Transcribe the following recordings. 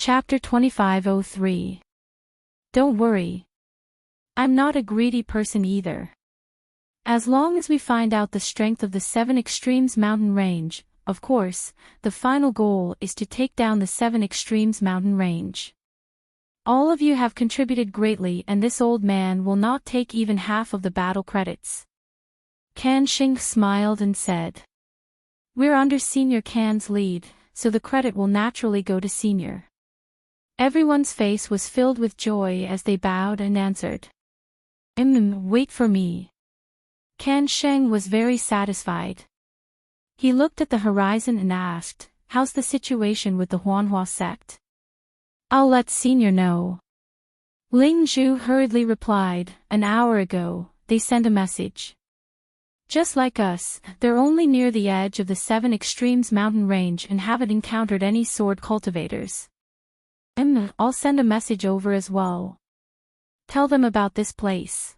Chapter 2503. Don't worry. I'm not a greedy person either. As long as we find out the strength of the 7 Extremes mountain range, of course, the final goal is to take down the 7 Extremes mountain range. All of you have contributed greatly and this old man will not take even half of the battle credits. Kanshing smiled and said. We're under Senior Kan's lead, so the credit will naturally go to Senior. Everyone's face was filled with joy as they bowed and answered. Wait for me. Kan Sheng was very satisfied. He looked at the horizon and asked, how's the situation with the Huanhua sect? I'll let Senior know. Ling Zhu hurriedly replied, an hour ago, they sent a message. Just like us, they're only near the edge of the 7 Extremes mountain range and haven't encountered any sword cultivators. I'll send a message over as well. Tell them about this place.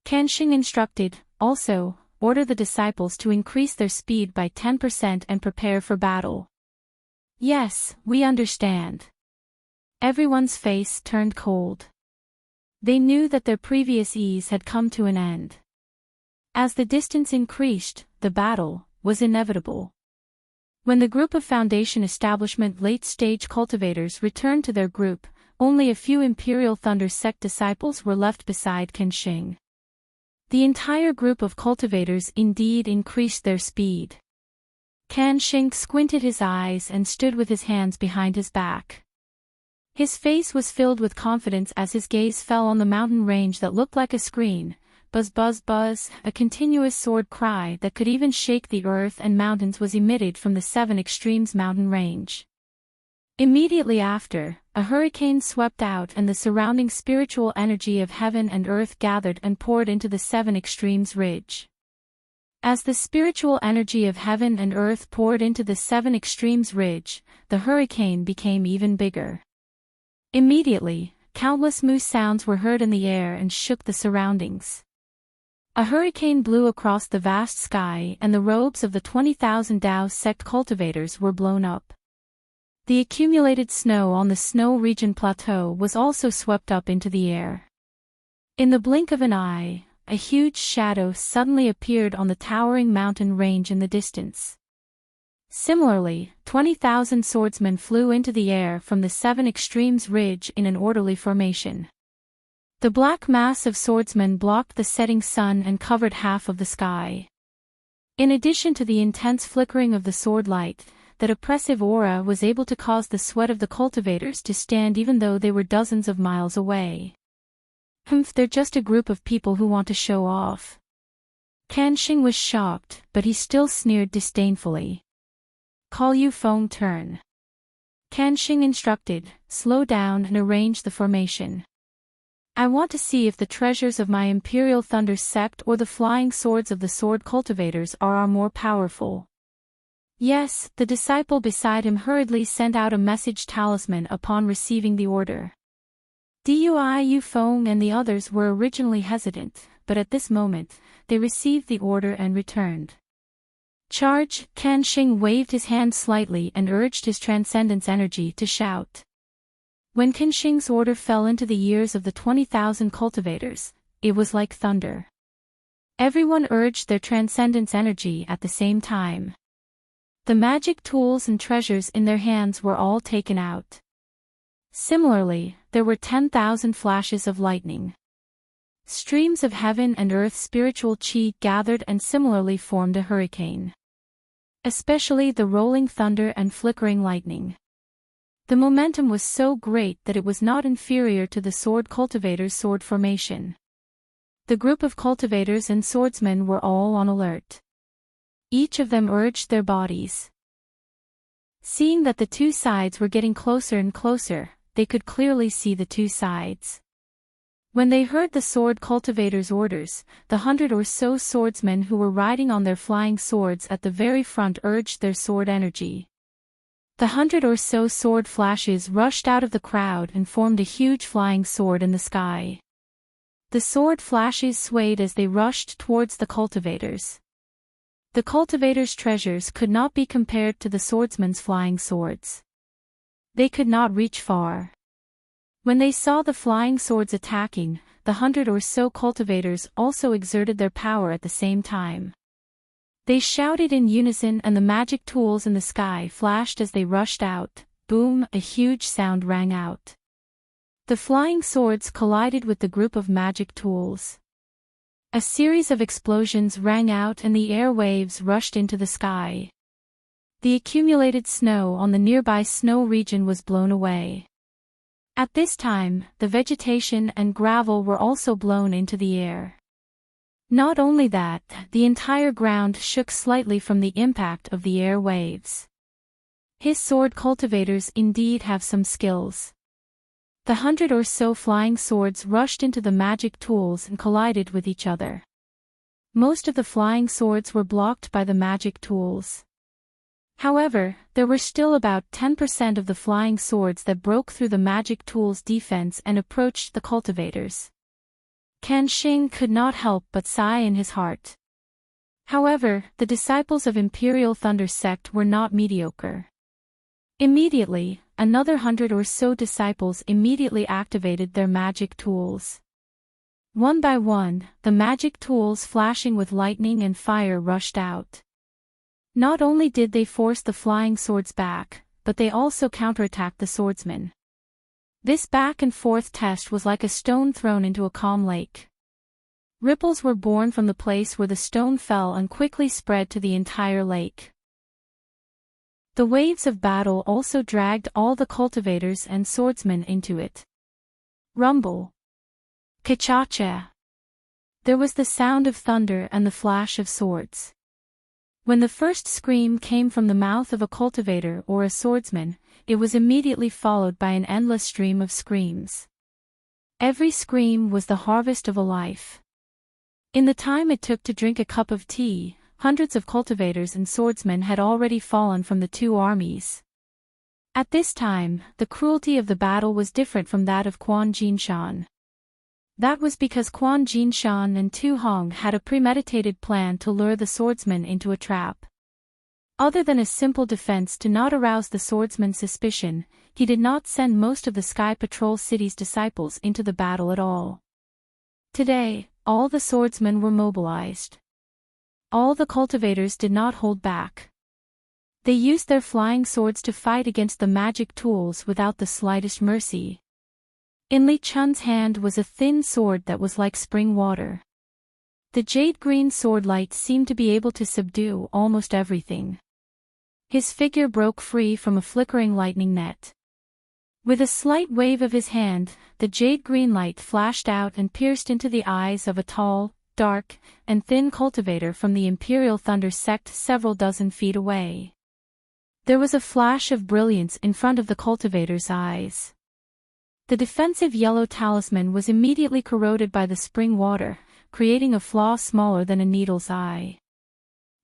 Kanshing instructed, also, order the disciples to increase their speed by 10% and prepare for battle. Yes, we understand. Everyone's face turned cold. They knew that their previous ease had come to an end. As the distance increased, the battle was inevitable. When the group of Foundation Establishment late-stage cultivators returned to their group, only a few Imperial Thunder Sect disciples were left beside Kanshing. The entire group of cultivators indeed increased their speed. Kanshing squinted his eyes and stood with his hands behind his back. His face was filled with confidence as his gaze fell on the mountain range that looked like a screen. Buzz buzz buzz, a continuous sword cry that could even shake the earth and mountains was emitted from the 7 Extremes mountain range. Immediately after, a hurricane swept out and the surrounding spiritual energy of heaven and earth gathered and poured into the 7 Extremes ridge. As the spiritual energy of heaven and earth poured into the 7 Extremes ridge, the hurricane became even bigger. Immediately, countless moo sounds were heard in the air and shook the surroundings. A hurricane blew across the vast sky and the robes of the 20,000 Dao sect cultivators were blown up. The accumulated snow on the snow region plateau was also swept up into the air. In the blink of an eye, a huge shadow suddenly appeared on the towering mountain range in the distance. Similarly, 20,000 swordsmen flew into the air from the 7 Extremes ridge in an orderly formation. The black mass of swordsmen blocked the setting sun and covered half of the sky. In addition to the intense flickering of the sword light, that oppressive aura was able to cause the sweat of the cultivators to stand even though they were dozens of miles away. They're just a group of people who want to show off. Kanshing was shocked, but he still sneered disdainfully. Call Yu Feng turn. Kanshing instructed, slow down and arrange the formation. I want to see if the treasures of my Imperial Thunder Sect or the flying swords of the sword cultivators are more powerful. Yes, the disciple beside him hurriedly sent out a message talisman upon receiving the order. Dui Yu Feng and the others were originally hesitant, but at this moment, they received the order and returned. Charge! Kanshing waved his hand slightly and urged his transcendence energy to shout. When Kanshing's order fell into the ears of the 20,000 cultivators, it was like thunder. Everyone urged their transcendence energy at the same time. The magic tools and treasures in their hands were all taken out. Similarly, there were 10,000 flashes of lightning. Streams of heaven and earth spiritual chi gathered and similarly formed a hurricane. Especially the rolling thunder and flickering lightning. The momentum was so great that it was not inferior to the sword cultivators' sword formation. The group of cultivators and swordsmen were all on alert. Each of them urged their bodies. Seeing that the two sides were getting closer and closer, they could clearly see the two sides. When they heard the sword cultivators' orders, the 100 or so swordsmen who were riding on their flying swords at the very front urged their sword energy. The 100 or so sword flashes rushed out of the crowd and formed a huge flying sword in the sky. The sword flashes swayed as they rushed towards the cultivators. The cultivators' treasures could not be compared to the swordsmen's flying swords. They could not reach far. When they saw the flying swords attacking, the 100 or so cultivators also exerted their power at the same time. They shouted in unison and the magic tools in the sky flashed as they rushed out. Boom, a huge sound rang out. The flying swords collided with the group of magic tools. A series of explosions rang out and the air waves rushed into the sky. The accumulated snow on the nearby snow region was blown away. At this time, the vegetation and gravel were also blown into the air. Not only that, the entire ground shook slightly from the impact of the air waves. His sword cultivators indeed have some skills. The 100 or so flying swords rushed into the magic tools and collided with each other. Most of the flying swords were blocked by the magic tools. However, there were still about 10% of the flying swords that broke through the magic tool's defense and approached the cultivators. Kenshin could not help but sigh in his heart. However, the disciples of Imperial Thunder Sect were not mediocre. Immediately, another 100 or so disciples immediately activated their magic tools. One by one, the magic tools flashing with lightning and fire rushed out. Not only did they force the flying swords back, but they also counterattacked the swordsmen. This back-and-forth test was like a stone thrown into a calm lake. Ripples were born from the place where the stone fell and quickly spread to the entire lake. The waves of battle also dragged all the cultivators and swordsmen into it. Rumble. Ka-cha-cha. There was the sound of thunder and the flash of swords. When the first scream came from the mouth of a cultivator or a swordsman, it was immediately followed by an endless stream of screams. Every scream was the harvest of a life. In the time it took to drink a cup of tea, hundreds of cultivators and swordsmen had already fallen from the two armies. At this time, the cruelty of the battle was different from that of Quan Jinshan. That was because Quan Jinshan and Tu Hong had a premeditated plan to lure the swordsman into a trap. Other than a simple defense to not arouse the swordsman's suspicion, he did not send most of the Sky Patrol City's disciples into the battle at all. Today, all the swordsmen were mobilized. All the cultivators did not hold back. They used their flying swords to fight against the magic tools without the slightest mercy. In Li Chun's hand was a thin sword that was like spring water. The jade-green sword light seemed to be able to subdue almost everything. His figure broke free from a flickering lightning net. With a slight wave of his hand, the jade-green light flashed out and pierced into the eyes of a tall, dark, and thin cultivator from the Imperial Thunder Sect several dozen feet away. There was a flash of brilliance in front of the cultivator's eyes. The defensive yellow talisman was immediately corroded by the spring water, creating a flaw smaller than a needle's eye.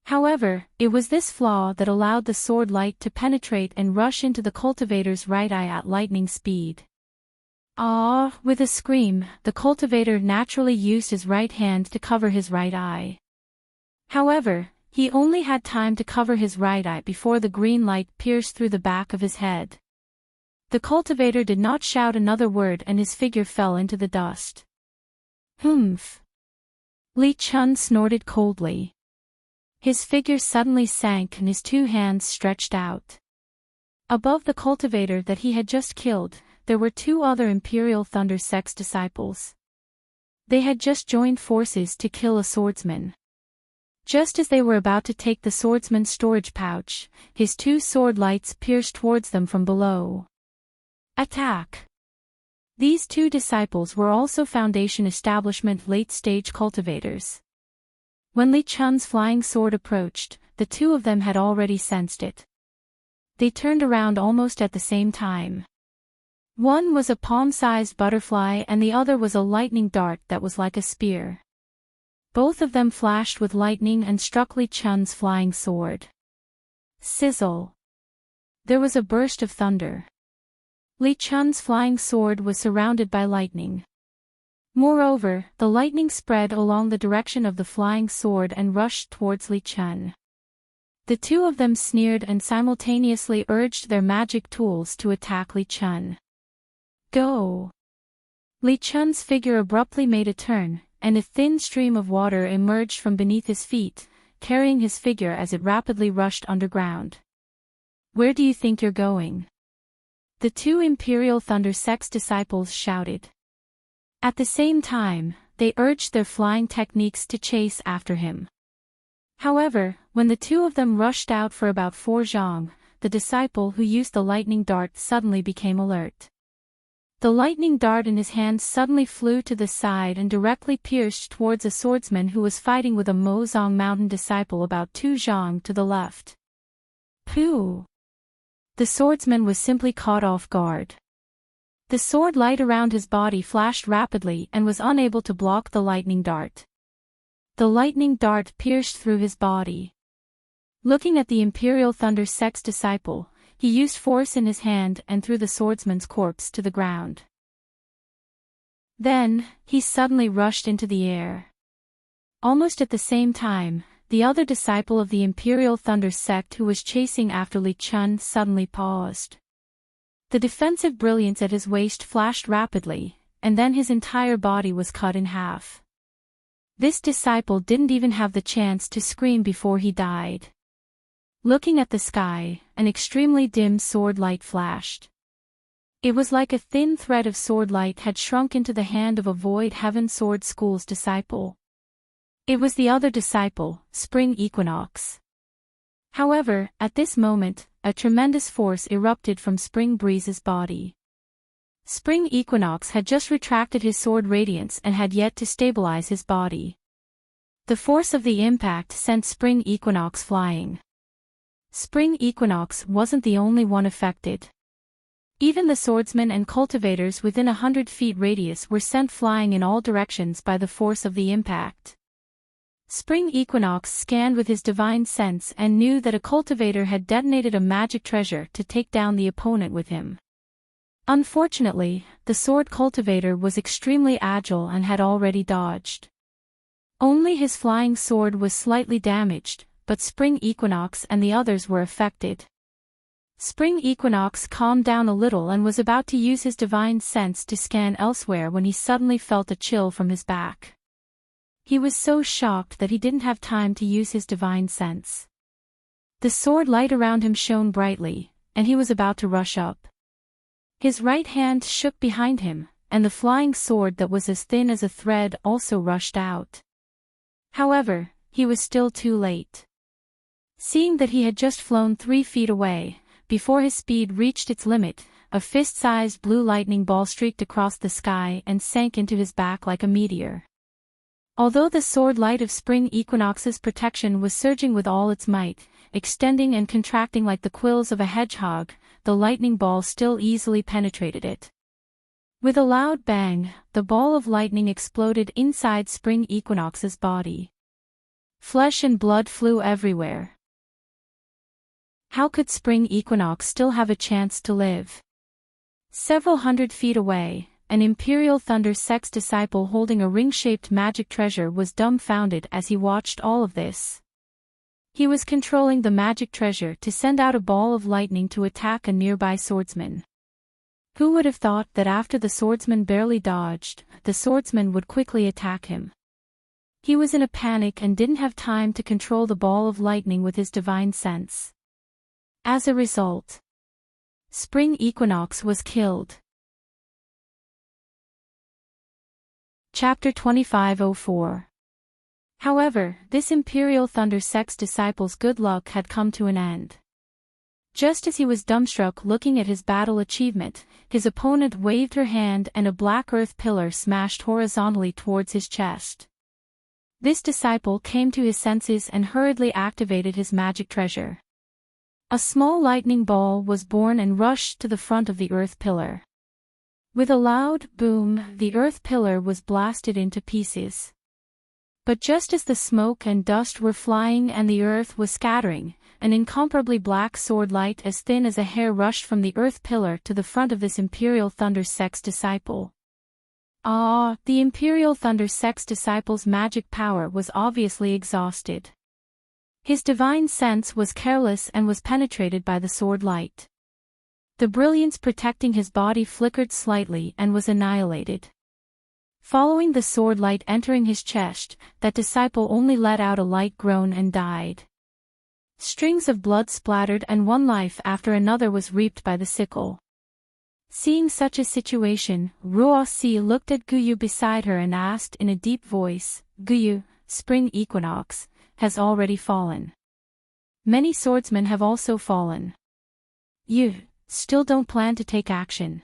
However, it was this flaw that allowed the sword light to penetrate and rush into the cultivator's right eye at lightning speed. Ah! With a scream, the cultivator naturally used his right hand to cover his right eye. However, he only had time to cover his right eye before the green light pierced through the back of his head. The cultivator did not shout another word and his figure fell into the dust. Humph! Li Chun snorted coldly. His figure suddenly sank and his two hands stretched out. Above the cultivator that he had just killed, there were two other Imperial Thunder Sect's disciples. They had just joined forces to kill a swordsman. Just as they were about to take the swordsman's storage pouch, his two sword lights pierced towards them from below. Attack! These two disciples were also Foundation Establishment late-stage cultivators. When Li Chun's flying sword approached, the two of them had already sensed it. They turned around almost at the same time. One was a palm-sized butterfly and the other was a lightning dart that was like a spear. Both of them flashed with lightning and struck Li Chun's flying sword. Sizzle! There was a burst of thunder. Li Chun's flying sword was surrounded by lightning. Moreover, the lightning spread along the direction of the flying sword and rushed towards Li Chun. The two of them sneered and simultaneously urged their magic tools to attack Li Chun. Go! Li Chun's figure abruptly made a turn, and a thin stream of water emerged from beneath his feet, carrying his figure as it rapidly rushed underground. Where do you think you're going? The two Imperial Thunder Sect's disciples shouted. At the same time, they urged their flying techniques to chase after him. However, when the two of them rushed out for about 4 zhang, the disciple who used the lightning dart suddenly became alert. The lightning dart in his hand suddenly flew to the side and directly pierced towards a swordsman who was fighting with a Mozong Mountain disciple about 2 zhang to the left. Pooh! The swordsman was simply caught off guard. The sword light around his body flashed rapidly and was unable to block the lightning dart. The lightning dart pierced through his body. Looking at the Imperial Thunder Sect's disciple, he used force in his hand and threw the swordsman's corpse to the ground. Then, he suddenly rushed into the air. Almost at the same time, the other disciple of the Imperial Thunder Sect who was chasing after Li Chun suddenly paused. The defensive brilliance at his waist flashed rapidly, and then his entire body was cut in half. This disciple didn't even have the chance to scream before he died. Looking at the sky, an extremely dim sword light flashed. It was like a thin thread of sword light had shrunk into the hand of a Void Heaven Sword School's disciple. It was the other disciple, Spring Equinox. However, at this moment, a tremendous force erupted from Spring Breeze's body. Spring Equinox had just retracted his sword radiance and had yet to stabilize his body. The force of the impact sent Spring Equinox flying. Spring Equinox wasn't the only one affected. Even the swordsmen and cultivators within 100 feet radius were sent flying in all directions by the force of the impact. Spring Equinox scanned with his divine sense and knew that a cultivator had detonated a magic treasure to take down the opponent with him. Unfortunately, the sword cultivator was extremely agile and had already dodged. Only his flying sword was slightly damaged, but Spring Equinox and the others were affected. Spring Equinox calmed down a little and was about to use his divine sense to scan elsewhere when he suddenly felt a chill from his back. He was so shocked that he didn't have time to use his divine sense. The sword light around him shone brightly, and he was about to rush up. His right hand shook behind him, and the flying sword that was as thin as a thread also rushed out. However, he was still too late. Seeing that he had just flown 3 feet away, before his speed reached its limit, a fist-sized blue lightning ball streaked across the sky and sank into his back like a meteor. Although the sword light of Spring Equinox's protection was surging with all its might, extending and contracting like the quills of a hedgehog, the lightning ball still easily penetrated it. With a loud bang, the ball of lightning exploded inside Spring Equinox's body. Flesh and blood flew everywhere. How could Spring Equinox still have a chance to live? Several hundred feet away, an Imperial Thunder Sect's disciple holding a ring-shaped magic treasure was dumbfounded as he watched all of this. He was controlling the magic treasure to send out a ball of lightning to attack a nearby swordsman. Who would have thought that after the swordsman barely dodged, the swordsman would quickly attack him? He was in a panic and didn't have time to control the ball of lightning with his divine sense. As a result, Spring Equinox was killed. Chapter 2504. However, this Imperial Thunder Sect's disciple's good luck had come to an end. Just as he was dumbstruck looking at his battle achievement, his opponent waved her hand and a black earth pillar smashed horizontally towards his chest. This disciple came to his senses and hurriedly activated his magic treasure. A small lightning ball was born and rushed to the front of the earth pillar. With a loud boom, the earth pillar was blasted into pieces. But just as the smoke and dust were flying and the earth was scattering, an incomparably black sword light as thin as a hair rushed from the earth pillar to the front of this Imperial Thunder Sect's disciple. The Imperial Thunder Sect's disciple's magic power was obviously exhausted. His divine sense was careless and was penetrated by the sword light. The brilliance protecting his body flickered slightly and was annihilated. Following the sword light entering his chest, that disciple only let out a light groan and died. Strings of blood splattered and one life after another was reaped by the sickle. Seeing such a situation, Ruosi looked at Guyu beside her and asked in a deep voice, "Guyu, spring equinox has already fallen. Many swordsmen have also fallen. You still don't plan to take action?"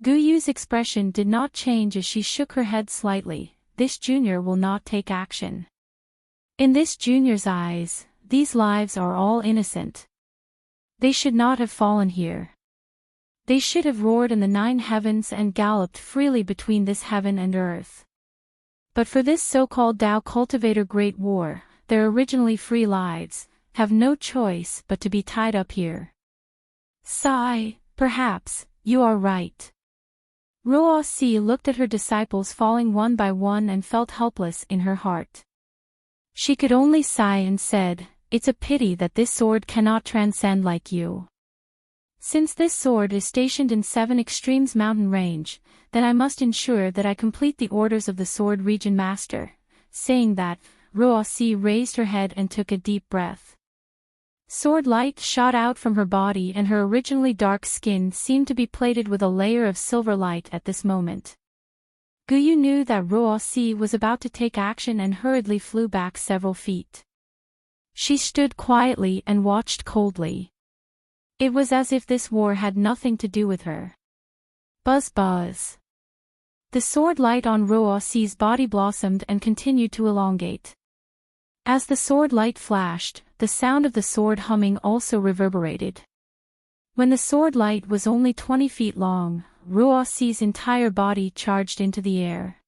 Guyu's expression did not change as she shook her head slightly. This junior will not take action. In this junior's eyes, these lives are all innocent. They should not have fallen here. They should have roared in the 9 heavens and galloped freely between this heaven and earth. But for this so-called Tao cultivator great war, their originally free lives have no choice but to be tied up here. Sigh, perhaps, you are right. Ruosi looked at her disciples falling one by one and felt helpless in her heart. She could only sigh and said, "It's a pity that this sword cannot transcend like you. Since this sword is stationed in 7 Extremes mountain range, then I must ensure that I complete the orders of the sword region master." Saying that, Ruosi raised her head and took a deep breath. Sword light shot out from her body and her originally dark skin seemed to be plated with a layer of silver light at this moment. Guyu knew that Ruosi was about to take action and hurriedly flew back several feet. She stood quietly and watched coldly. It was as if this war had nothing to do with her. Buzz buzz. The sword light on Ruosi's body blossomed and continued to elongate. As the sword light flashed, the sound of the sword humming also reverberated. When the sword light was only 20 feet long, Ruosi's entire body charged into the air.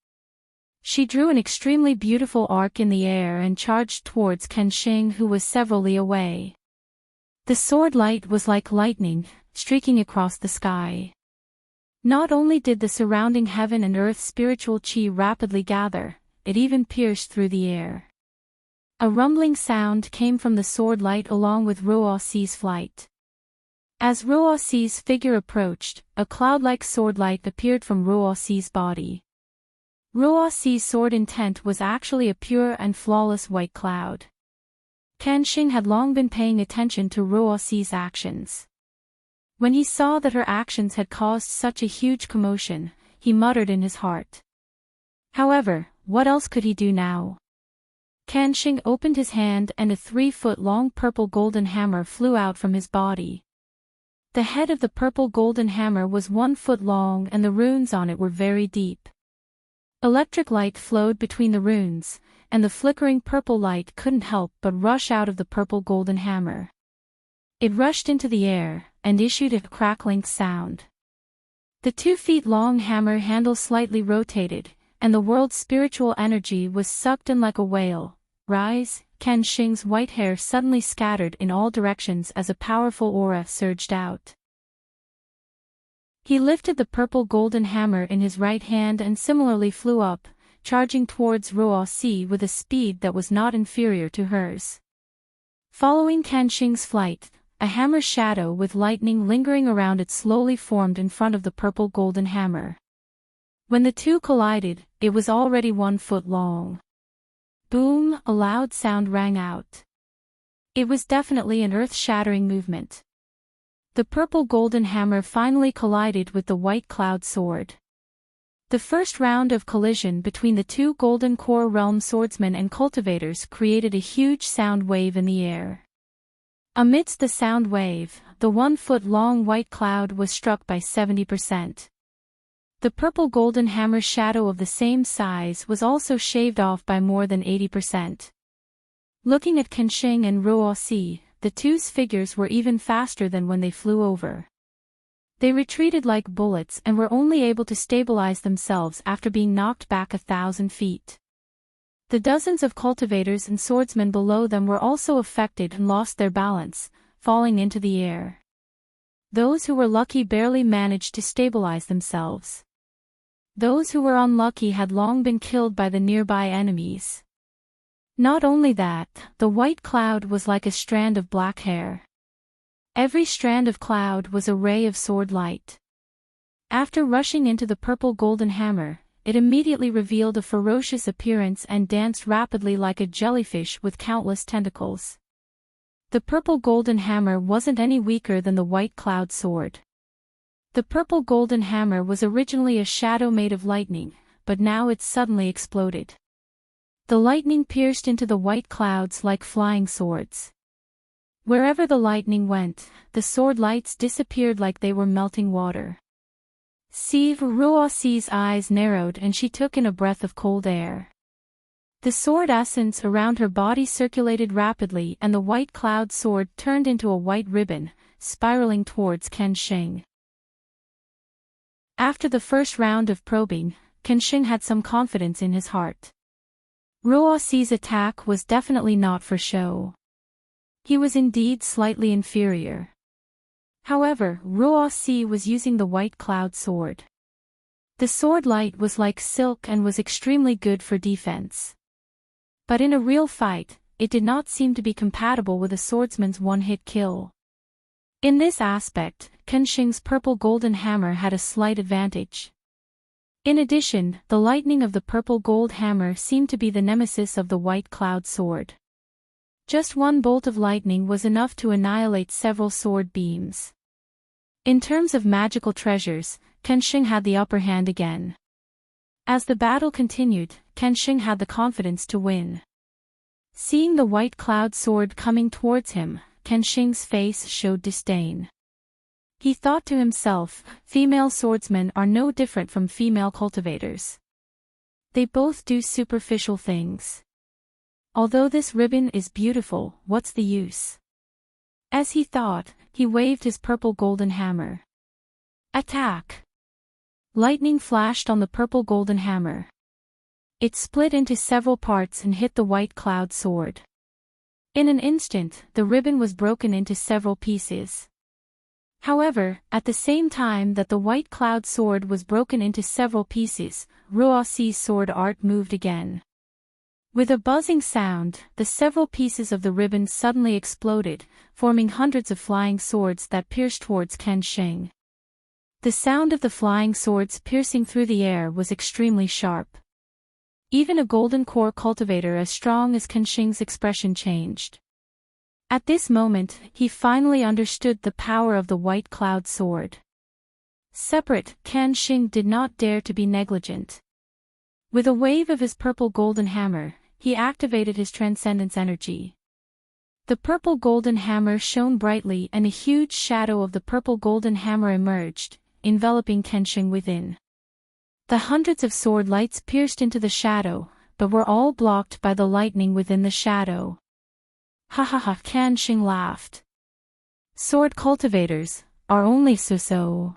She drew an extremely beautiful arc in the air and charged towards Kenshin, who was several li away. The sword light was like lightning, streaking across the sky. Not only did the surrounding heaven and earth spiritual chi rapidly gather, it even pierced through the air. A rumbling sound came from the sword light along with Ruosi's flight. As Ruosi's figure approached, a cloud-like sword light appeared from Ruosi's body. Ruosi's sword intent was actually a pure and flawless white cloud. Kenshin had long been paying attention to Ruosi's actions. When he saw that her actions had caused such a huge commotion, he muttered in his heart. However, what else could he do now? Kenshin opened his hand and a 3-foot-long purple golden hammer flew out from his body. The head of the purple golden hammer was 1 foot long and the runes on it were very deep. Electric light flowed between the runes, and the flickering purple light couldn't help but rush out of the purple golden hammer. It rushed into the air, and issued a crackling sound. The 2-feet-long hammer handle slightly rotated, and the world's spiritual energy was sucked in like a whale. Rise, Kenshin's white hair suddenly scattered in all directions as a powerful aura surged out. He lifted the purple golden hammer in his right hand and similarly flew up, charging towards Ruosi with a speed that was not inferior to hers. Following Kenshin's flight, a hammer shadow with lightning lingering around it slowly formed in front of the purple golden hammer. When the two collided, it was already 1 foot long. Boom! A loud sound rang out. It was definitely an earth-shattering movement. The purple golden hammer finally collided with the white cloud sword. The first round of collision between the two Golden Core Realm swordsmen and cultivators created a huge sound wave in the air. Amidst the sound wave, the 1-foot-long white cloud was struck by 70%. The purple golden hammer shadow of the same size was also shaved off by more than 80%. Looking at Kenshin and Ruosi, the two's figures were even faster than when they flew over. They retreated like bullets and were only able to stabilize themselves after being knocked back 1,000 feet. The dozens of cultivators and swordsmen below them were also affected and lost their balance, falling into the air. Those who were lucky barely managed to stabilize themselves. Those who were unlucky had long been killed by the nearby enemies. Not only that, the white cloud was like a strand of black hair. Every strand of cloud was a ray of sword light. After rushing into the purple golden hammer, it immediately revealed a ferocious appearance and danced rapidly like a jellyfish with countless tentacles. The purple golden hammer wasn't any weaker than the white cloud sword. The purple golden hammer was originally a shadow made of lightning, but now it suddenly exploded. The lightning pierced into the white clouds like flying swords. Wherever the lightning went, the sword lights disappeared like they were melting water. Ruoxi's eyes narrowed and she took in a breath of cold air. The sword essence around her body circulated rapidly and the white cloud sword turned into a white ribbon, spiraling towards Kenshin. After the first round of probing, Kenshin had some confidence in his heart. Ruoxi's attack was definitely not for show. He was indeed slightly inferior. However, Ruoxi was using the white cloud sword. The sword light was like silk and was extremely good for defense. But in a real fight, it did not seem to be compatible with a swordsman's one-hit kill. In this aspect, Kenshin's purple golden hammer had a slight advantage. In addition, the lightning of the purple gold hammer seemed to be the nemesis of the white cloud sword. Just one bolt of lightning was enough to annihilate several sword beams. In terms of magical treasures, Kenshin had the upper hand again. As the battle continued, Kenshin had the confidence to win. Seeing the white cloud sword coming towards him, Kenshin's face showed disdain. He thought to himself, female swordsmen are no different from female cultivators. They both do superficial things. Although this ribbon is beautiful, what's the use? As he thought, he waved his purple golden hammer. Attack! Lightning flashed on the purple golden hammer. It split into several parts and hit the white cloud sword. In an instant, the ribbon was broken into several pieces. However, at the same time that the white cloud sword was broken into several pieces, Ruoxi's sword art moved again. With a buzzing sound, the several pieces of the ribbon suddenly exploded, forming hundreds of flying swords that pierced towards Kenshin. The sound of the flying swords piercing through the air was extremely sharp. Even a golden core cultivator as strong as Kenshin's expression changed. At this moment, he finally understood the power of the white cloud sword. Separate, Kenshin did not dare to be negligent. With a wave of his purple golden hammer, he activated his transcendence energy. The purple golden hammer shone brightly and a huge shadow of the purple golden hammer emerged, enveloping Kenshin within. The hundreds of sword lights pierced into the shadow, but were all blocked by the lightning within the shadow. Ha ha ha, Kenshin laughed. Sword cultivators are only so.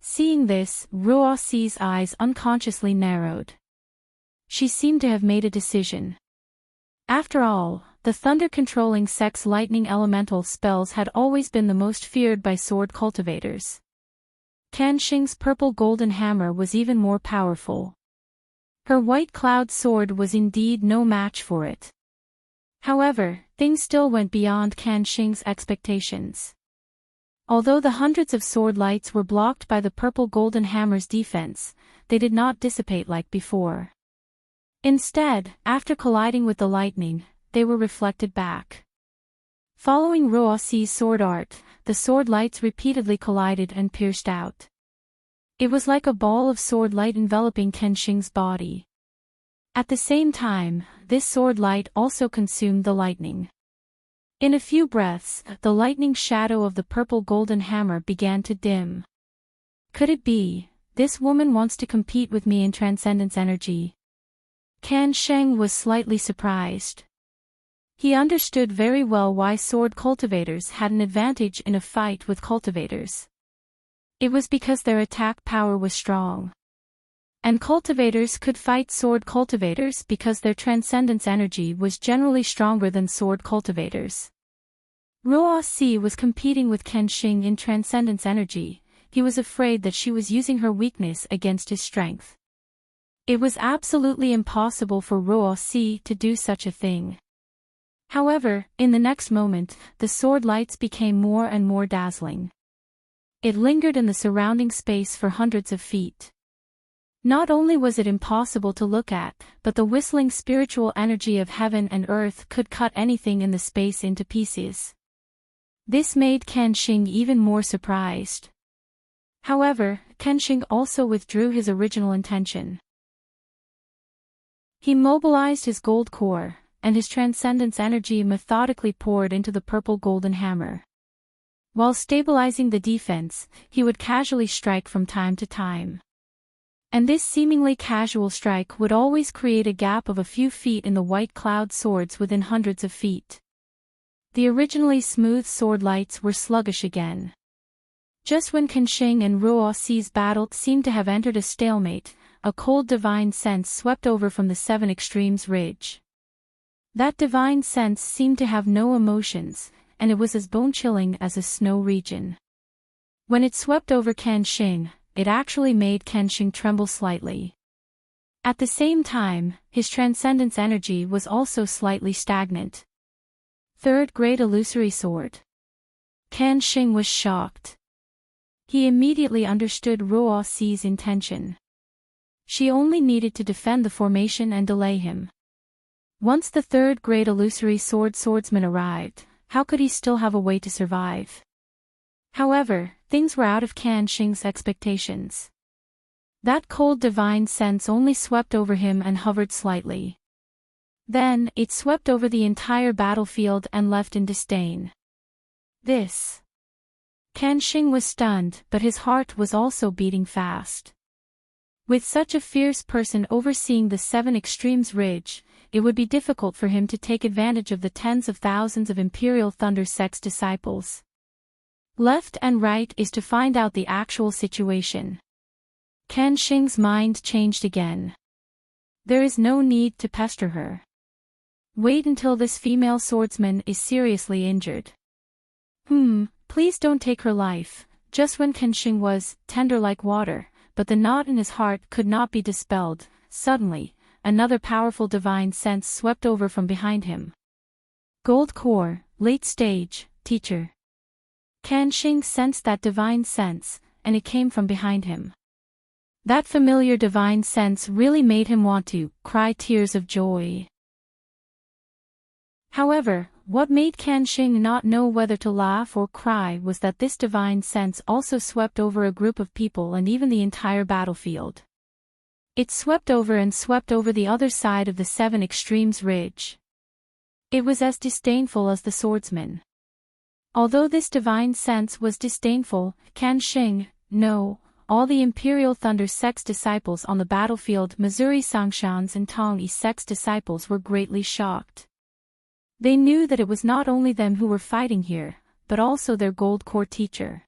Seeing this, Ruoxi's eyes unconsciously narrowed. She seemed to have made a decision. After all, the thunder-controlling sex lightning elemental spells had always been the most feared by sword cultivators. Kenshin's purple golden hammer was even more powerful. Her white cloud sword was indeed no match for it. However, things still went beyond Kenshin's expectations. Although the hundreds of sword lights were blocked by the purple golden hammer's defense, they did not dissipate like before. Instead, after colliding with the lightning, they were reflected back. Following Ruoxi's sword art, the sword lights repeatedly collided and pierced out. It was like a ball of sword light enveloping Kenshin's body. At the same time, this sword light also consumed the lightning. In a few breaths, the lightning shadow of the purple golden hammer began to dim. Could it be, this woman wants to compete with me in transcendence energy? Kenshin was slightly surprised. He understood very well why sword cultivators had an advantage in a fight with cultivators. It was because their attack power was strong. And cultivators could fight sword cultivators because their transcendence energy was generally stronger than sword cultivators. Ruoxi was competing with Kenshin in transcendence energy. He was afraid that she was using her weakness against his strength. It was absolutely impossible for Ruo-Si to do such a thing. However, in the next moment, the sword lights became more and more dazzling. It lingered in the surrounding space for hundreds of feet. Not only was it impossible to look at, but the whistling spiritual energy of heaven and earth could cut anything in the space into pieces. This made Kenshin even more surprised. However, Kenshin also withdrew his original intention. He mobilized his gold core, and his transcendence energy methodically poured into the purple golden hammer. While stabilizing the defense, he would casually strike from time to time. And this seemingly casual strike would always create a gap of a few feet in the white cloud swords within hundreds of feet. The originally smooth sword lights were sluggish again. Just when Kenshin and Ruo-Si's battle seemed to have entered a stalemate, a cold divine sense swept over from the Seven Extremes Ridge. That divine sense seemed to have no emotions, and it was as bone-chilling as a snow region. When it swept over Kenshin, it actually made Kenshin tremble slightly. At the same time, his transcendence energy was also slightly stagnant. Third Great Illusory Sword. Kenshin was shocked. He immediately understood Ruo-Si's intention. She only needed to defend the formation and delay him. Once the third Great Illusory Swordsman arrived, how could he still have a way to survive? However, things were out of Kenshin's expectations. That cold divine sense only swept over him and hovered slightly. Then, it swept over the entire battlefield and left in disdain. This. Kenshin was stunned, but his heart was also beating fast. With such a fierce person overseeing the Seven Extremes Ridge, it would be difficult for him to take advantage of the tens of thousands of Imperial Thunder Sect's disciples. Left and right is to find out the actual situation. Kenshin's mind changed again. There is no need to pester her. Wait until this female swordsman is seriously injured. Please don't take her life. Just when Kenshin was tender like water, but the knot in his heart could not be dispelled. Suddenly, another powerful divine sense swept over from behind him. Gold core, late stage, teacher. Kenshin sensed that divine sense, and it came from behind him. That familiar divine sense really made him want to cry tears of joy. However, what made Kenshin not know whether to laugh or cry was that this divine sense also swept over a group of people and even the entire battlefield. It swept over the other side of the Seven Extremes Ridge. It was as disdainful as the swordsman. Although this divine sense was disdainful, Kenshin, no, all the Imperial Thunder Sect's disciples on the battlefield, Missouri Sangshan's and Tong-I Sect's disciples were greatly shocked. They knew that it was not only them who were fighting here, but also their gold core teacher.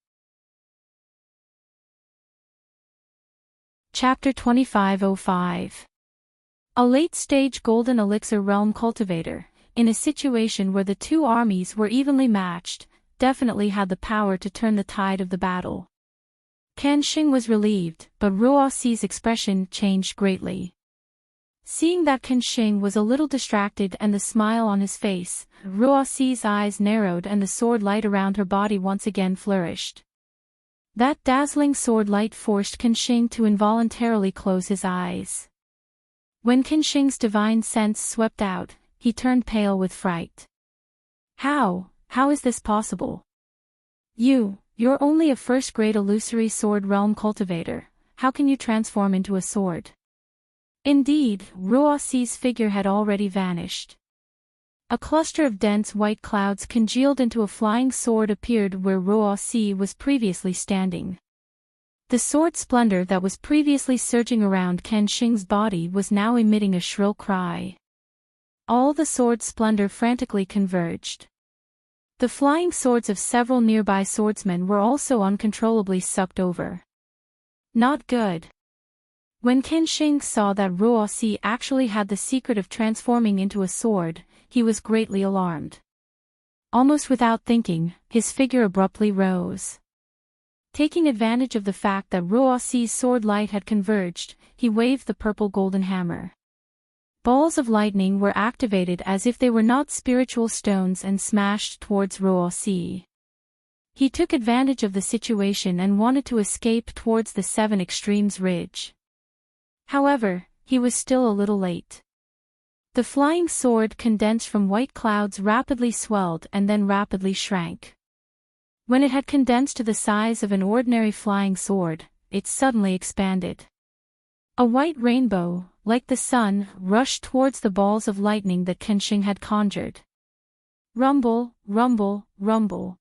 Chapter 2505. A late-stage Golden Elixir Realm Cultivator, in a situation where the two armies were evenly matched, definitely had the power to turn the tide of the battle. Kenshin was relieved, but Ruo-Si's expression changed greatly. Seeing that Kenshin was a little distracted and the smile on his face, Ruo-Si's eyes narrowed and the sword light around her body once again flourished. That dazzling sword light forced Kenshin to involuntarily close his eyes. When Kenshin's divine sense swept out, he turned pale with fright. How is this possible? You're only a first grade illusory sword realm cultivator, how can you transform into a sword? Indeed, Ruo-Si's figure had already vanished. A cluster of dense white clouds congealed into a flying sword appeared where Ruo-Si was previously standing. The sword splendor that was previously surging around Kenshin's body was now emitting a shrill cry. All the sword splendor frantically converged. The flying swords of several nearby swordsmen were also uncontrollably sucked over. Not good. When Kenshin saw that Ruo-Si actually had the secret of transforming into a sword, he was greatly alarmed. Almost without thinking, his figure abruptly rose. Taking advantage of the fact that Ruoxi's sword light had converged, he waved the purple golden hammer. Balls of lightning were activated as if they were not spiritual stones and smashed towards Ruoxi. He took advantage of the situation and wanted to escape towards the Seven Extremes Ridge. However, he was still a little late. The flying sword condensed from white clouds rapidly swelled and then rapidly shrank. When it had condensed to the size of an ordinary flying sword, it suddenly expanded. A white rainbow, like the sun, rushed towards the balls of lightning that Kenshin had conjured. Rumble, rumble, rumble.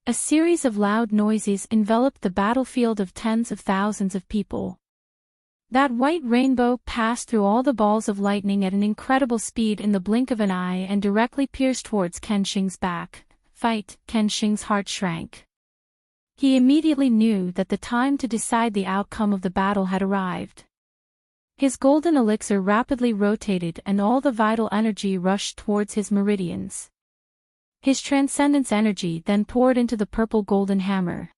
A series of loud noises enveloped the battlefield of tens of thousands of people. That white rainbow passed through all the balls of lightning at an incredible speed in the blink of an eye and directly pierced towards Kenshin's back. Fight! Kenshin's heart shrank. He immediately knew that the time to decide the outcome of the battle had arrived. His golden elixir rapidly rotated and all the vital energy rushed towards his meridians. His transcendence energy then poured into the purple golden hammer.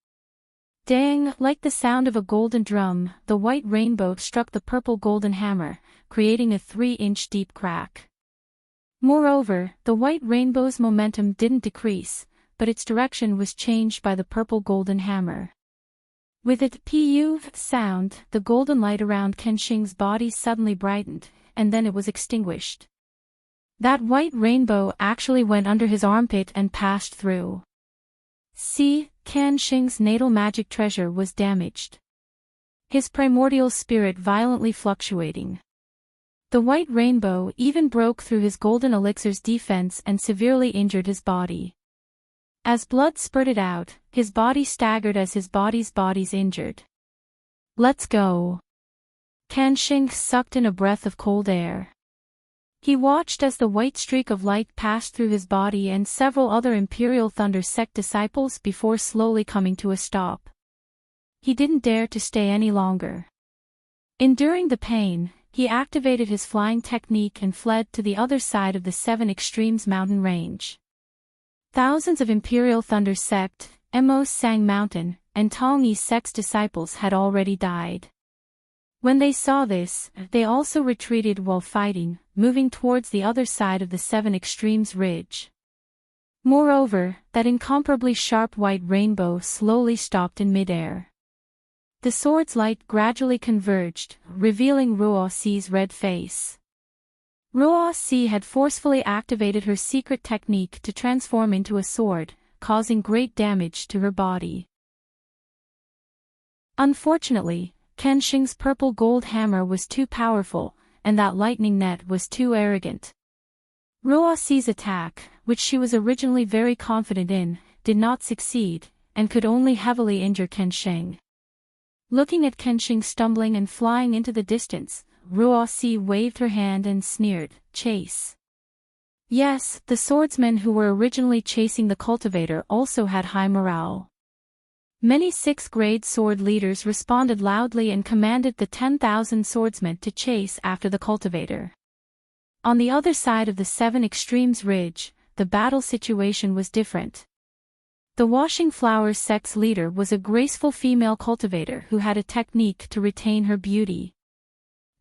Dang! Like the sound of a golden drum, the white rainbow struck the purple golden hammer, creating a 3-inch deep crack. Moreover, the white rainbow's momentum didn't decrease, but its direction was changed by the purple golden hammer. With a pu sound, the golden light around Kenshin's body suddenly brightened, and then it was extinguished. That white rainbow actually went under his armpit and passed through. See, Kenshin's natal magic treasure was damaged. His primordial spirit violently fluctuating. The white rainbow even broke through his golden elixir's defense and severely injured his body. As blood spurted out, his body staggered as his body's injured. Let's go. Kenshin sucked in a breath of cold air. He watched as the white streak of light passed through his body and several other Imperial Thunder Sect disciples before slowly coming to a stop. He didn't dare to stay any longer. Enduring the pain, he activated his flying technique and fled to the other side of the Seven Extremes mountain range. Thousands of Imperial Thunder Sect, Emos Sang Mountain, and Tongyi Sect's disciples had already died. When they saw this, they also retreated while fighting, moving towards the other side of the Seven Extremes Ridge. Moreover, that incomparably sharp white rainbow slowly stopped in midair. The sword's light gradually converged, revealing Ruoxi's red face. Ruoxi had forcefully activated her secret technique to transform into a sword, causing great damage to her body. Unfortunately, Kenshin's purple gold hammer was too powerful, and that lightning net was too arrogant. Ruoxi's attack, which she was originally very confident in, did not succeed, and could only heavily injure Kenshin. Looking at Kenshin stumbling and flying into the distance, Ruoxi waved her hand and sneered, "Chase." Yes, the swordsmen who were originally chasing the cultivator also had high morale. Many 6th-grade sword leaders responded loudly and commanded the 10,000 swordsmen to chase after the cultivator. On the other side of the Seven Extremes Ridge, the battle situation was different. The Washing Flowers sect's leader was a graceful female cultivator who had a technique to retain her beauty.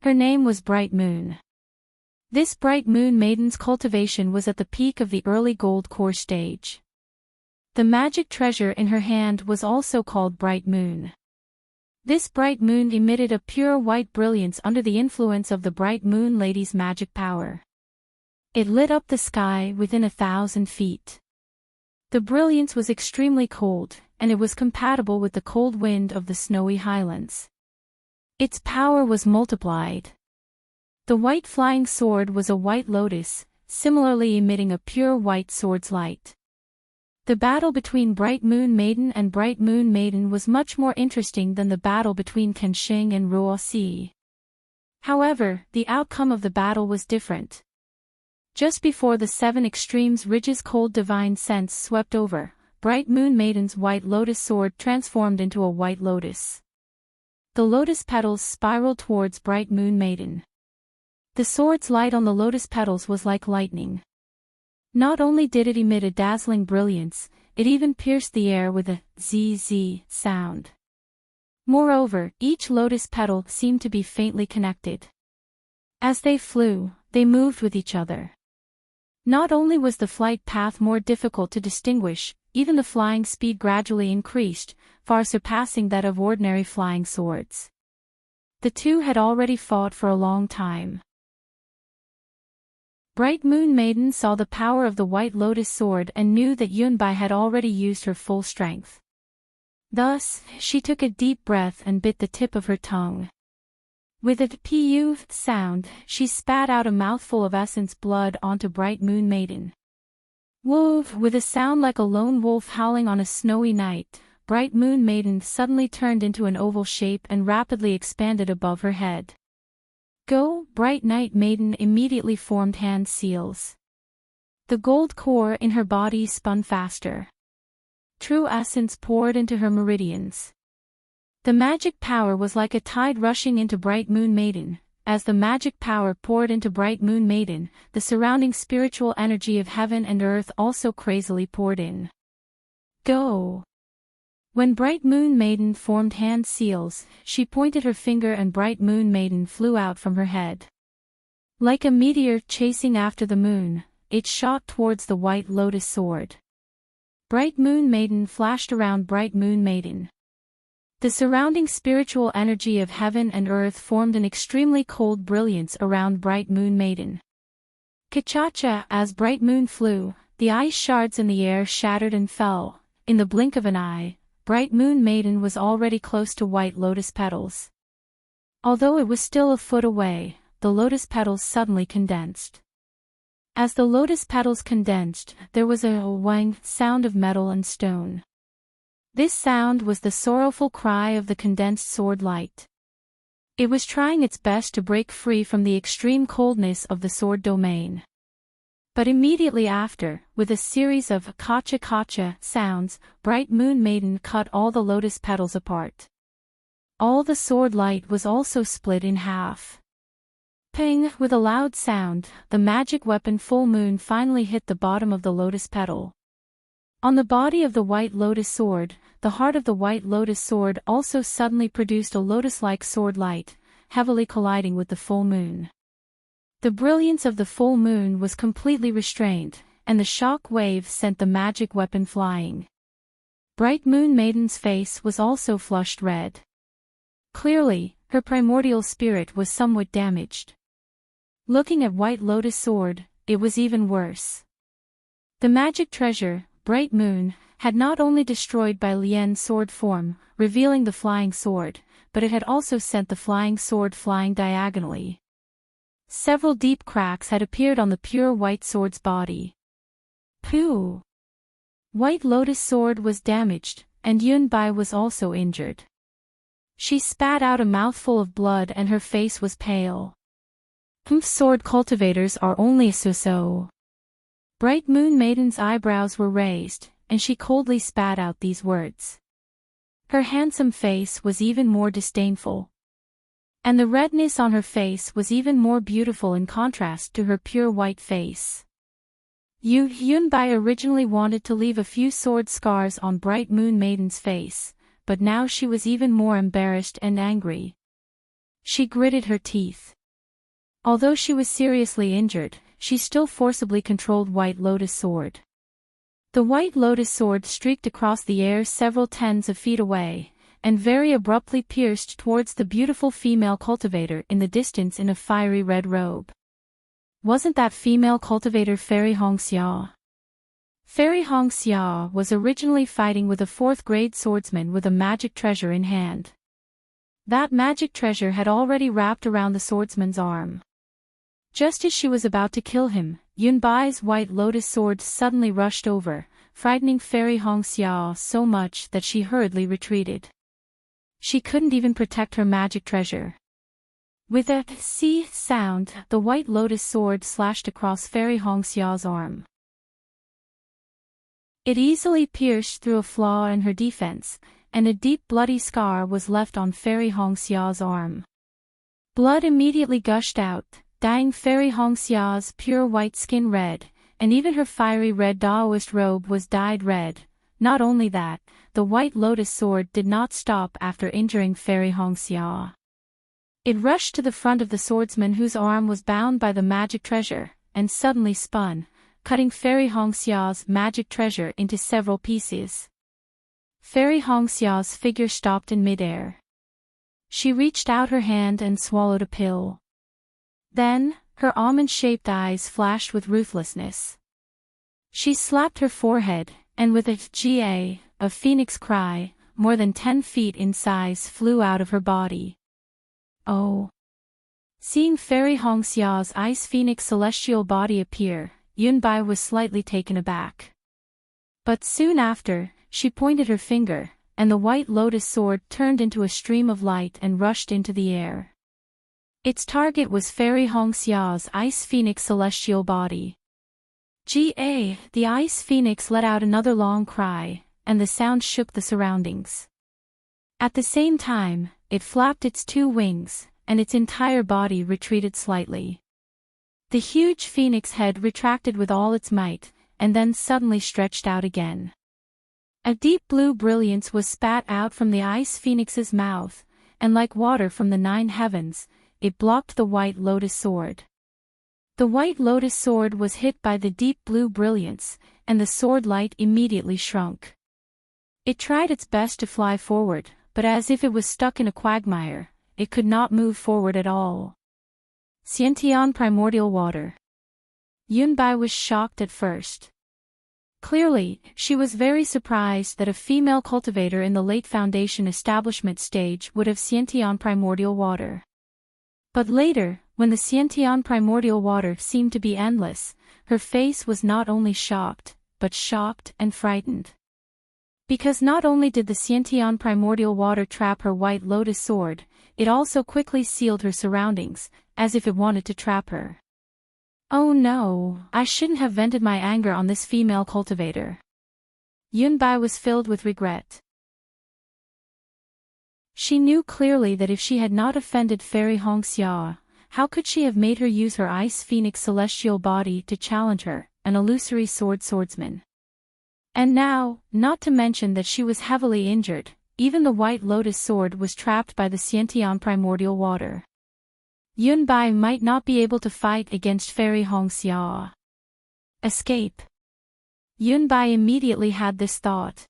Her name was Bright Moon. This Bright Moon maiden's cultivation was at the peak of the early gold core stage. The magic treasure in her hand was also called Bright Moon. This Bright Moon emitted a pure white brilliance under the influence of the Bright Moon lady's magic power. It lit up the sky within 1,000 feet. The brilliance was extremely cold, and it was compatible with the cold wind of the snowy highlands. Its power was multiplied. The white flying sword was a white lotus, similarly emitting a pure white sword's light. The battle between Bright Moon Maiden and Bright Moon Maiden was much more interesting than the battle between Kenshin and Ruoxi. However, the outcome of the battle was different. Just before the Seven Extremes Ridge's cold divine sense swept over, Bright Moon Maiden's white lotus sword transformed into a white lotus. The lotus petals spiraled towards Bright Moon Maiden. The sword's light on the lotus petals was like lightning. Not only did it emit a dazzling brilliance, it even pierced the air with a zzz sound. Moreover, each lotus petal seemed to be faintly connected. As they flew, they moved with each other. Not only was the flight path more difficult to distinguish, even the flying speed gradually increased, far surpassing that of ordinary flying swords. The two had already fought for a long time. Bright Moon Maiden saw the power of the White Lotus sword and knew that Yunbai had already used her full strength. Thus, she took a deep breath and bit the tip of her tongue. With a pu sound, she spat out a mouthful of essence blood onto Bright Moon Maiden. Woof! With a sound like a lone wolf howling on a snowy night, Bright Moon Maiden suddenly turned into an oval shape and rapidly expanded above her head. Go! Bright Night Maiden immediately formed hand seals. The gold core in her body spun faster. True essence poured into her meridians. The magic power was like a tide rushing into Bright Moon Maiden. As the magic power poured into Bright Moon Maiden, the surrounding spiritual energy of heaven and earth also crazily poured in. Go! When Bright Moon Maiden formed hand seals, she pointed her finger and Bright Moon Maiden flew out from her head. Like a meteor chasing after the moon, it shot towards the White Lotus sword. Bright Moon Maiden flashed around Bright Moon Maiden. The surrounding spiritual energy of heaven and earth formed an extremely cold brilliance around Bright Moon Maiden. Ka-cha-cha! As Bright Moon flew, the ice shards in the air shattered and fell. In the blink of an eye, Bright Moon Maiden was already close to White Lotus petals. Although it was still a foot away, the lotus petals suddenly condensed. As the lotus petals condensed, there was a whang sound of metal and stone. This sound was the sorrowful cry of the condensed sword light. It was trying its best to break free from the extreme coldness of the sword domain. But immediately after, with a series of ka-cha-ka-cha sounds, Bright Moon Maiden cut all the lotus petals apart. All the sword light was also split in half. Ping! With a loud sound, the magic weapon Full Moon finally hit the bottom of the lotus petal. On the body of the White Lotus sword, the heart of the White Lotus sword also suddenly produced a lotus-like sword light, heavily colliding with the full moon. The brilliance of the full moon was completely restrained, and the shock wave sent the magic weapon flying. Bright Moon Maiden's face was also flushed red. Clearly, her primordial spirit was somewhat damaged. Looking at White Lotus sword, it was even worse. The magic treasure, Bright Moon, had not only destroyed Bai Lian's sword form, revealing the flying sword, but it had also sent the flying sword flying diagonally. Several deep cracks had appeared on the pure white sword's body. Pooh! White Lotus sword was damaged, and Yunbai was also injured. She spat out a mouthful of blood and her face was pale. Sword cultivators are only so. Bright Moon Maiden's eyebrows were raised, and she coldly spat out these words. Her handsome face was even more disdainful. And the redness on her face was even more beautiful in contrast to her pure white face. Yunbai originally wanted to leave a few sword scars on Bright Moon Maiden's face, but now she was even more embarrassed and angry. She gritted her teeth. Although she was seriously injured, she still forcibly controlled White Lotus sword. The White Lotus sword streaked across the air several tens of feet away, and very abruptly pierced towards the beautiful female cultivator in the distance in a fiery red robe. Wasn't that female cultivator Fairy Hongxia? Fairy Hongxia was originally fighting with a 4th-grade swordsman with a magic treasure in hand. That magic treasure had already wrapped around the swordsman's arm. Just as she was about to kill him, Yunbai's White Lotus sword suddenly rushed over, frightening Fairy Hongxia so much that she hurriedly retreated. She couldn't even protect her magic treasure. With a "see" sound, the White Lotus sword slashed across Fairy Hongxia's arm. It easily pierced through a flaw in her defense, and a deep bloody scar was left on Fairy Hongxia's arm. Blood immediately gushed out, dyeing Fairy Hongxia's pure white skin red, and even her fiery red Daoist robe was dyed red. Not only that, the White Lotus sword did not stop after injuring Fairy Hongxia. It rushed to the front of the swordsman whose arm was bound by the magic treasure, and suddenly spun, cutting Fairy Hongxia's magic treasure into several pieces. Fairy Hongxia's figure stopped in midair. She reached out her hand and swallowed a pill. Then, her almond-shaped eyes flashed with ruthlessness. She slapped her forehead, and with a phoenix cry, more than 10 feet in size flew out of her body. Oh! Seeing Fairy Hongxia's ice phoenix celestial body appear, Yunbai was slightly taken aback. But soon after, she pointed her finger, and the White Lotus sword turned into a stream of light and rushed into the air. Its target was Fairy Hongxia's ice phoenix celestial body. The ice phoenix let out another long cry, and the sound shook the surroundings. At the same time, it flapped its 2 wings, and its entire body retreated slightly. The huge phoenix head retracted with all its might, and then suddenly stretched out again. A deep blue brilliance was spat out from the ice phoenix's mouth, and like water from the 9 heavens, it blocked the White Lotus sword. The White Lotus sword was hit by the deep blue brilliance, and the sword light immediately shrunk. It tried its best to fly forward, but as if it was stuck in a quagmire, it could not move forward at all. Xiantian primordial water. Yunbai was shocked at first. Clearly, she was very surprised that a female cultivator in the late foundation establishment stage would have Xiantian primordial water. But later, when the Xiantian primordial water seemed to be endless, her face was not only shocked, but shocked and frightened. Because not only did the Xiantian primordial water trap her White Lotus sword, it also quickly sealed her surroundings, as if it wanted to trap her. Oh no, I shouldn't have vented my anger on this female cultivator. Yunbai was filled with regret. She knew clearly that if she had not offended Fairy Hongxia, how could she have made her use her ice phoenix celestial body to challenge her, an illusory swordsman? And now, not to mention that she was heavily injured, even the White Lotus sword was trapped by the Xiantian primordial water. Yunbai might not be able to fight against Fairy Hongxia. Escape. Yunbai immediately had this thought.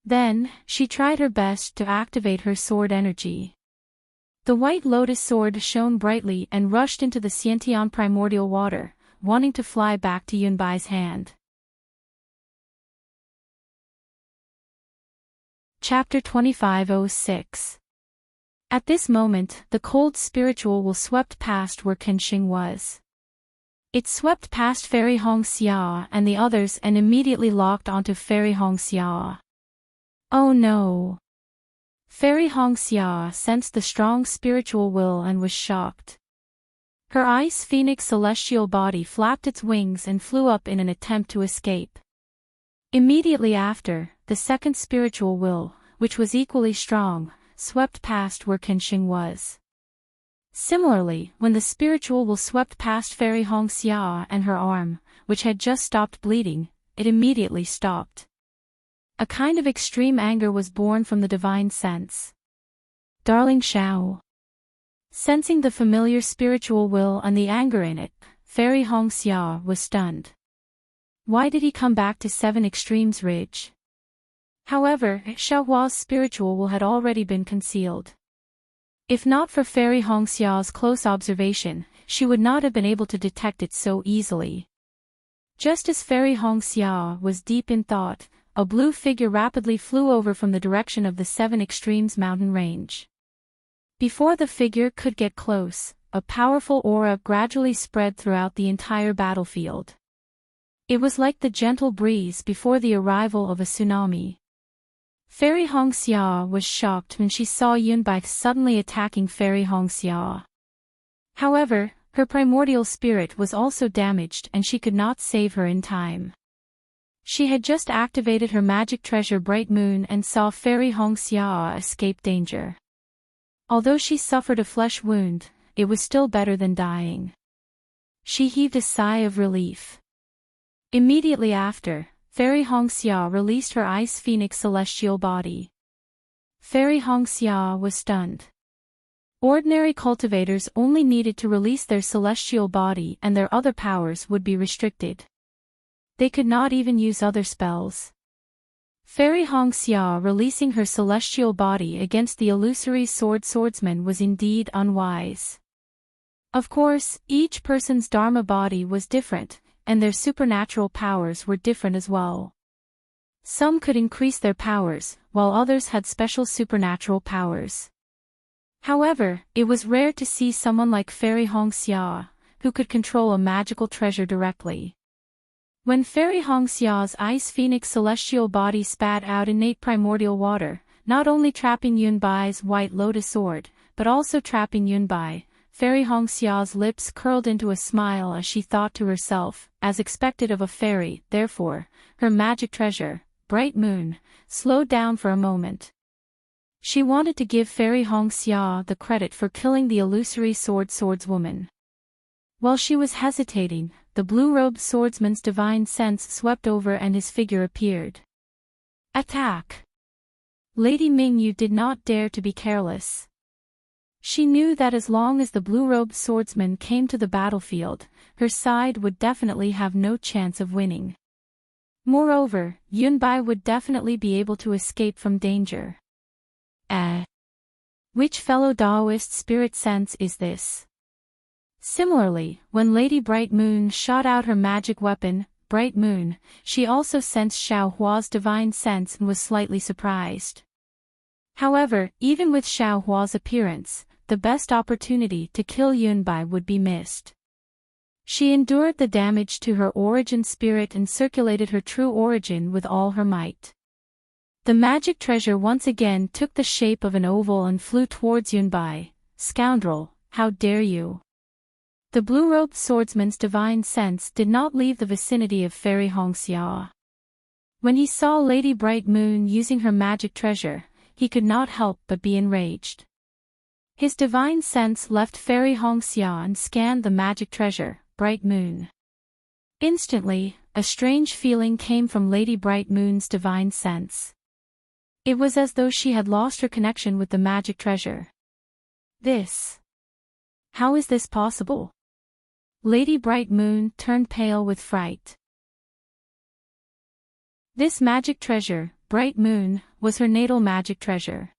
Then, she tried her best to activate her sword energy. The White Lotus sword shone brightly and rushed into the Xiantian primordial water, wanting to fly back to Yunbai's hand. Chapter 2506. At this moment, the cold spiritual will swept past where Kenshin was. It swept past Fairy Hongxia and the others and immediately locked onto Fairy Hongxia. Oh no! Fairy Hongxia sensed the strong spiritual will and was shocked. Her ice phoenix celestial body flapped its wings and flew up in an attempt to escape. Immediately after, the second spiritual will, which was equally strong, swept past where Kenshin was. Similarly, when the spiritual will swept past Fairy Hongxia and her arm, which had just stopped bleeding, it immediately stopped. A kind of extreme anger was born from the divine sense. Darling Xiao. Sensing the familiar spiritual will and the anger in it, Fairy Hongxia was stunned. Why did he come back to 7 Extremes Ridge? However, Xiaohua's spiritual will had already been concealed. If not for Fairy Hongxia's close observation, she would not have been able to detect it so easily. Just as Fairy Hongxia was deep in thought, a blue figure rapidly flew over from the direction of the 7 Extremes mountain range. Before the figure could get close, a powerful aura gradually spread throughout the entire battlefield. It was like the gentle breeze before the arrival of a tsunami. Fairy Hongxia was shocked when she saw Yunbai suddenly attacking Fairy Hongxia. However, her primordial spirit was also damaged and she could not save her in time. She had just activated her magic treasure Bright Moon and saw Fairy Hongxia escape danger. Although she suffered a flesh wound, it was still better than dying. She heaved a sigh of relief. Immediately after, Fairy Hongxia released her Ice Phoenix celestial body. Fairy Hongxia was stunned. Ordinary cultivators only needed to release their celestial body and their other powers would be restricted. They could not even use other spells. Fairy Hongxia releasing her celestial body against the illusory swordsman was indeed unwise. Of course, each person's Dharma body was different, and their supernatural powers were different as well. Some could increase their powers, while others had special supernatural powers. However, it was rare to see someone like Fairy Hongxia, who could control a magical treasure directly. When Fairy Hongxia's Ice Phoenix celestial body spat out innate primordial water, not only trapping Yunbai's White Lotus sword, but also trapping Yunbai, Fairy Hongxia's lips curled into a smile as she thought to herself, as expected of a fairy, therefore, her magic treasure, Bright Moon, slowed down for a moment. She wanted to give Fairy Hongxia the credit for killing the illusory swordswoman. While she was hesitating, the blue-robed swordsman's divine sense swept over and his figure appeared. Attack! Lady Mingyu did not dare to be careless. She knew that as long as the blue-robed swordsman came to the battlefield, her side would definitely have no chance of winning. Moreover, Yunbai would definitely be able to escape from danger. Which fellow Taoist spirit sense is this? Similarly, when Lady Bright Moon shot out her magic weapon, Bright Moon, she also sensed Xiao Hua's divine sense and was slightly surprised. However, even with Xiao Hua's appearance, the best opportunity to kill Yunbai would be missed. She endured the damage to her origin spirit and circulated her true origin with all her might. The magic treasure once again took the shape of an oval and flew towards Yunbai. Scoundrel, how dare you! The blue-robed swordsman's divine sense did not leave the vicinity of Fairy Hongxia. When he saw Lady Bright Moon using her magic treasure, he could not help but be enraged. His divine sense left Fairy Hongxia and scanned the magic treasure, Bright Moon. Instantly, a strange feeling came from Lady Bright Moon's divine sense. It was as though she had lost her connection with the magic treasure. How is this possible? Lady Bright Moon turned pale with fright. This magic treasure, Bright Moon, was her natal magic treasure.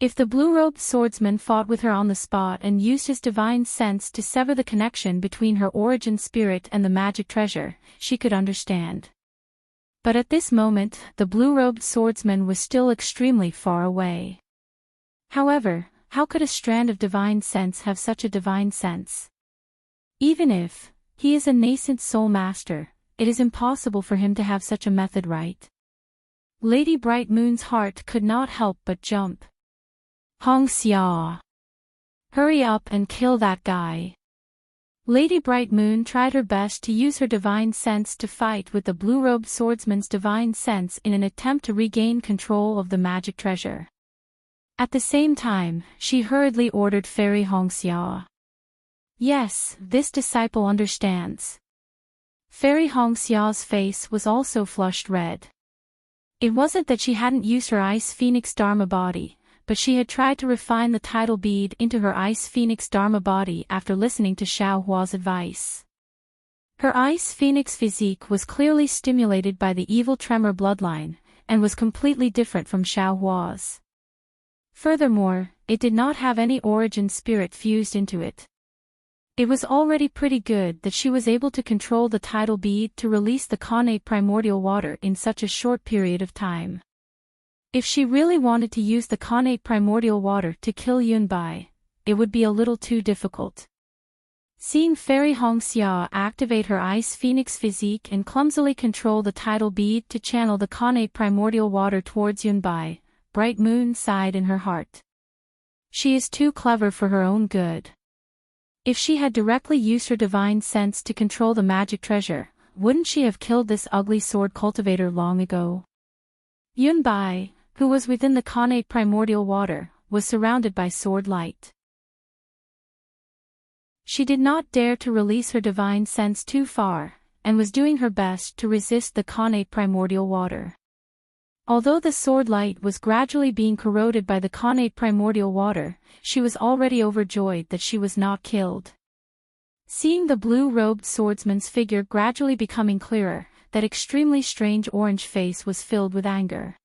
If the blue-robed swordsman fought with her on the spot and used his divine sense to sever the connection between her origin spirit and the magic treasure, she could understand. But at this moment, the blue-robed swordsman was still extremely far away. However, how could a strand of divine sense have such a divine sense? Even if he is a nascent soul master, it is impossible for him to have such a method, right? Lady Bright Moon's heart could not help but jump. Hongxia! Hurry up and kill that guy! Lady Bright Moon tried her best to use her divine sense to fight with the blue-robed swordsman's divine sense in an attempt to regain control of the magic treasure. At the same time, she hurriedly ordered Fairy Hongxia. Yes, this disciple understands. Fairy Hongxia's face was also flushed red. It wasn't that she hadn't used her Ice Phoenix Dharma body, but she had tried to refine the tidal bead into her Ice Phoenix Dharma body after listening to Xiao Hua's advice. Her Ice Phoenix physique was clearly stimulated by the evil tremor bloodline, and was completely different from Xiao Hua's. Furthermore, it did not have any origin spirit fused into it. It was already pretty good that she was able to control the tidal bead to release the connate primordial water in such a short period of time. If she really wanted to use the connate primordial water to kill Yunbai, it would be a little too difficult. Seeing Fairy Hongxia activate her Ice Phoenix physique and clumsily control the tidal bead to channel the connate primordial water towards Yunbai, Bright Moon sighed in her heart. She is too clever for her own good. If she had directly used her divine sense to control the magic treasure, wouldn't she have killed this ugly sword cultivator long ago? Yunbai, who was within the connate primordial water, was surrounded by sword light. She did not dare to release her divine sense too far, and was doing her best to resist the connate primordial water. Although the sword light was gradually being corroded by the connate primordial water, she was already overjoyed that she was not killed. Seeing the blue-robed swordsman's figure gradually becoming clearer, that extremely strange orange face was filled with anger.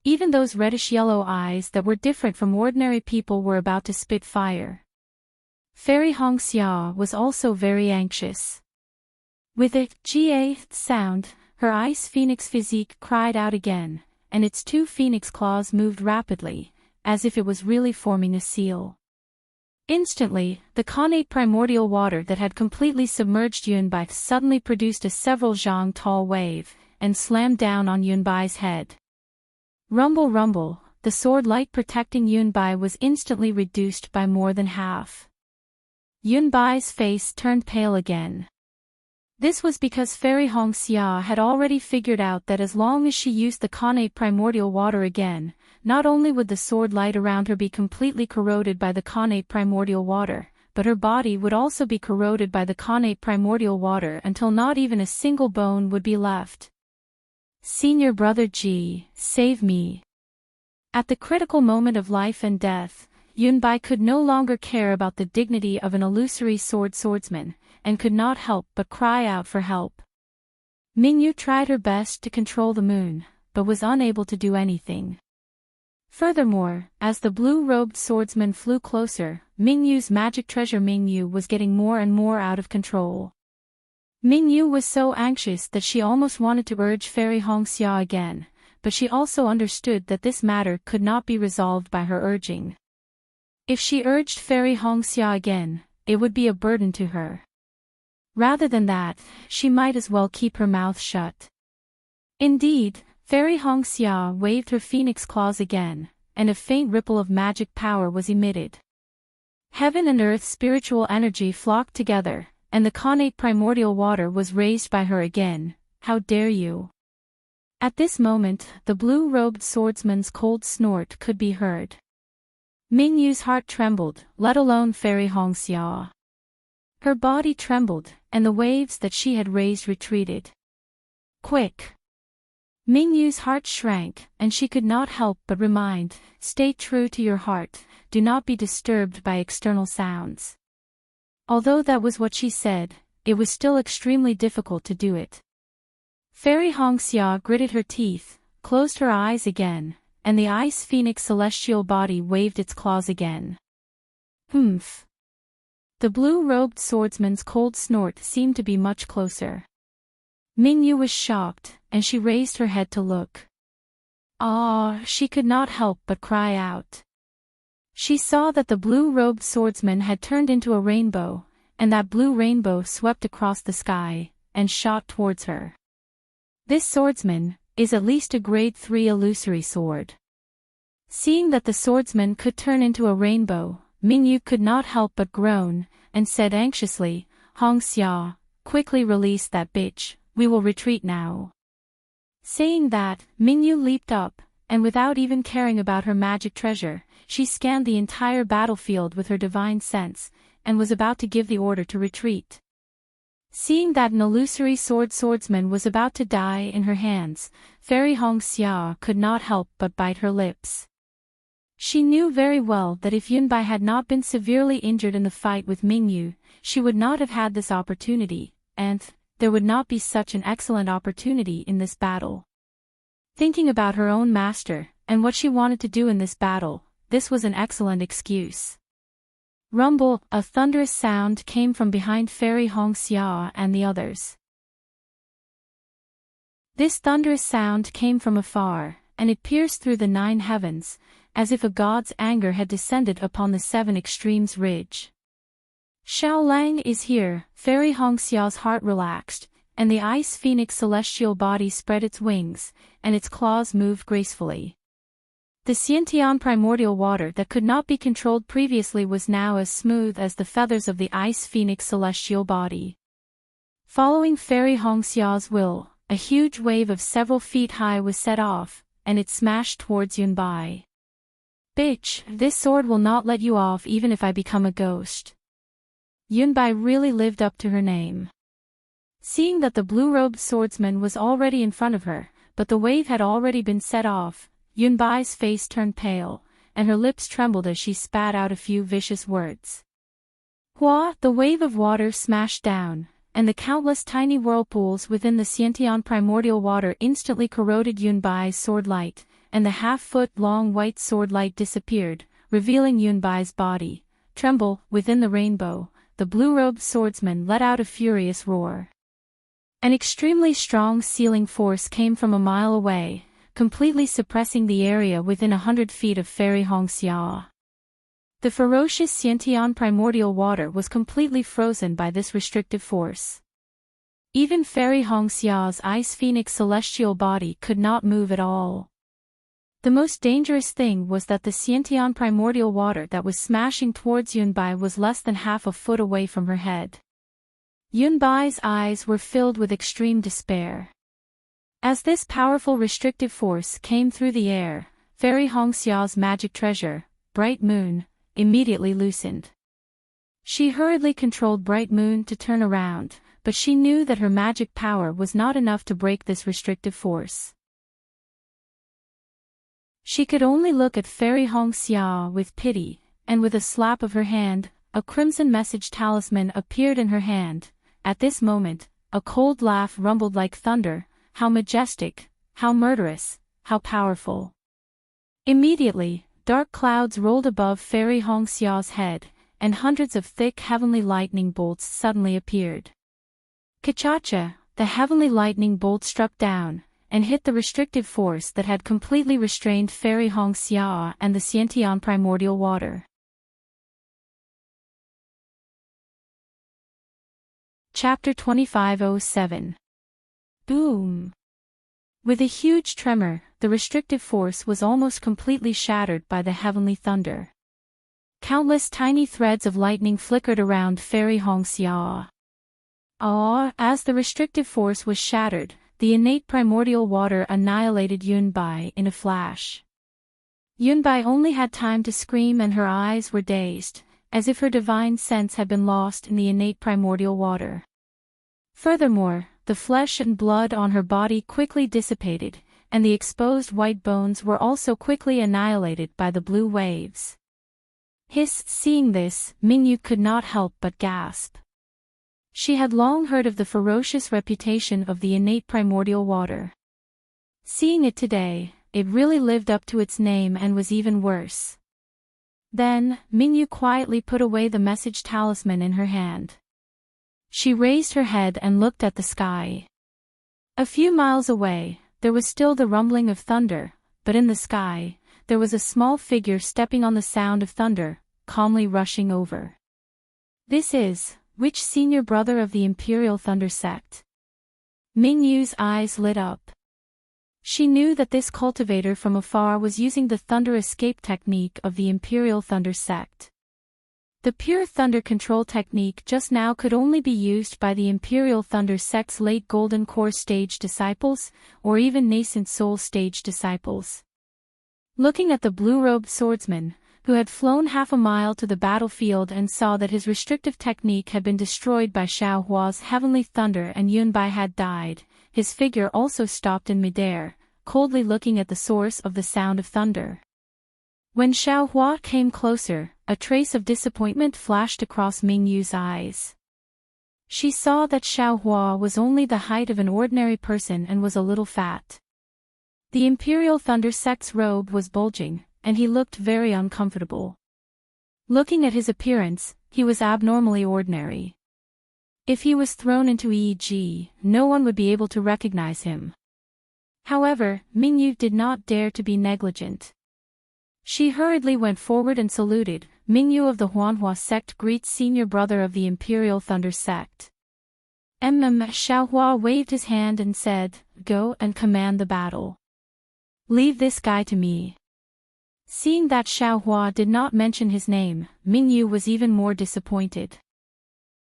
Even those reddish-yellow eyes that were different from ordinary people were about to spit fire. Fairy Hongxia was also very anxious. With a "ga" sound, her ice phoenix physique cried out again, and its two phoenix claws moved rapidly, as if it was really forming a seal. Instantly, the connate primordial water that had completely submerged Yunbai suddenly produced a several zhang tall wave, and slammed down on Yunbai's head. Rumble rumble, the sword light protecting Yunbai was instantly reduced by more than half. Yunbai's face turned pale again. This was because Fairy Hongxia had already figured out that as long as she used the connate primordial water again, not only would the sword light around her be completely corroded by the connate primordial water, but her body would also be corroded by the connate primordial water until not even a single bone would be left. Senior Brother G, save me. At the critical moment of life and death, Yunbai could no longer care about the dignity of an illusory swordsman, and could not help but cry out for help. Mingyu tried her best to control the moon, but was unable to do anything. Furthermore, as the blue-robed swordsman flew closer, Mingyu's magic treasure Mingyu was getting more and more out of control. Mingyu was so anxious that she almost wanted to urge Fairy Hongxia again, but she also understood that this matter could not be resolved by her urging. If she urged Fairy Hongxia again, it would be a burden to her. Rather than that, she might as well keep her mouth shut. Indeed, Fairy Hongxia waved her phoenix claws again, and a faint ripple of magic power was emitted. Heaven and earth's spiritual energy flocked together, and the connate primordial water was raised by her again. How dare you! At this moment, the blue-robed swordsman's cold snort could be heard. Mingyu's heart trembled, let alone Fairy Hongxia. Her body trembled, and the waves that she had raised retreated. Quick! Mingyu's heart shrank, and she could not help but remind, stay true to your heart, do not be disturbed by external sounds. Although that was what she said, it was still extremely difficult to do it. Fairy Hongxia gritted her teeth, closed her eyes again, and the ice phoenix celestial body waved its claws again. Humph! The blue-robed swordsman's cold snort seemed to be much closer. Mingyu was shocked, and she raised her head to look. Ah! She could not help but cry out. She saw that the blue-robed swordsman had turned into a rainbow, and that blue rainbow swept across the sky, and shot towards her. This swordsman is at least a grade 3 illusory sword. Seeing that the swordsman could turn into a rainbow, Mingyu could not help but groan, and said anxiously, Hongxia, quickly release that bitch, we will retreat now. Saying that, Mingyu leaped up, and without even caring about her magic treasure, she scanned the entire battlefield with her divine sense, and was about to give the order to retreat. Seeing that an illusory swordsman was about to die in her hands, Fairy Hongxia could not help but bite her lips. She knew very well that if Yunbai had not been severely injured in the fight with Mingyu, she would not have had this opportunity, and there would not be such an excellent opportunity in this battle. Thinking about her own master, and what she wanted to do in this battle, this was an excellent excuse. Rumble, a thunderous sound came from behind Fairy Hongxia and the others. This thunderous sound came from afar, and it pierced through the 9 heavens, as if a god's anger had descended upon the 7 extremes ridge. Xiao Lang is here, Fairy Hongxia's heart relaxed, and the ice phoenix celestial body spread its wings, and its claws moved gracefully. The Xiantian primordial water that could not be controlled previously was now as smooth as the feathers of the ice phoenix celestial body. Following Fairy Hongxia's will, a huge wave of several feet high was set off, and it smashed towards Yunbai. Bitch, this sword will not let you off even if I become a ghost. Yunbai really lived up to her name. Seeing that the blue-robed swordsman was already in front of her, but the wave had already been set off, Yunbai's face turned pale, and her lips trembled as she spat out a few vicious words. Hua! The wave of water smashed down, and the countless tiny whirlpools within the Xiantian primordial water instantly corroded Yunbai's sword light, and the half-foot-long white sword light disappeared, revealing Yunbai's body. Tremble, within the rainbow, the blue-robed swordsman let out a furious roar. An extremely strong sealing force came from a mile away, completely suppressing the area within 100 feet of Fairy Hongxia. The ferocious Xiantian primordial water was completely frozen by this restrictive force. Even Fairy Hongxia's ice phoenix celestial body could not move at all. The most dangerous thing was that the Xiantian primordial water that was smashing towards Yunbai was less than half a foot away from her head. Yunbai's eyes were filled with extreme despair. As this powerful restrictive force came through the air, Fairy Hongxia's magic treasure, Bright Moon, immediately loosened. She hurriedly controlled Bright Moon to turn around, but she knew that her magic power was not enough to break this restrictive force. She could only look at Fairy Hongxia with pity, and with a slap of her hand, a crimson message talisman appeared in her hand. At this moment, a cold laugh rumbled like thunder. How majestic, how murderous, how powerful. Immediately, dark clouds rolled above Fairy Hongxia's head, and hundreds of thick heavenly lightning bolts suddenly appeared. Kachacha, the heavenly lightning bolt struck down, and hit the restrictive force that had completely restrained Fairy Hongxia and the Xiantian primordial water. Chapter 2507. Boom! With a huge tremor, the restrictive force was almost completely shattered by the heavenly thunder. Countless tiny threads of lightning flickered around Fairy Hongxia. As the restrictive force was shattered, the innate primordial water annihilated Yunbai in a flash. Yunbai only had time to scream, and her eyes were dazed, as if her divine sense had been lost in the innate primordial water. Furthermore, the flesh and blood on her body quickly dissipated, and the exposed white bones were also quickly annihilated by the blue waves. Seeing this, Mingyu could not help but gasp. She had long heard of the ferocious reputation of the innate primordial water. Seeing it today, it really lived up to its name and was even worse. Then, Mingyu quietly put away the message talisman in her hand. She raised her head and looked at the sky. A few miles away, there was still the rumbling of thunder, but in the sky, there was a small figure stepping on the sound of thunder, calmly rushing over. This is, which senior brother of the Imperial Thunder Sect? Mingyu's eyes lit up. She knew that this cultivator from afar was using the thunder escape technique of the Imperial Thunder Sect. The pure thunder control technique just now could only be used by the Imperial Thunder Sect's late Golden Core stage disciples, or even nascent Soul stage disciples. Looking at the blue-robed swordsman, who had flown half a mile to the battlefield and saw that his restrictive technique had been destroyed by Xiao Hua's heavenly thunder and Yunbai had died, his figure also stopped in midair, coldly looking at the source of the sound of thunder. When Xiao Hua came closer, a trace of disappointment flashed across Mingyu's eyes. She saw that Xiao Hua was only the height of an ordinary person and was a little fat. The Imperial Thunder Sect's robe was bulging, and he looked very uncomfortable. Looking at his appearance, he was abnormally ordinary. If he was thrown into EEG, no one would be able to recognize him. However, Mingyu did not dare to be negligent. She hurriedly went forward and saluted. Mingyu of the Huanhua sect greets senior brother of the Imperial Thunder Sect. Xiao Hua waved his hand and said, "Go and command the battle. Leave this guy to me." Seeing that Xiao Hua did not mention his name, Mingyu was even more disappointed.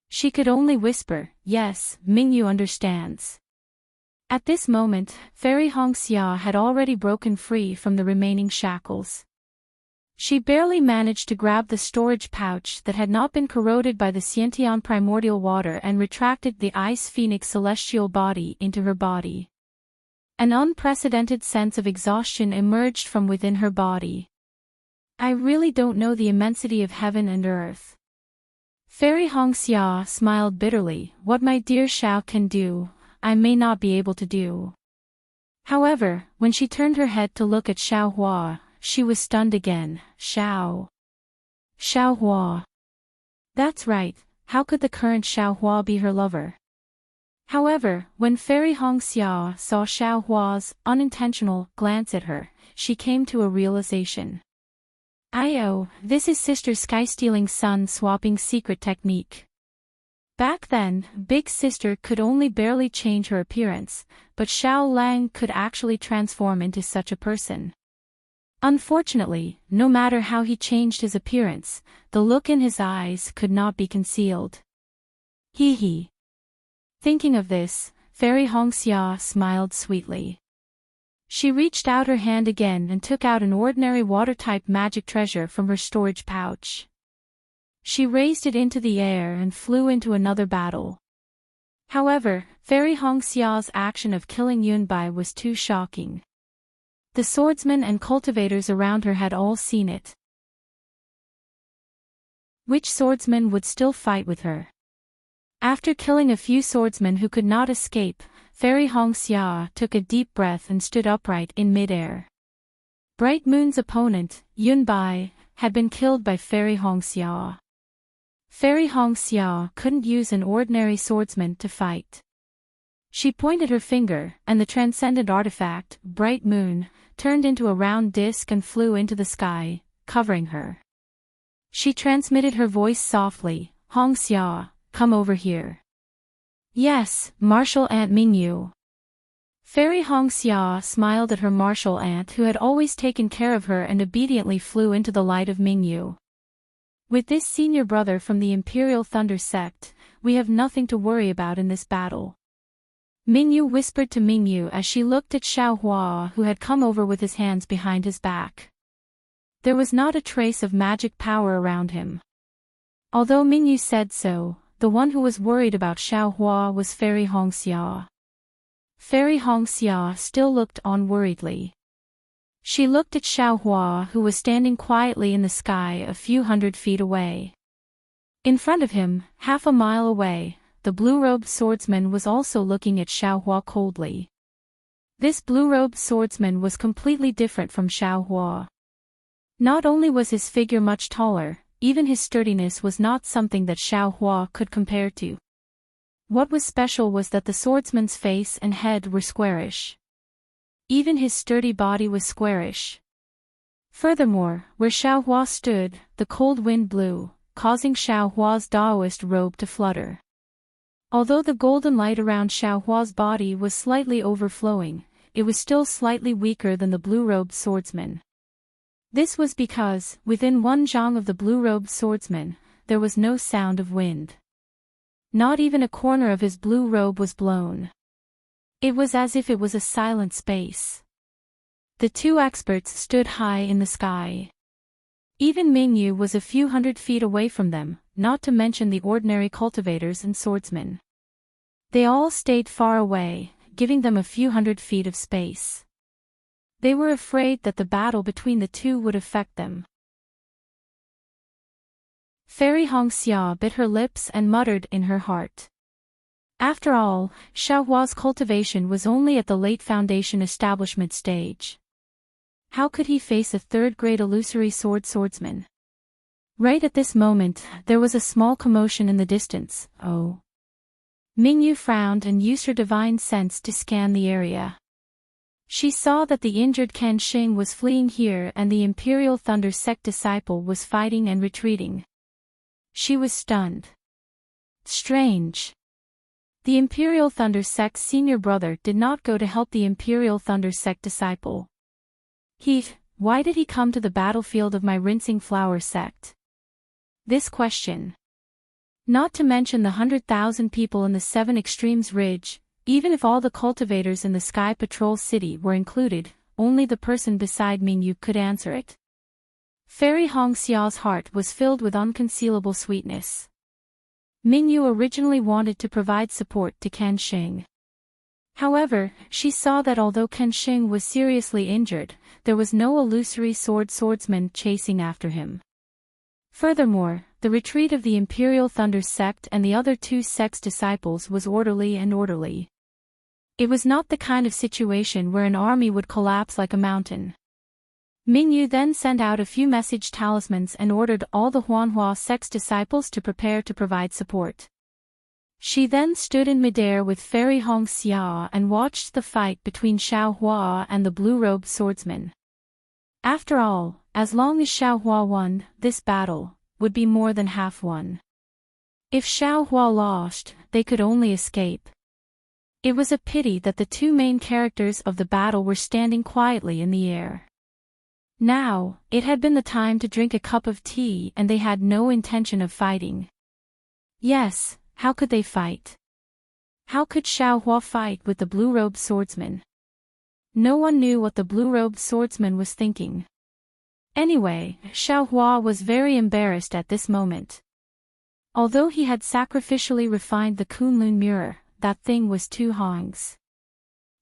She could only whisper, "Yes, Mingyu understands." At this moment, Fairy Hongxia had already broken free from the remaining shackles. She barely managed to grab the storage pouch that had not been corroded by the Xiantian primordial water and retracted the Ice Phoenix celestial body into her body. An unprecedented sense of exhaustion emerged from within her body. I really don't know the immensity of heaven and earth. Fairy Hongxia smiled bitterly. What my dear Xiao can do, I may not be able to do. However, when she turned her head to look at Xiao Hua, she was stunned again. Xiao Hua. That's right, how could the current Xiao Hua be her lover? However, when Fairy Hongxia saw Xiao Hua's unintentional glance at her, she came to a realization. This is Sister Sky-stealing sun-swapping secret technique. Back then, Big Sister could only barely change her appearance, but Xiao Lang could actually transform into such a person. Unfortunately, no matter how he changed his appearance, the look in his eyes could not be concealed. Hee hee. Thinking of this, Fairy Hongxia smiled sweetly. She reached out her hand again and took out an ordinary water-type magic treasure from her storage pouch. She raised it into the air and flew into another battle. However, Fairy Hongxia's action of killing Yunbai was too shocking. The swordsmen and cultivators around her had all seen it. Which swordsman would still fight with her? After killing a few swordsmen who could not escape, Fairy Hongxia took a deep breath and stood upright in midair. Bright Moon's opponent, Yunbai, had been killed by Fairy Hongxia. Fairy Hongxia couldn't use an ordinary swordsman to fight. She pointed her finger, and the transcendent artifact, Bright Moon, turned into a round disc and flew into the sky, covering her. She transmitted her voice softly, Hongxia, come over here. Yes, Martial Aunt Mingyu. Fairy Hongxia smiled at her martial aunt who had always taken care of her and obediently flew into the light of Mingyu. With this senior brother from the Imperial Thunder Sect, we have nothing to worry about in this battle. Mingyu whispered to Mingyu as she looked at Xiao Hua who had come over with his hands behind his back. There was not a trace of magic power around him. Although Mingyu said so, the one who was worried about Xiao Hua was Fairy Hongxia. Fairy Hongxia still looked on worriedly. She looked at Xiao Hua who was standing quietly in the sky a few hundred feet away. In front of him, half a mile away, the blue-robed swordsman was also looking at Xiao Hua coldly. This blue-robed swordsman was completely different from Xiao Hua. Not only was his figure much taller, even his sturdiness was not something that Xiao Hua could compare to. What was special was that the swordsman's face and head were squarish. Even his sturdy body was squarish. Furthermore, where Xiao Hua stood, the cold wind blew, causing Xiao Hua's Daoist robe to flutter. Although the golden light around Xiao Hua's body was slightly overflowing, it was still slightly weaker than the blue-robed swordsman. This was because, within one zhang of the blue-robed swordsman, there was no sound of wind. Not even a corner of his blue robe was blown. It was as if it was a silent space. The two experts stood high in the sky. Even Mingyu was a few hundred feet away from them, not to mention the ordinary cultivators and swordsmen. They all stayed far away, giving them a few hundred feet of space. They were afraid that the battle between the two would affect them. Fairy Hongxia bit her lips and muttered in her heart. After all, Xiao Hua's cultivation was only at the late foundation establishment stage. How could he face a third-grade illusory swordsman? Right at this moment, there was a small commotion in the distance. Oh. Mingyu frowned and used her divine sense to scan the area. She saw that the injured Ken Xing was fleeing here and the Imperial Thunder Sect disciple was fighting and retreating. She was stunned. Strange. The Imperial Thunder Sect's senior brother did not go to help the Imperial Thunder Sect disciple. Why did he come to the battlefield of my Rinsing Flower Sect? This question. Not to mention the 100,000 people in the Seven Extremes Ridge, even if all the cultivators in the Sky Patrol City were included, only the person beside Mingyu could answer it. Fairy Hongxia's heart was filled with unconcealable sweetness. Mingyu originally wanted to provide support to Kanxing. However, she saw that although Kanxing was seriously injured, there was no illusory swordsman chasing after him. Furthermore, the retreat of the Imperial Thunder sect and the other two sects' disciples was orderly. It was not the kind of situation where an army would collapse like a mountain. Mingyu then sent out a few message talismans and ordered all the Huanhua sect's disciples to prepare to provide support. She then stood in midair with Fairy Hongxia and watched the fight between Xiao Hua and the blue-robed swordsman. After all, as long as Xiao Hua won, this battle would be more than half won. If Xiao Hua lost, they could only escape. It was a pity that the two main characters of the battle were standing quietly in the air. Now, it had been the time to drink a cup of tea and they had no intention of fighting. Yes, how could they fight? How could Xiao Hua fight with the blue-robed swordsman? No one knew what the blue-robed swordsman was thinking. Anyway, Xiao Hua was very embarrassed at this moment. Although he had sacrificially refined the Kunlun mirror, that thing was too Hongs.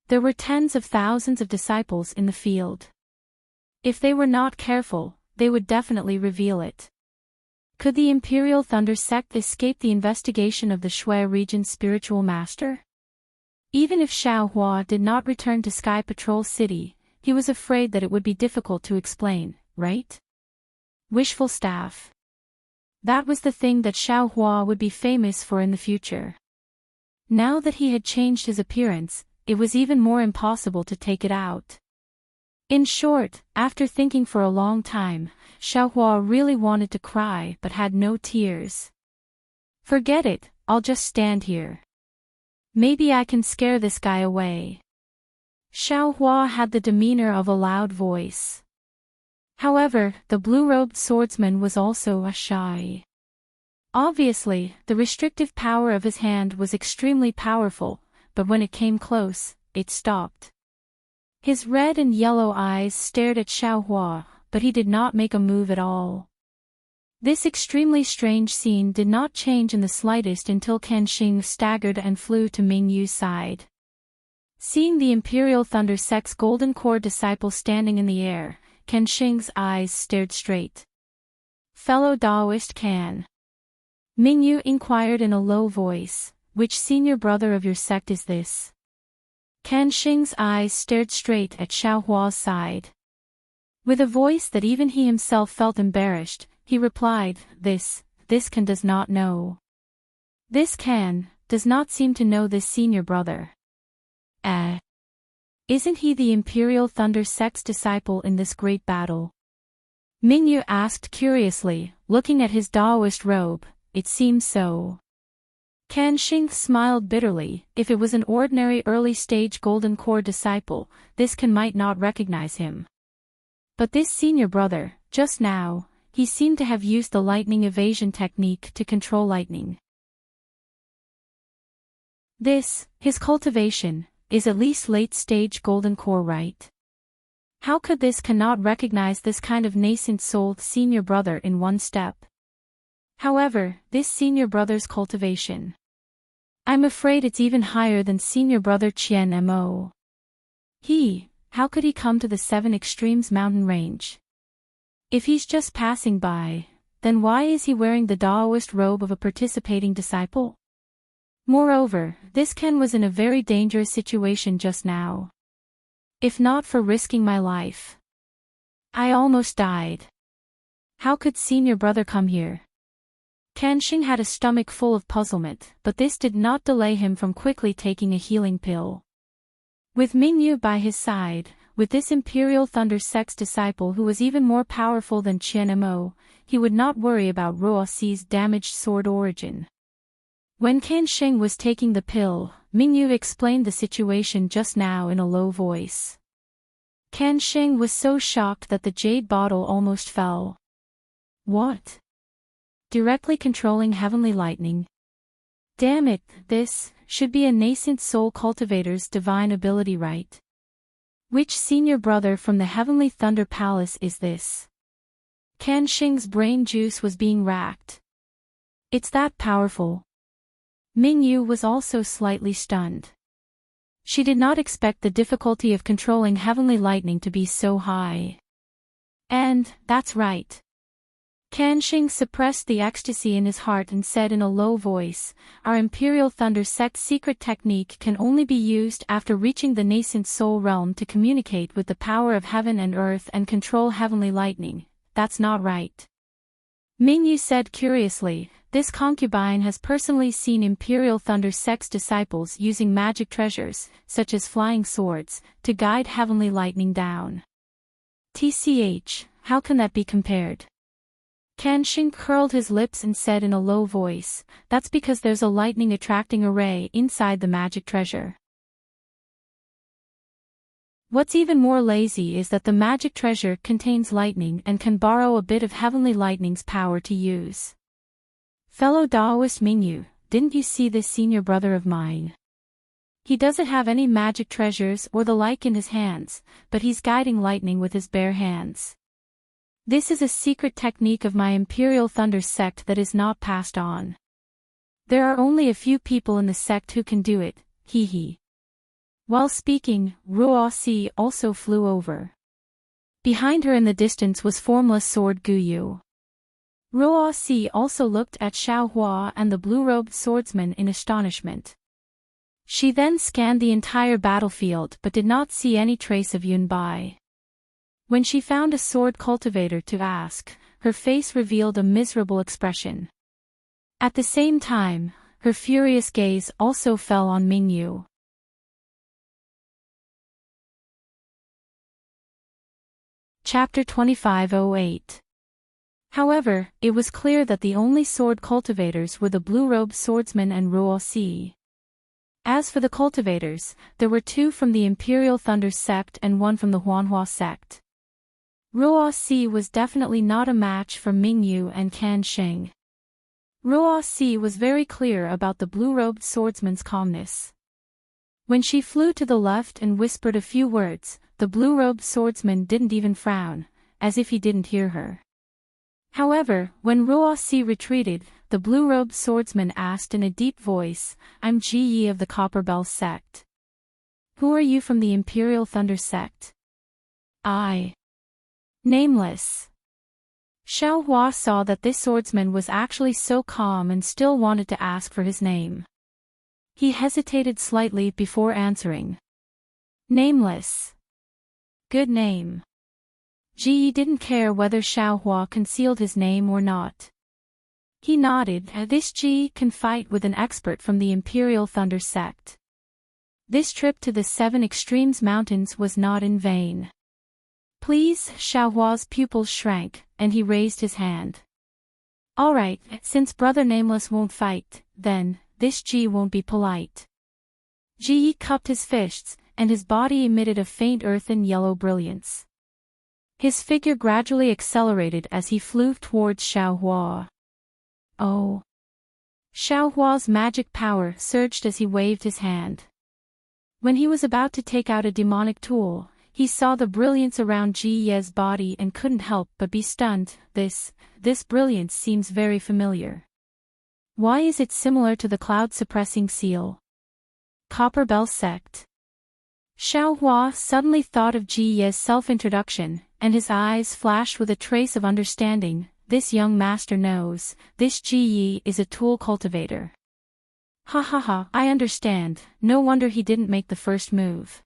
There were tens of thousands of disciples in the field. If they were not careful, they would definitely reveal it. Could the Imperial Thunder sect escape the investigation of the Shui region's spiritual master? Even if Xiao Hua did not return to Sky Patrol City, he was afraid that it would be difficult to explain, right? Wishful staff. That was the thing that Xiao Hua would be famous for in the future. Now that he had changed his appearance, it was even more impossible to take it out. In short, after thinking for a long time, Xiao Hua really wanted to cry but had no tears. Forget it, I'll just stand here. Maybe I can scare this guy away. Xiao Hua had the demeanor of a loud voice. However, the blue-robed swordsman was also shy. Obviously, the restrictive power of his hand was extremely powerful, but when it came close, it stopped. His red and yellow eyes stared at Xiao Hua, but he did not make a move at all. This extremely strange scene did not change in the slightest until Kanxing staggered and flew to Mingyu's side. Seeing the Imperial Thunder sect's Golden Core disciple standing in the air, Kanxing's eyes stared straight. Fellow Daoist Kan. Mingyu inquired in a low voice, which senior brother of your sect is this? Kanxing's eyes stared straight at Xiao Hua's side. With a voice that even he himself felt embarrassed, he replied, This Kan does not know. This Kan does not seem to know this senior brother. Isn't he the Imperial Thunder sect's disciple in this great battle? Mingyu asked curiously, looking at his Daoist robe. It seems so. Kanxing smiled bitterly. If it was an ordinary early-stage Golden Core disciple, this Kan might not recognize him. But this senior brother, just now, he seemed to have used the lightning evasion technique to control lightning. His cultivation, is at least late-stage Golden Core, right? How could this Kan not recognize this kind of nascent-souled senior brother in one step? However, this senior brother's cultivation. I'm afraid it's even higher than senior brother Qian Mo. How could he come to the Seven Extremes mountain range? If he's just passing by, then why is he wearing the Daoist robe of a participating disciple? Moreover, this Kan was in a very dangerous situation just now. If not for risking my life, I almost died. How could senior brother come here? Kanxing had a stomach full of puzzlement, but this did not delay him from quickly taking a healing pill. With Mingyu by his side, with this Imperial Thunder sect's disciple who was even more powerful than Qian Mo, he would not worry about Ruoxi's damaged sword origin. When Kanxing was taking the pill, Mingyu explained the situation just now in a low voice. Kanxing was so shocked that the jade bottle almost fell. What? Directly controlling heavenly lightning? Damn it, this should be a nascent soul cultivator's divine ability, right? Which senior brother from the Heavenly Thunder Palace is this? Kan Xing's brain juice was being racked. It's that powerful. Mingyu was also slightly stunned. She did not expect the difficulty of controlling heavenly lightning to be so high. And, that's right. Kan Xing suppressed the ecstasy in his heart and said in a low voice, "Our Imperial Thunder Sect's secret technique can only be used after reaching the nascent soul realm to communicate with the power of heaven and earth and control heavenly lightning. That's not right." Mingyu said curiously, "This concubine has personally seen Imperial Thunder Sect's disciples using magic treasures, such as flying swords, to guide heavenly lightning down. TCH, how can that be compared?" Kan Xing curled his lips and said in a low voice, "That's because there's a lightning-attracting array inside the magic treasure. What's even more lazy is that the magic treasure contains lightning and can borrow a bit of heavenly lightning's power to use. Fellow Daoist Mingyu, didn't you see this senior brother of mine? He doesn't have any magic treasures or the like in his hands, but he's guiding lightning with his bare hands. This is a secret technique of my Imperial Thunder sect that is not passed on. There are only a few people in the sect who can do it, hee hee." While speaking, Ruoxi also flew over. Behind her in the distance was formless sword Guyu. Ruoxi also looked at Xiaohua and the blue-robed swordsman in astonishment. She then scanned the entire battlefield but did not see any trace of Yunbai. When she found a sword cultivator to ask, her face revealed a miserable expression. At the same time, her furious gaze also fell on Mingyu. Chapter 2508. However, it was clear that the only sword cultivators were the blue-robed swordsman and Ruoxi. As for the cultivators, there were 2 from the Imperial Thunder sect and 1 from the Huanhua sect. Ruoxi was definitely not a match for Mingyu and Kan Xing. Ruoxi was very clear about the blue-robed swordsman's calmness. When she flew to the left and whispered a few words, the blue-robed swordsman didn't even frown, as if he didn't hear her. However, when Ruoxi retreated, the blue-robed swordsman asked in a deep voice, "I'm Ji Yi of the Copper Bell sect. Who are you from the Imperial Thunder sect?" "I. Nameless." Xiaohua saw that this swordsman was actually so calm and still wanted to ask for his name. He hesitated slightly before answering. "Nameless. Good name." Ji Yi didn't care whether Xiaohua concealed his name or not. He nodded. "This Ji can fight with an expert from the Imperial Thunder sect." This trip to the 7 Extremes Mountains was not in vain. "Please," Xiaohua's pupils shrank, and he raised his hand. "Alright, since Brother Nameless won't fight, then, this Ji won't be polite." Ji Yi cupped his fists, and his body emitted a faint earthen yellow brilliance. His figure gradually accelerated as he flew towards Xiaohua. "Oh!" Xiaohua's magic power surged as he waved his hand. When he was about to take out a demonic tool, he saw the brilliance around Ji Ye's body and couldn't help but be stunned. This brilliance seems very familiar. Why is it similar to the cloud-suppressing seal? Copper Bell sect. Xiaohua suddenly thought of Ji Ye's self-introduction, and his eyes flashed with a trace of understanding. This young master knows, this Ji Yi is a tool cultivator. Ha ha ha, I understand, no wonder he didn't make the first move.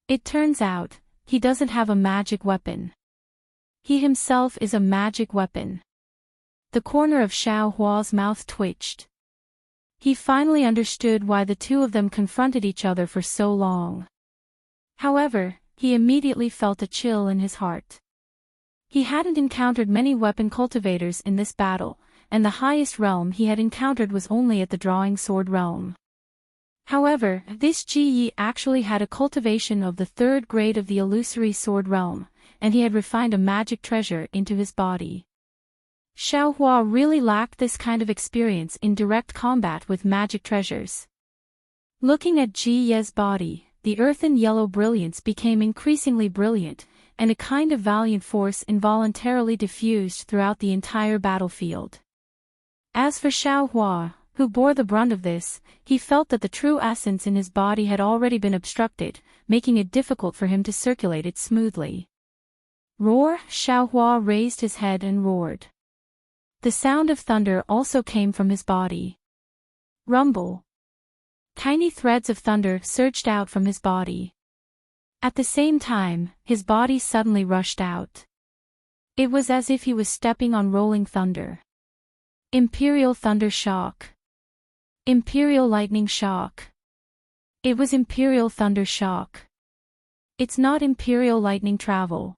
It turns out, he doesn't have a magic weapon. He himself is a magic weapon. The corner of Xiaohua's mouth twitched. He finally understood why the 2 of them confronted each other for so long. However, he immediately felt a chill in his heart. He hadn't encountered many weapon cultivators in this battle, and the highest realm he had encountered was only at the drawing sword realm. However, this Ji Yi actually had a cultivation of the 3rd grade of the illusory sword realm, and he had refined a magic treasure into his body. Xiaohua really lacked this kind of experience in direct combat with magic treasures. Looking at Ji Ye's body, the earthen yellow brilliance became increasingly brilliant, and a kind of valiant force involuntarily diffused throughout the entire battlefield. As for Xiaohua, who bore the brunt of this, he felt that the true essence in his body had already been obstructed, making it difficult for him to circulate it smoothly. Roar! Xiaohua raised his head and roared. The sound of thunder also came from his body. Rumble! Tiny threads of thunder surged out from his body. At the same time, his body suddenly rushed out. It was as if he was stepping on rolling thunder. Imperial thunder shock. Imperial lightning shock. It was Imperial thunder shock. It's not Imperial lightning travel.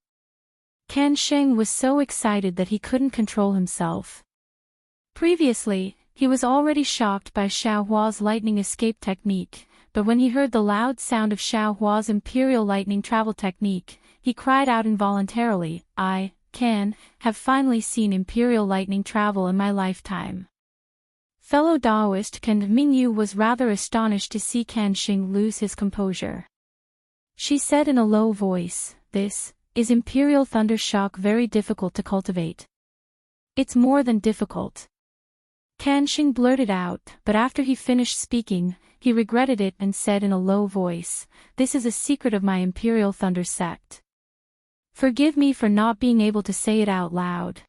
Kan Sheng was so excited that he couldn't control himself. Previously, he was already shocked by Xiaohua's lightning escape technique, but when he heard the loud sound of Xiaohua's Imperial lightning travel technique, he cried out involuntarily, "I have finally seen Imperial lightning travel in my lifetime." Fellow Daoist Kan Mingyu was rather astonished to see Kan Sheng lose his composure. She said in a low voice, "This is Imperial thunder shock very difficult to cultivate." "It's more than difficult." Kan Sheng blurted out, but after he finished speaking, he regretted it and said in a low voice, "This is a secret of my Imperial Thunder sect. Forgive me for not being able to say it out loud."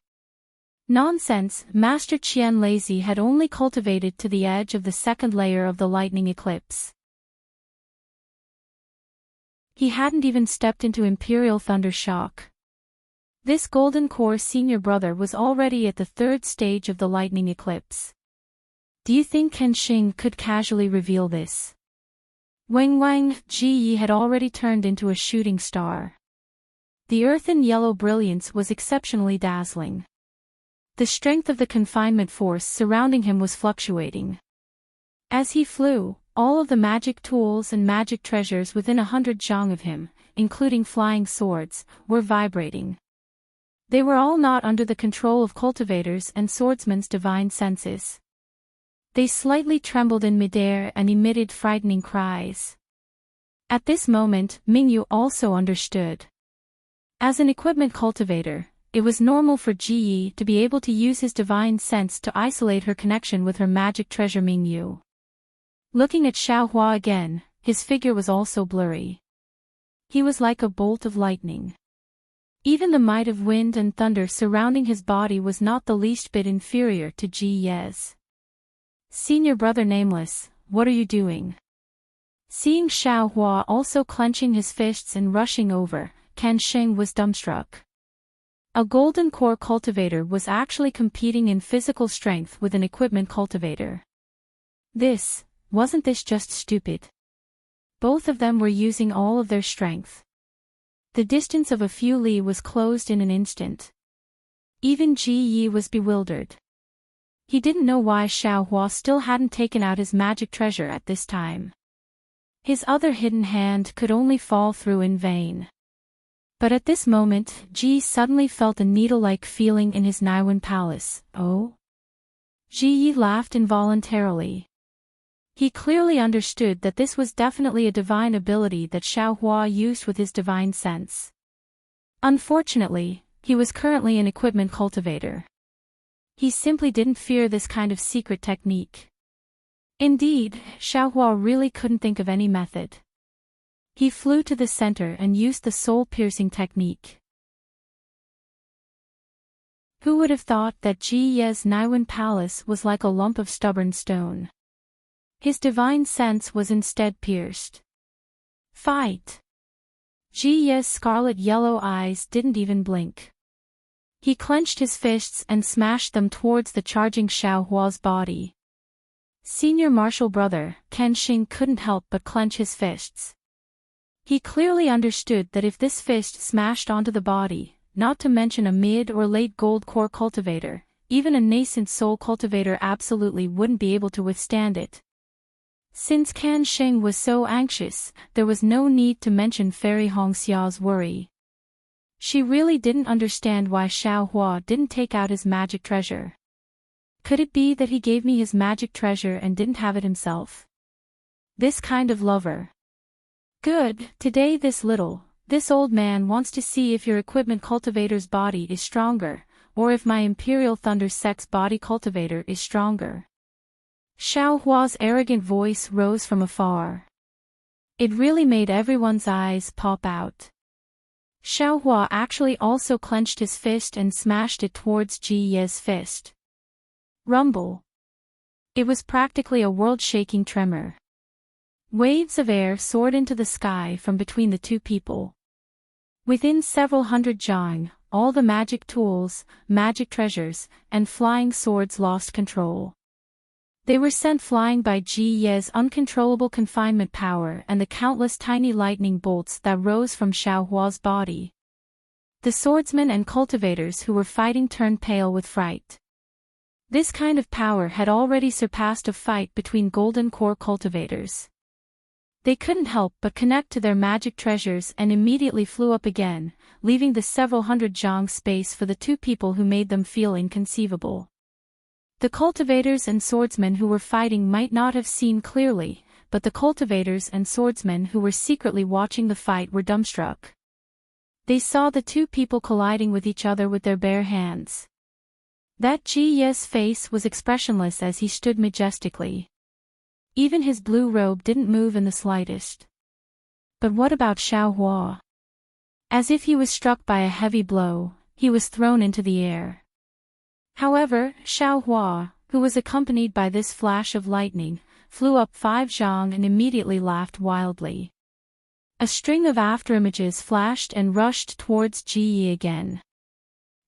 Nonsense, Master Qian Lazy had only cultivated to the edge of the second layer of the lightning eclipse. He hadn't even stepped into Imperial Thunder shock. This Golden Core senior brother was already at the third stage of the lightning eclipse. Do you think Kan Sheng could casually reveal this? Wang Ji Yi had already turned into a shooting star. The earthen yellow brilliance was exceptionally dazzling. The strength of the confinement force surrounding him was fluctuating. As he flew, all of the magic tools and magic treasures within 100 zhang of him, including flying swords, were vibrating. They were all not under the control of cultivators and swordsmen's divine senses. They slightly trembled in midair and emitted frightening cries. At this moment, Mingyu also understood. As an equipment cultivator, it was normal for Ji Yi to be able to use his divine sense to isolate her connection with her magic treasure Mingyu. Looking at Xiaohua again, his figure was also blurry. He was like a bolt of lightning. Even the might of wind and thunder surrounding his body was not the least bit inferior to Ji Ye's. "Senior brother Nameless, what are you doing?" Seeing Xiaohua also clenching his fists and rushing over, Kan Sheng was dumbstruck. A golden core cultivator was actually competing in physical strength with an equipment cultivator. Wasn't this just stupid? Both of them were using all of their strength. The distance of a few li was closed in an instant. Even Ji Yi was bewildered. He didn't know why Xiaohua still hadn't taken out his magic treasure at this time. His other hidden hand could only fall through in vain. But at this moment, Ji suddenly felt a needle-like feeling in his Naiwen palace. Oh? Ji Yi laughed involuntarily. He clearly understood that this was definitely a divine ability that Xiaohua used with his divine sense. Unfortunately, he was currently an equipment cultivator. He simply didn't fear this kind of secret technique. Indeed, Xiaohua really couldn't think of any method. He flew to the center and used the soul-piercing technique. Who would have thought that Ji Ye's Naiwen palace was like a lump of stubborn stone? His divine sense was instead pierced. Fight! Ji Ye's scarlet-yellow eyes didn't even blink. He clenched his fists and smashed them towards the charging Xiaohua's body. Senior martial brother, Kan Sheng couldn't help but clench his fists. He clearly understood that if this fist smashed onto the body, not to mention a mid or late gold core cultivator, even a nascent soul cultivator absolutely wouldn't be able to withstand it. Since Kan Sheng was so anxious, there was no need to mention Fairy Hongxia's worry. She really didn't understand why Xiaohua didn't take out his magic treasure. Could it be that he gave me his magic treasure and didn't have it himself? This kind of lover. Good, today this little, This old man wants to see if your equipment cultivator's body is stronger, or if my Imperial Thunder Sect's body cultivator is stronger. Xiao Hua's arrogant voice rose from afar. It really made everyone's eyes pop out. Xiao Hua actually also clenched his fist and smashed it towards Ji Ye's fist. Rumble. It was practically a world-shaking tremor. Waves of air soared into the sky from between the two people. Within several hundred zhang, all the magic tools, magic treasures, and flying swords lost control. They were sent flying by Ji Ye's uncontrollable confinement power and the countless tiny lightning bolts that rose from Xiao Hua's body. The swordsmen and cultivators who were fighting turned pale with fright. This kind of power had already surpassed a fight between Golden Core cultivators. They couldn't help but connect to their magic treasures and immediately flew up again, leaving the several hundred zhang space for the two people who made them feel inconceivable. The cultivators and swordsmen who were fighting might not have seen clearly, but the cultivators and swordsmen who were secretly watching the fight were dumbstruck. They saw the two people colliding with each other with their bare hands. That Ji Ye's face was expressionless as he stood majestically. Even his blue robe didn't move in the slightest. But what about Xiao Hua? As if he was struck by a heavy blow, he was thrown into the air. However, Xiao Hua, who was accompanied by this flash of lightning, flew up 5 zhang and immediately laughed wildly. A string of afterimages flashed and rushed towards Ji Yi again.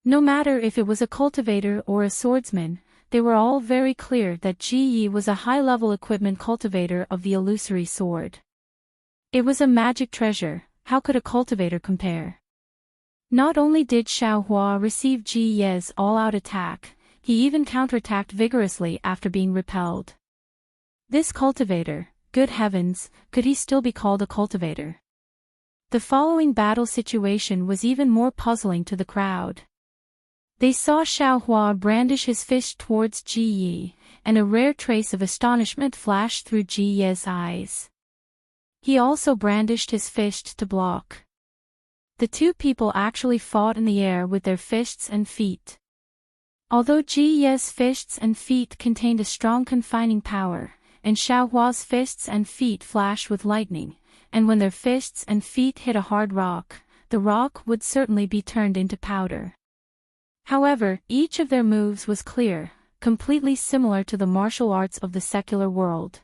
No matter if it was a cultivator or a swordsman, they were all very clear that Ji Yi was a high-level equipment cultivator of the illusory sword. It was a magic treasure, how could a cultivator compare? Not only did Xiao Hua receive Ji Ye's all-out attack, he even counterattacked vigorously after being repelled. This cultivator, good heavens, could he still be called a cultivator? The following battle situation was even more puzzling to the crowd. They saw Xiao Hua brandish his fist towards Ji Yi, and a rare trace of astonishment flashed through Ji Ye's eyes. He also brandished his fist to block. The two people actually fought in the air with their fists and feet. Although Ji Ye's fists and feet contained a strong confining power, and Xiao Hua's fists and feet flashed with lightning, and when their fists and feet hit a hard rock, the rock would certainly be turned into powder. However, each of their moves was clear, completely similar to the martial arts of the secular world.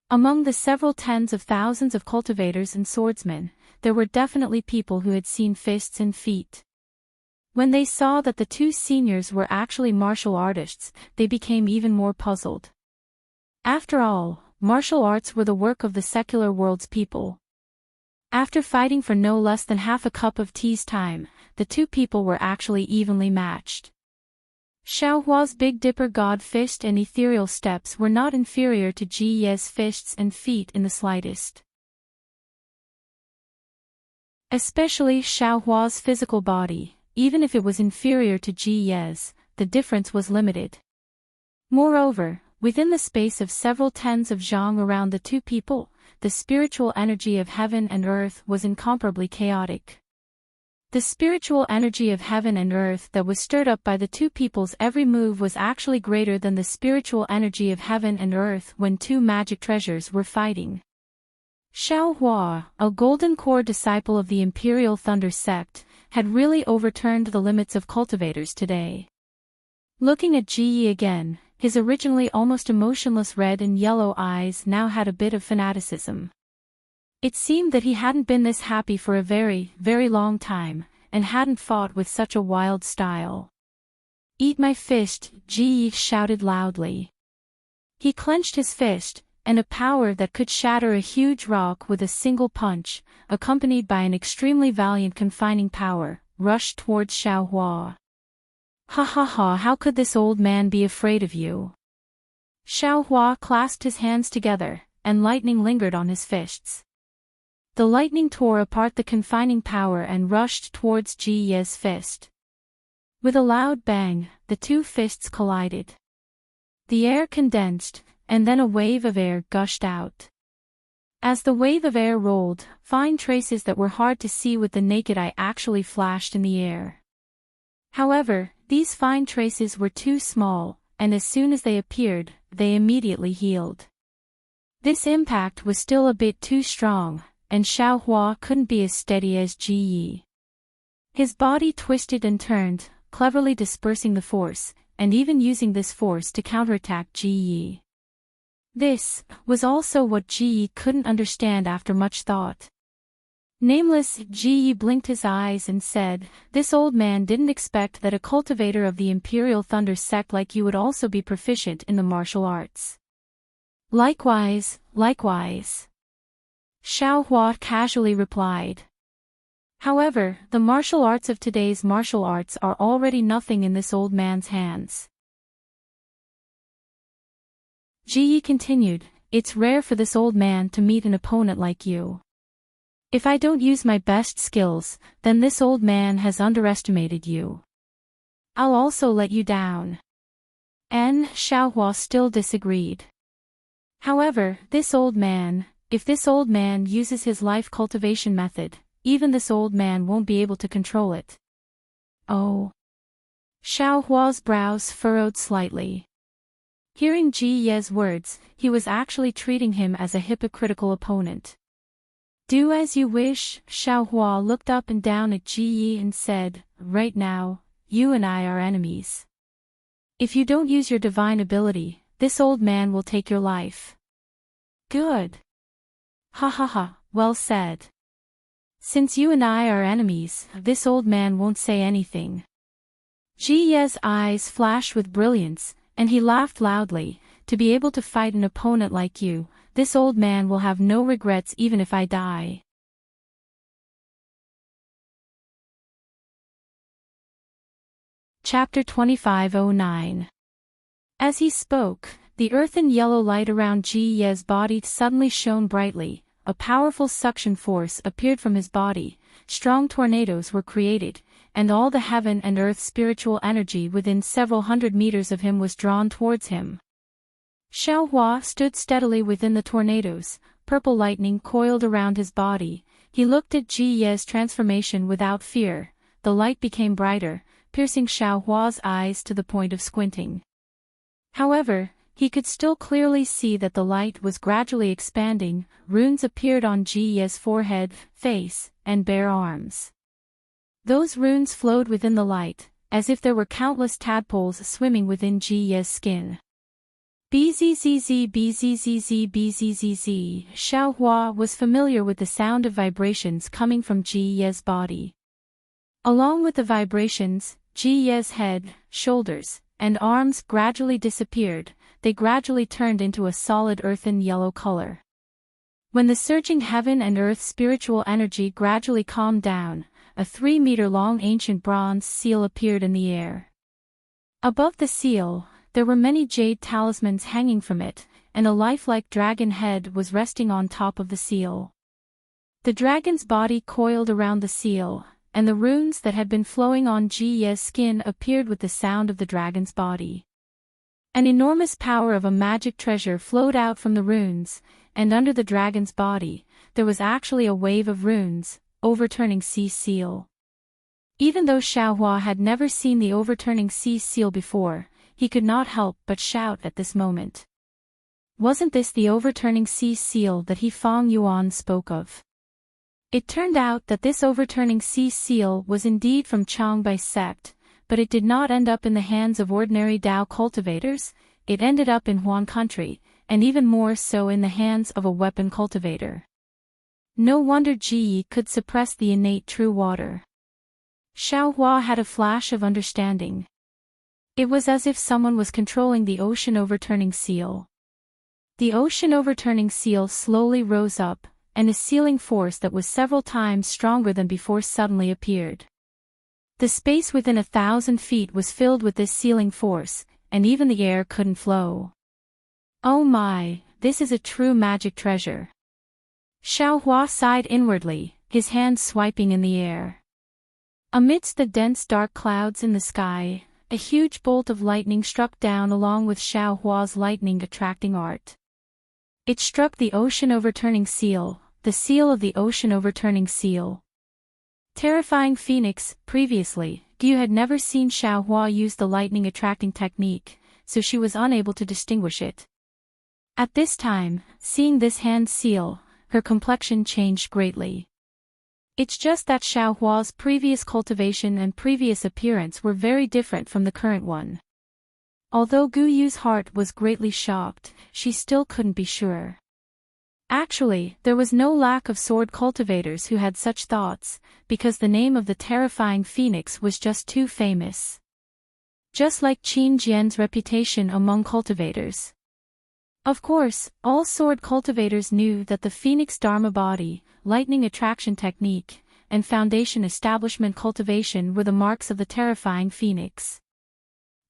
Among the several tens of thousands of cultivators and swordsmen, there were definitely people who had seen fists and feet. When they saw that the two seniors were actually martial artists, they became even more puzzled. After all, martial arts were the work of the secular world's people. After fighting for no less than half a cup of tea's time, the two people were actually evenly matched. Xiao Hua's Big Dipper God Fist and Ethereal Steps were not inferior to Ji Ye's fists and feet in the slightest. Especially Xiao Hua's physical body, even if it was inferior to Ji Ye's, the difference was limited. Moreover, within the space of several tens of zhang around the two people, the spiritual energy of heaven and earth was incomparably chaotic. The spiritual energy of heaven and earth that was stirred up by the two people's every move was actually greater than the spiritual energy of heaven and earth when two magic treasures were fighting. Xiao Hua, a golden core disciple of the Imperial Thunder Sect, had really overturned the limits of cultivators today. Looking at Ji Yi again, his originally almost emotionless red and yellow eyes now had a bit of fanaticism. It seemed that he hadn't been this happy for a very, very long time, and hadn't fought with such a wild style. "Eat my fist," Ji Yi shouted loudly. He clenched his fist, and a power that could shatter a huge rock with a single punch, accompanied by an extremely valiant confining power, rushed towards Xiao Hua. "Ha ha ha, how could this old man be afraid of you?" Xiao Hua clasped his hands together, and lightning lingered on his fists. The lightning tore apart the confining power and rushed towards Ji Ye's fist. With a loud bang, the two fists collided. The air condensed, and then a wave of air gushed out. As the wave of air rolled, fine traces that were hard to see with the naked eye actually flashed in the air. However, these fine traces were too small, and as soon as they appeared, they immediately healed. This impact was still a bit too strong, and Xiaohua couldn't be as steady as Ji Yi. His body twisted and turned, cleverly dispersing the force, and even using this force to counterattack Ji Yi. This was also what Ji Yi couldn't understand after much thought. Nameless Ji Yi blinked his eyes and said, "This old man didn't expect that a cultivator of the Imperial Thunder sect like you would also be proficient in the martial arts." Likewise. Xiaohua casually replied. However, the martial arts of today's martial arts are already nothing in this old man's hands. Ji Yi continued, "It's rare for this old man to meet an opponent like you. If I don't use my best skills, then this old man has underestimated you. I'll also let you down." Xiaohua still disagreed. However, if this old man uses his life cultivation method, even this old man won't be able to control it. Oh. Xiaohua's brows furrowed slightly. Hearing Ji Ye's words, he was actually treating him as a hypocritical opponent. "Do as you wish." Xiaohua looked up and down at Ji Yi and said, "Right now, you and I are enemies. If you don't use your divine ability, this old man will take your life." "Good. Ha ha ha, well said. Since you and I are enemies, this old man won't say anything." Ji Ye's eyes flashed with brilliance, and he laughed loudly. "To be able to fight an opponent like you, this old man will have no regrets even if I die." Chapter 2509. As he spoke, the earthen yellow light around Ji Ye's body suddenly shone brightly. A powerful suction force appeared from his body, strong tornadoes were created, and all the heaven and earth spiritual energy within several hundred meters of him was drawn towards him. Xiaohua stood steadily within the tornadoes, purple lightning coiled around his body. He looked at Ji Ye's transformation without fear. The light became brighter, piercing Xiaohua's eyes to the point of squinting. However, he could still clearly see that the light was gradually expanding. Runes appeared on Ji Ye's forehead, face, and bare arms. Those runes flowed within the light, as if there were countless tadpoles swimming within Ji Ye's skin. Bzzz bzzz bzzz. Xiaohua was familiar with the sound of vibrations coming from Ji Ye's body. Along with the vibrations, Ji Ye's head, shoulders, and arms gradually disappeared. They gradually turned into a solid earthen yellow color. When the surging heaven and earth spiritual energy gradually calmed down, a 3-meter-long ancient bronze seal appeared in the air. Above the seal, there were many jade talismans hanging from it, and a lifelike dragon head was resting on top of the seal. The dragon's body coiled around the seal, and the runes that had been flowing on Ji Ye's skin appeared with the sound of the dragon's body. An enormous power of a magic treasure flowed out from the runes, and under the dragon's body, there was actually a wave of runes, overturning sea seal. Even though Xiaohua had never seen the overturning sea seal before, he could not help but shout at this moment. Wasn't this the overturning sea seal that Feng Yuan spoke of? It turned out that this overturning sea seal was indeed from Changbai sect, but it did not end up in the hands of ordinary Dao cultivators. It ended up in Huan country, and even more so in the hands of a weapon cultivator. No wonder Ji Yi could suppress the innate true water. Xiaohua had a flash of understanding. It was as if someone was controlling the ocean overturning seal. The ocean overturning seal slowly rose up, and a sealing force that was several times stronger than before suddenly appeared. The space within 1,000 feet was filled with this sealing force, and even the air couldn't flow. Oh my, this is a true magic treasure. Xiaohua sighed inwardly, his hands swiping in the air. Amidst the dense dark clouds in the sky, a huge bolt of lightning struck down along with Xiaohua's lightning-attracting art. It struck the ocean-overturning seal, the seal of the ocean-overturning seal. Terrifying Phoenix. Previously, Gu had never seen Xiaohua use the lightning-attracting technique, so she was unable to distinguish it. At this time, seeing this hand seal, her complexion changed greatly. It's just that Xiaohua's previous cultivation and previous appearance were very different from the current one. Although Gu Yu's heart was greatly shocked, she still couldn't be sure. Actually, there was no lack of sword cultivators who had such thoughts, because the name of the terrifying phoenix was just too famous. Just like Qin Jian's reputation among cultivators. Of course, all sword cultivators knew that the Phoenix Dharma body, lightning attraction technique, and foundation establishment cultivation were the marks of the terrifying phoenix.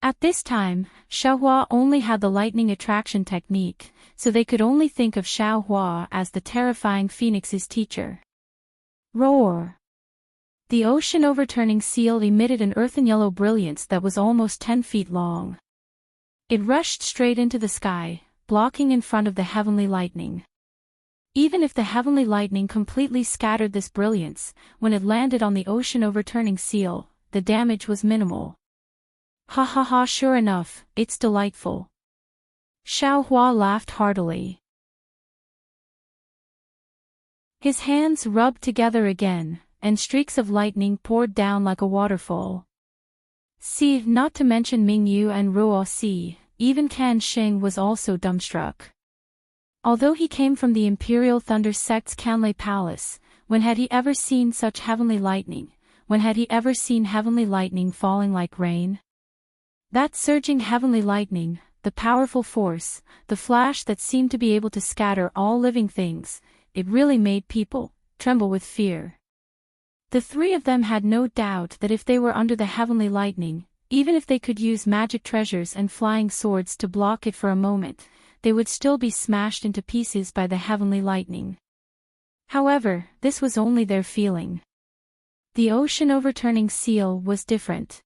At this time, Xiaohua only had the lightning attraction technique, so they could only think of Xiaohua as the terrifying phoenix's teacher. Roar! The ocean-overturning seal emitted an earthen yellow brilliance that was almost 10 feet long. It rushed straight into the sky, blocking in front of the heavenly lightning. Even if the heavenly lightning completely scattered this brilliance, when it landed on the ocean-overturning seal, the damage was minimal. Ha ha ha, sure enough, it's delightful. Xiaohua laughed heartily. His hands rubbed together again, and streaks of lightning poured down like a waterfall. See, not to mention Ming Yu and Ruo Si, even Kan Sheng was also dumbstruck. Although he came from the Imperial Thunder Sect's Kanlei Palace, when had he ever seen such heavenly lightning? When had he ever seen heavenly lightning falling like rain? That surging heavenly lightning, the powerful force, the flash that seemed to be able to scatter all living things, it really made people tremble with fear. The three of them had no doubt that if they were under the heavenly lightning, even if they could use magic treasures and flying swords to block it for a moment, they would still be smashed into pieces by the heavenly lightning. However, this was only their feeling. The ocean-overturning seal was different.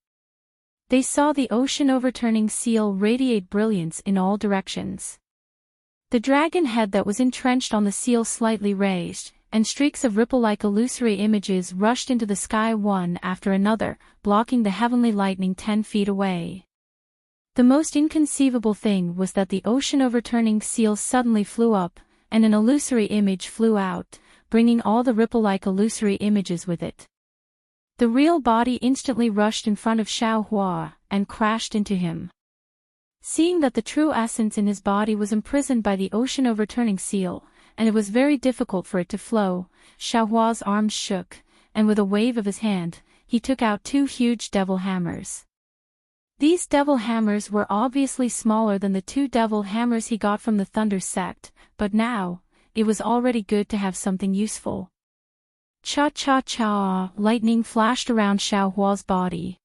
They saw the ocean-overturning seal radiate brilliance in all directions. The dragon head that was entrenched on the seal slightly raised, and streaks of ripple-like illusory images rushed into the sky one after another, blocking the heavenly lightning 10 feet away. The most inconceivable thing was that the ocean-overturning seal suddenly flew up, and an illusory image flew out, bringing all the ripple-like illusory images with it. The real body instantly rushed in front of Xiaohua, and crashed into him. Seeing that the true essence in his body was imprisoned by the ocean-overturning seal, and it was very difficult for it to flow, Xiaohua's arms shook, and with a wave of his hand, he took out 2 huge devil hammers. These devil hammers were obviously smaller than the 2 devil hammers he got from the Thunder Sect, but now, it was already good to have something useful. Cha-cha-cha, lightning flashed around Xiaohua's body.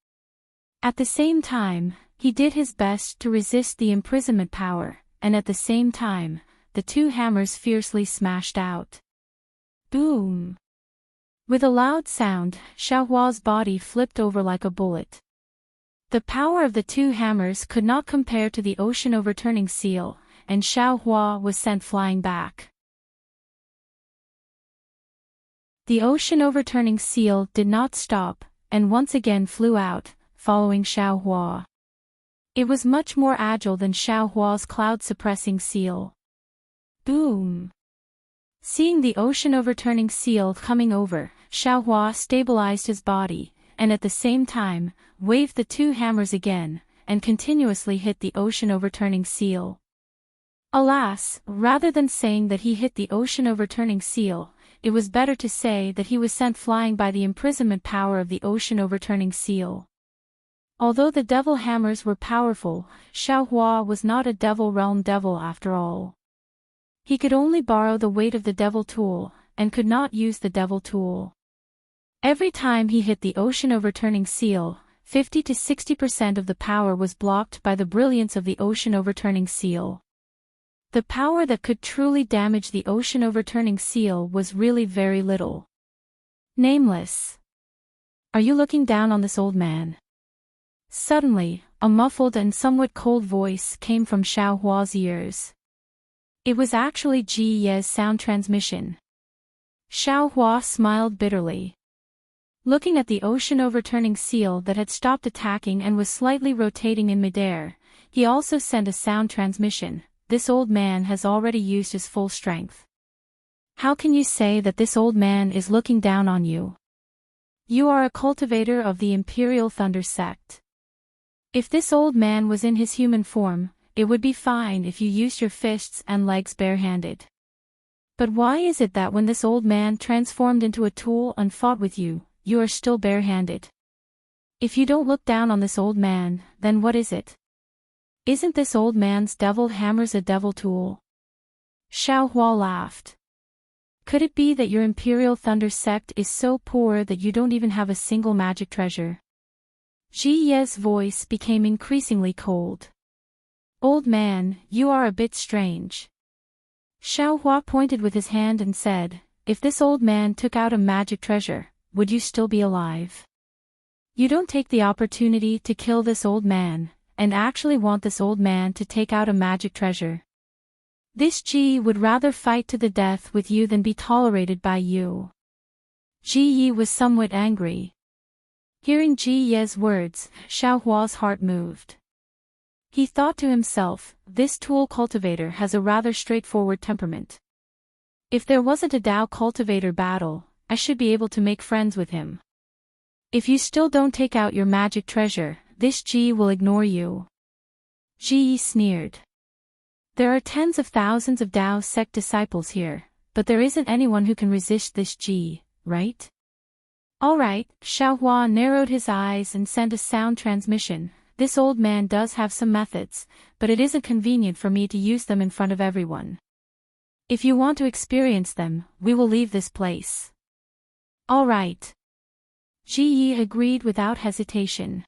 At the same time, he did his best to resist the imprisonment power, and at the same time, the 2 hammers fiercely smashed out. Boom! With a loud sound, Xiaohua's body flipped over like a bullet. The power of the 2 hammers could not compare to the ocean-overturning seal, and Xiaohua was sent flying back. The ocean-overturning seal did not stop, and once again flew out, following Xiaohua. It was much more agile than Xiaohua's cloud-suppressing seal. Boom! Seeing the ocean-overturning seal coming over, Xiaohua stabilized his body, and at the same time, waved the 2 hammers again, and continuously hit the ocean-overturning seal. Alas, rather than saying that he hit the ocean-overturning seal, it was better to say that he was sent flying by the imprisonment power of the ocean-overturning seal. Although the devil hammers were powerful, Xiaohua was not a devil realm devil after all. He could only borrow the weight of the devil tool, and could not use the devil tool. Every time he hit the ocean-overturning seal, 50 to 60% of the power was blocked by the brilliance of the ocean-overturning seal. The power that could truly damage the ocean-overturning seal was really very little. Nameless. Are you looking down on this old man? Suddenly, a muffled and somewhat cold voice came from Xiaohua's ears. It was actually Ji Ye's sound transmission. Xiao Hua smiled bitterly. Looking at the ocean-overturning seal that had stopped attacking and was slightly rotating in midair, he also sent a sound transmission. This old man has already used his full strength. How can you say that this old man is looking down on you? You are a cultivator of the Imperial Thunder sect. If this old man was in his human form, it would be fine if you used your fists and legs barehanded. But why is it that when this old man transformed into a tool and fought with you, you are still barehanded? If you don't look down on this old man, then what is it? Isn't this old man's devil hammers a devil tool? Xiao Hua laughed. Could it be that your Imperial Thunder sect is so poor that you don't even have a single magic treasure? Ji Ye's voice became increasingly cold. Old man, you are a bit strange. Xiao Hua pointed with his hand and said, if this old man took out a magic treasure, would you still be alive? You don't take the opportunity to kill this old man, and actually want this old man to take out a magic treasure. This Ji would rather fight to the death with you than be tolerated by you. Ji Yi was somewhat angry. Hearing Ji Ye's words, Xiao Hua's heart moved. He thought to himself, this tool cultivator has a rather straightforward temperament. If there wasn't a Dao cultivator battle, I should be able to make friends with him. If you still don't take out your magic treasure, this Ji will ignore you. Ji Yi sneered. There are tens of thousands of Dao sect disciples here, but there isn't anyone who can resist this Ji, right? Alright, Xiao Hua narrowed his eyes and sent a sound transmission. This old man does have some methods, but it isn't convenient for me to use them in front of everyone. If you want to experience them, we will leave this place. Alright. Ji Yi agreed without hesitation.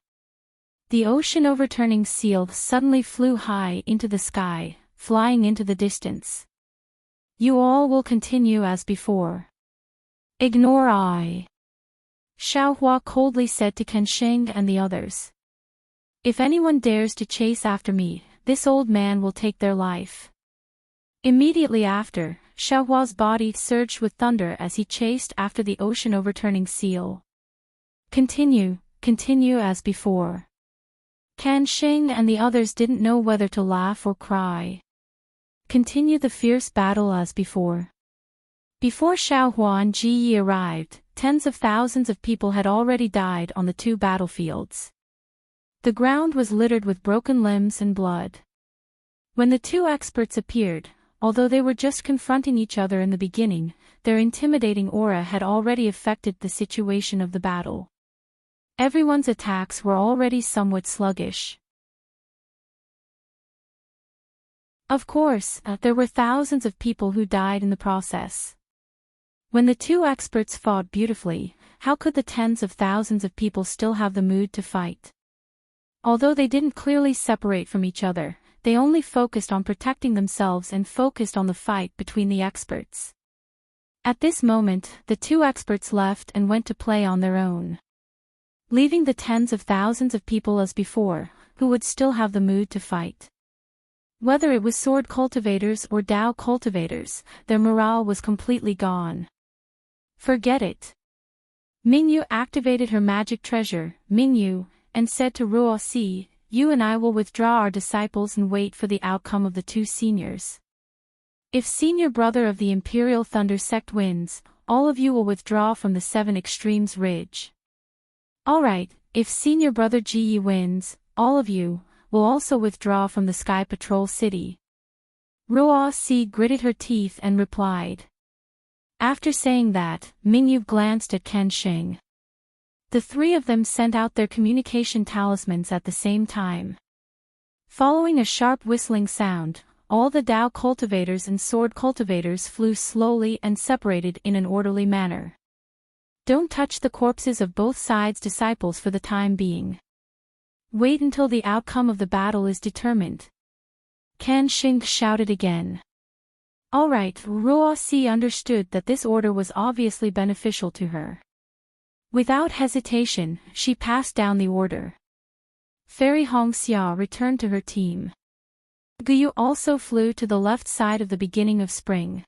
The ocean-overturning seal suddenly flew high into the sky, flying into the distance. You all will continue as before. Ignore I. Xiao Hua coldly said to Kenshin and the others. If anyone dares to chase after me, this old man will take their life. Immediately after, Xiao Hua's body surged with thunder as he chased after the ocean-overturning seal. Continue as before. Kenshin and the others didn't know whether to laugh or cry. Continue the fierce battle as before. Before Xiao Hua and Ji Yi arrived, tens of thousands of people had already died on the two battlefields. The ground was littered with broken limbs and blood. When the two experts appeared, although they were just confronting each other in the beginning, their intimidating aura had already affected the situation of the battle. Everyone's attacks were already somewhat sluggish. Of course, there were thousands of people who died in the process. When the two experts fought beautifully, how could the tens of thousands of people still have the mood to fight? Although they didn't clearly separate from each other, they only focused on protecting themselves and focused on the fight between the experts. At this moment, the two experts left and went to play on their own, leaving the tens of thousands of people as before, who would still have the mood to fight. Whether it was sword cultivators or Dao cultivators, their morale was completely gone. Forget it. Mingyu activated her magic treasure, Mingyu, and said to Ruoxi, you and I will withdraw our disciples and wait for the outcome of the two seniors. If senior brother of the Imperial Thunder sect wins, all of you will withdraw from the Seven Extremes Ridge. Alright, if senior brother Ji Yi wins, all of you will also withdraw from the Sky Patrol City. Ruoxi gritted her teeth and replied. After saying that, Mingyu glanced at Kenshin. The three of them sent out their communication talismans at the same time. Following a sharp whistling sound, all the Dao cultivators and sword cultivators flew slowly and separated in an orderly manner. Don't touch the corpses of both sides' disciples for the time being. Wait until the outcome of the battle is determined. Kenshin shouted again. Alright, Ruoxi understood that this order was obviously beneficial to her. Without hesitation, she passed down the order. Fairy Hongxia returned to her team. Guyu also flew to the left side of the beginning of spring.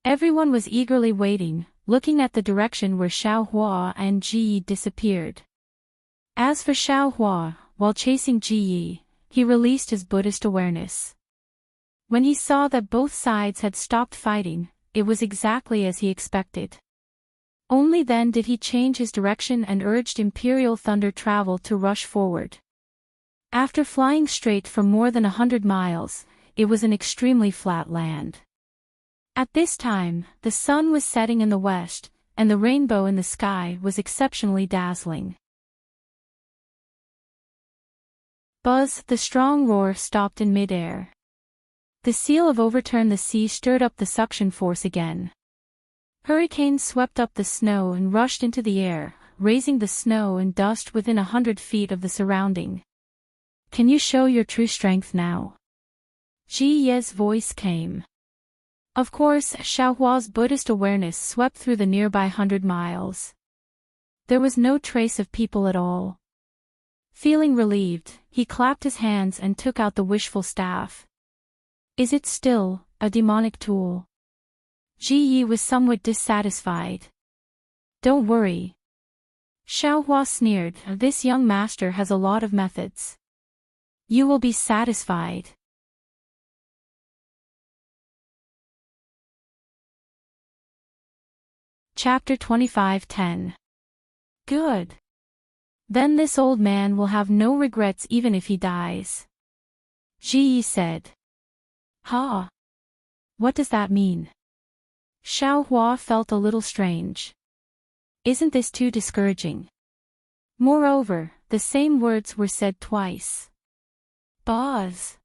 Everyone was eagerly waiting, looking at the direction where Xiaohua and Ji disappeared. As for Xiaohua, while chasing Ji, he released his Buddhist awareness. When he saw that both sides had stopped fighting, it was exactly as he expected. Only then did he change his direction and urged Imperial Thunder Travel to rush forward. After flying straight for more than 100 miles, it was an extremely flat land. At this time, the sun was setting in the west, and the rainbow in the sky was exceptionally dazzling. Buzz, the strong roar stopped in midair. The seal of Overturn the Sea stirred up the suction force again. Hurricanes swept up the snow and rushed into the air, raising the snow and dust within 100 feet of the surrounding. Can you show your true strength now? Ji Ye's voice came. Of course, Xiaohua's Buddhist awareness swept through the nearby 100 miles. There was no trace of people at all. Feeling relieved, he clapped his hands and took out the wishful staff. Is it still a demonic tool? Ji Yi was somewhat dissatisfied. Don't worry. Xiaohua sneered, this young master has a lot of methods. You will be satisfied. Chapter 25:10. Good. Then this old man will have no regrets even if he dies. Ji Yi said. Ha! What does that mean? Xiaohua felt a little strange. Isn't this too discouraging? Moreover, the same words were said twice. Buzz!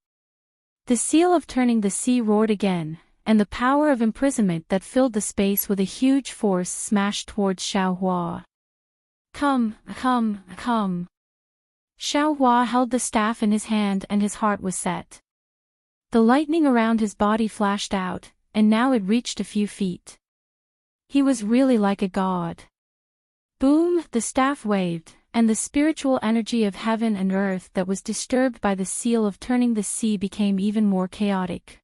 The seal of turning the sea roared again, and the power of imprisonment that filled the space with a huge force smashed towards Xiaohua. Come, come, come. Xiaohua held the staff in his hand and his heart was set. The lightning around his body flashed out, and now it reached a few feet. He was really like a god. Boom, the staff waved, and the spiritual energy of heaven and earth that was disturbed by the seal of turning the sea became even more chaotic.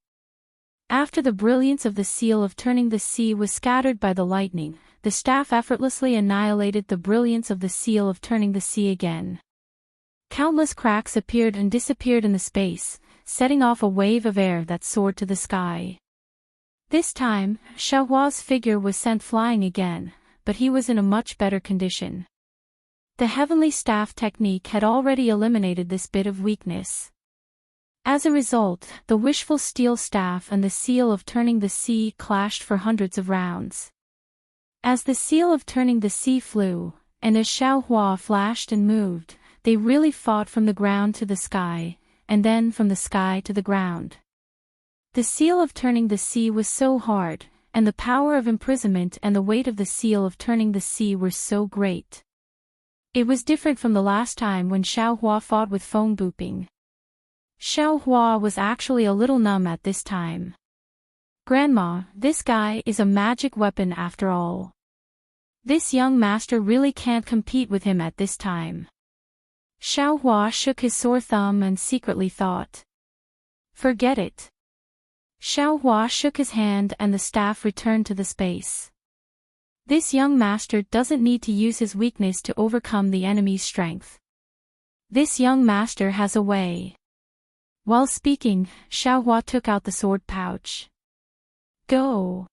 After the brilliance of the seal of turning the sea was scattered by the lightning, the staff effortlessly annihilated the brilliance of the seal of turning the sea again. Countless cracks appeared and disappeared in the space, setting off a wave of air that soared to the sky. This time, Xiaohua's figure was sent flying again, but he was in a much better condition. The heavenly staff technique had already eliminated this bit of weakness. As a result, the wishful steel staff and the seal of turning the sea clashed for hundreds of rounds. As the seal of turning the sea flew, and as Xiaohua flashed and moved, they really fought from the ground to the sky, and then from the sky to the ground. The seal of turning the sea was so hard, and the power of imprisonment and the weight of the seal of turning the sea were so great. It was different from the last time when Xiaohua fought with phone booping. Xiaohua was actually a little numb at this time. Grandma, this guy is a magic weapon after all. This young master really can't compete with him at this time. Xiaohua shook his sore thumb and secretly thought. Forget it. Xiaohua shook his hand and the staff returned to the space. This young master doesn't need to use his weakness to overcome the enemy's strength. This young master has a way. While speaking, Xiaohua took out the sword pouch. Go!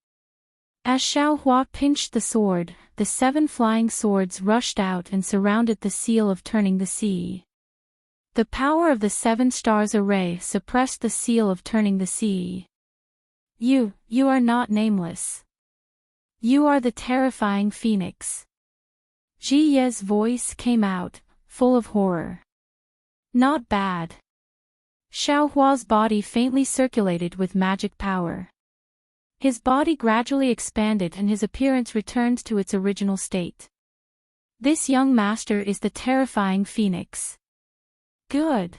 As Xiaohua pinched the sword, the 7 flying swords rushed out and surrounded the seal of turning the sea. The power of the 7 stars array suppressed the seal of turning the sea. You are not nameless. You are the terrifying phoenix. Ji Ye's voice came out, full of horror. Not bad. Xiaohua's body faintly circulated with magic power. His body gradually expanded and his appearance returned to its original state. This young master is the terrifying phoenix. Good.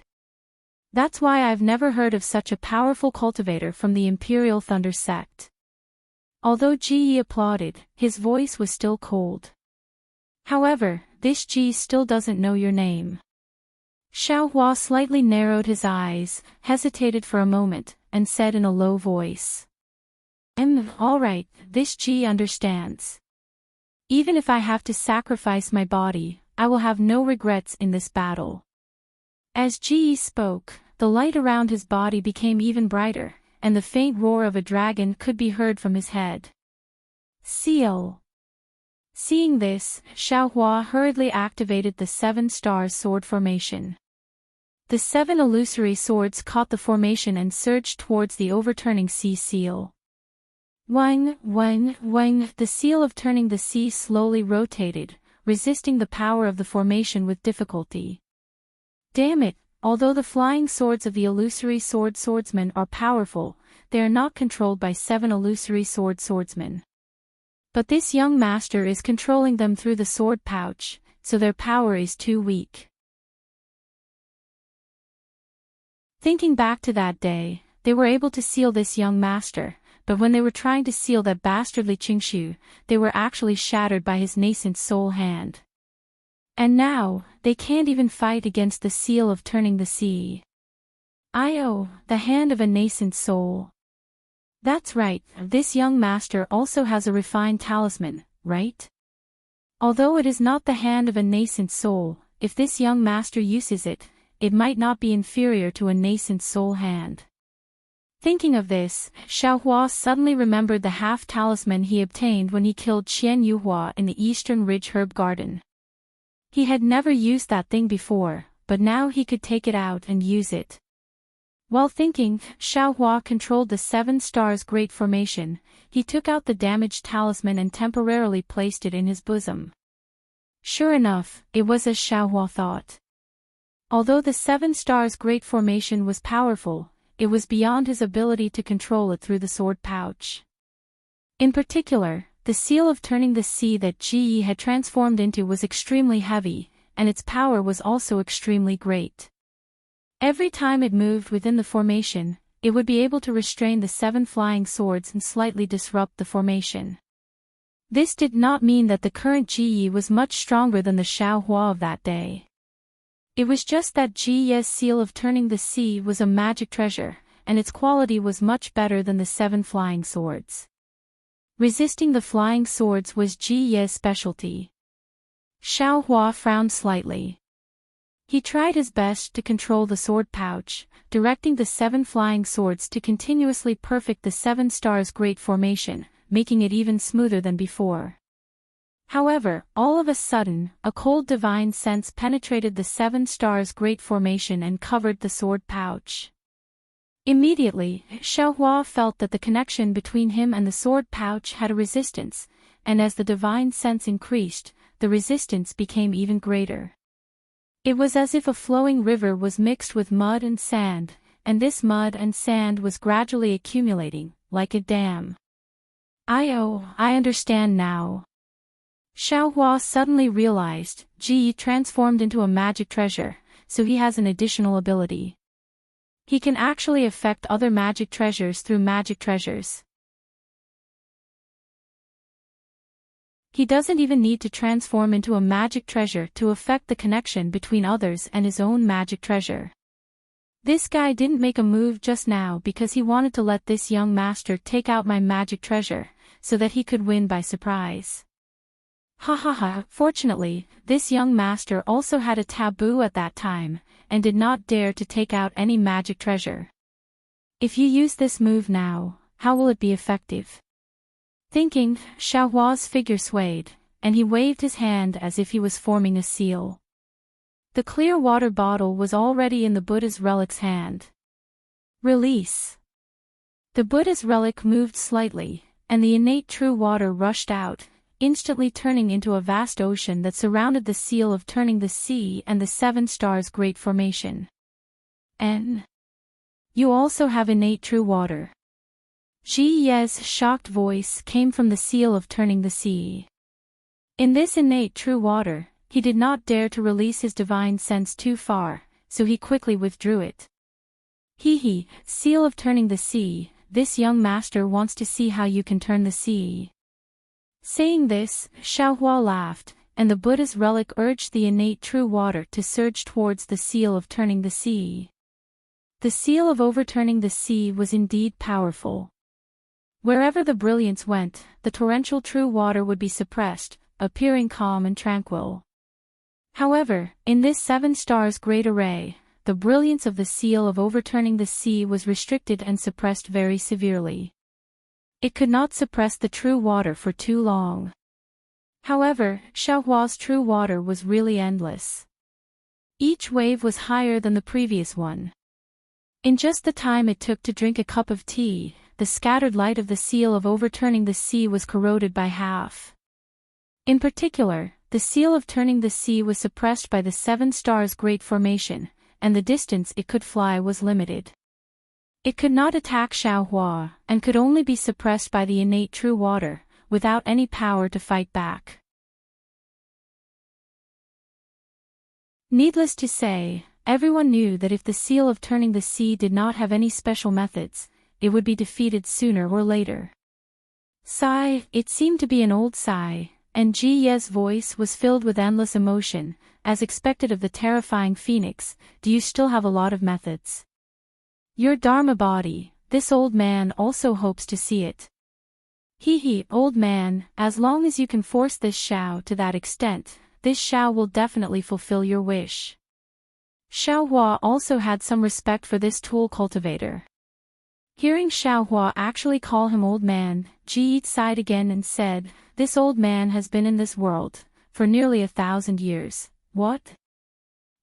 That's why I've never heard of such a powerful cultivator from the Imperial Thunder sect. Although Ji Yi applauded, his voice was still cold. However, this Ji still doesn't know your name. Xiaohua slightly narrowed his eyes, hesitated for a moment, and said in a low voice. All right, this Ji understands. Even if I have to sacrifice my body, I will have no regrets in this battle. As Ji spoke, the light around his body became even brighter, and the faint roar of a dragon could be heard from his head. Seal. Seeing this, Xiaohua hurriedly activated the 7 stars sword formation. The 7 illusory swords caught the formation and surged towards the overturning sea seal. Wang, wang, wang, the seal of turning the sea slowly rotated, resisting the power of the formation with difficulty. Damn it, although the flying swords of the illusory swordsmen are powerful, they are not controlled by 7 illusory swordsmen. But this young master is controlling them through the sword pouch, so their power is too weak. Thinking back to that day, they were able to seal this young master, but when they were trying to seal that bastardly Qingshu, they were actually shattered by his nascent soul hand. And now, they can't even fight against the seal of turning the sea. The hand of a nascent soul. That's right, this young master also has a refined talisman, right? Although it is not the hand of a nascent soul, if this young master uses it, it might not be inferior to a nascent soul hand. Thinking of this, Xiaohua suddenly remembered the half-talisman he obtained when he killed Qian Yuhua in the Eastern Ridge Herb Garden. He had never used that thing before, but now he could take it out and use it. While thinking, Xiaohua controlled the 7 stars great formation. He took out the damaged talisman and temporarily placed it in his bosom. Sure enough, it was as Xiaohua thought. Although the 7 stars great formation was powerful, it was beyond his ability to control it through the sword pouch. In particular, the seal of turning the sea that Ji Yi had transformed into was extremely heavy, and its power was also extremely great. Every time it moved within the formation, it would be able to restrain the 7 flying swords and slightly disrupt the formation. This did not mean that the current Ji Yi was much stronger than the Xiaohua of that day. It was just that Ji Yi's seal of turning the sea was a magic treasure, and its quality was much better than the 7 flying swords. Resisting the flying swords was Ji Yi's specialty. Xiaohua frowned slightly. He tried his best to control the sword pouch, directing the 7 flying swords to continuously perfect the 7 stars great formation, making it even smoother than before. However, all of a sudden, a cold divine sense penetrated the 7 stars great formation and covered the sword pouch. Immediately, Xiaohua felt that the connection between him and the sword pouch had a resistance, and as the divine sense increased, the resistance became even greater. It was as if a flowing river was mixed with mud and sand, and this mud and sand was gradually accumulating, like a dam. I understand now. Xiaohua suddenly realized, Ji Yi transformed into a magic treasure, so he has an additional ability. He can actually affect other magic treasures through magic treasures. He doesn't even need to transform into a magic treasure to affect the connection between others and his own magic treasure. This guy didn't make a move just now because he wanted to let this young master take out my magic treasure, so that he could win by surprise. Fortunately, this young master also had a taboo at that time, and did not dare to take out any magic treasure. If you use this move now, how will it be effective? Thinking, Xiaohua's figure swayed, and he waved his hand as if he was forming a seal. The clear water bottle was already in the Buddha's relic's hand. Release. The Buddha's relic moved slightly, and the innate true water rushed out, instantly turning into a vast ocean that surrounded the seal of turning the sea and the 7 stars great formation. You also have innate true water. Ji Ye's shocked voice came from the seal of turning the sea. In this innate true water, he did not dare to release his divine sense too far, so he quickly withdrew it. Seal of turning the sea, this young master wants to see how you can turn the sea. Saying this, Xiaohua laughed, and the Buddha's relic urged the innate true water to surge towards the seal of turning the sea. The seal of overturning the sea was indeed powerful. Wherever the brilliance went, the torrential true water would be suppressed, appearing calm and tranquil. However, in this 7 stars great array, the brilliance of the seal of overturning the sea was restricted and suppressed very severely. It could not suppress the true water for too long. However, Xiaohua's true water was really endless. Each wave was higher than the previous one. In just the time it took to drink a cup of tea, the scattered light of the seal of overturning the sea was corroded by half. In particular, the seal of turning the sea was suppressed by the 7 stars great formation, and the distance it could fly was limited. It could not attack Xiaohua, and could only be suppressed by the innate true water, without any power to fight back. Needless to say, everyone knew that if the seal of turning the sea did not have any special methods, it would be defeated sooner or later. Sigh, it seemed to be an old sigh, and Ji Ye's voice was filled with endless emotion, as expected of the terrifying phoenix. Do you still have a lot of methods? Your Dharma body, this old man also hopes to see it. Old man, as long as you can force this Xiao to that extent, this Xiao will definitely fulfill your wish. Xiaohua also had some respect for this tool cultivator. Hearing Xiaohua actually call him old man, Ji sighed again and said, this old man has been in this world for nearly 1,000 years. What?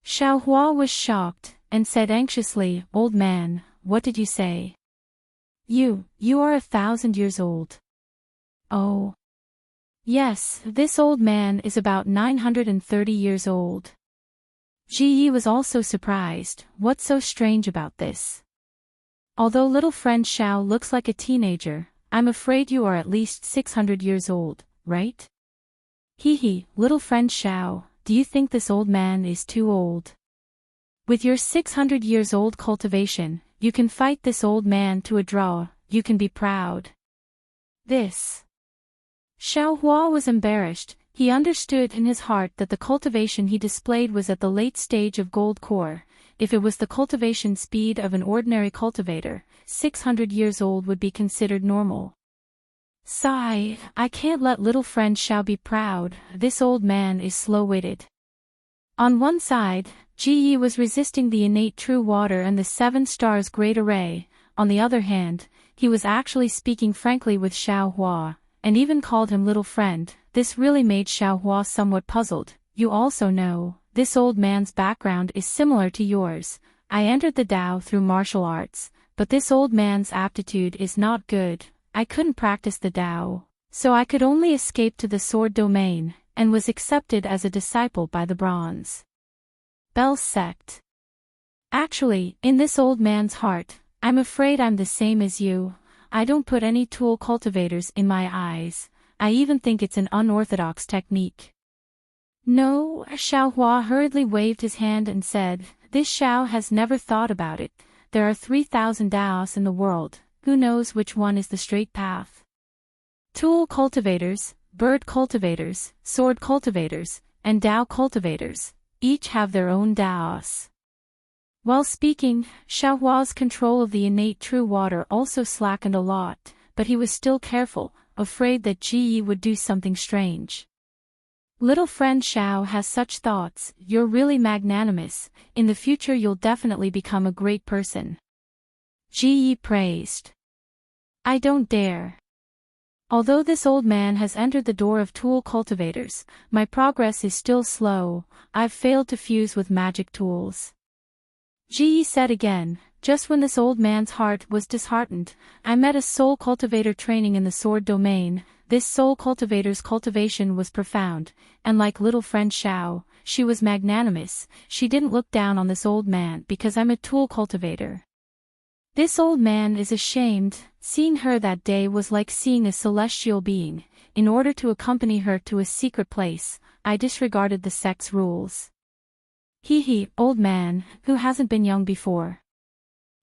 Xiaohua was shocked, and said anxiously, old man, what did you say? You are 1,000 years old. Oh. Yes, this old man is about 930 years old. Ji was also surprised. What's so strange about this? Although little friend Xiao looks like a teenager, I'm afraid you are at least 600 years old, right? Little friend Xiao, do you think this old man is too old? With your 600 years old cultivation, you can fight this old man to a draw, you can be proud. This. Xiaohua was embarrassed. He understood in his heart that the cultivation he displayed was at the late stage of gold core. If it was the cultivation speed of an ordinary cultivator, 600 years old would be considered normal. Sigh, I can't let little friend Xiao be proud, this old man is slow-witted. On one side, Ji was resisting the innate true water and the 7 stars great array. On the other hand, he was actually speaking frankly with Xiaohua, and even called him little friend. This really made Xiaohua somewhat puzzled. You also know, this old man's background is similar to yours. I entered the Tao through martial arts, but this old man's aptitude is not good. I couldn't practice the Tao, so I could only escape to the sword domain, and was accepted as a disciple by the Bronze Bell sect. Actually, in this old man's heart, I'm afraid I'm the same as you. I don't put any tool cultivators in my eyes. I even think it's an unorthodox technique. No, Xiaohua hurriedly waved his hand and said, this Xiao has never thought about it. There are 3,000 Daos in the world, who knows which one is the straight path? Tool cultivators, bird cultivators, sword cultivators, and Dao cultivators, each have their own Daos. While speaking, Xiaohua's control of the innate true water also slackened a lot, but he was still careful, afraid that Ji would do something strange. Little friend Xiao has such thoughts. You're really magnanimous. In the future you'll definitely become a great person. Ji praised. I don't dare. Although this old man has entered the door of tool cultivators, my progress is still slow. I've failed to fuse with magic tools. Ji said again, just when this old man's heart was disheartened, I met a soul cultivator training in the sword domain. This soul cultivator's cultivation was profound, and like little friend Xiao, she was magnanimous. She didn't look down on this old man because I'm a tool cultivator. This old man is ashamed. Seeing her that day was like seeing a celestial being. In order to accompany her to a secret place, I disregarded the sect's rules. Old man, who hasn't been young before?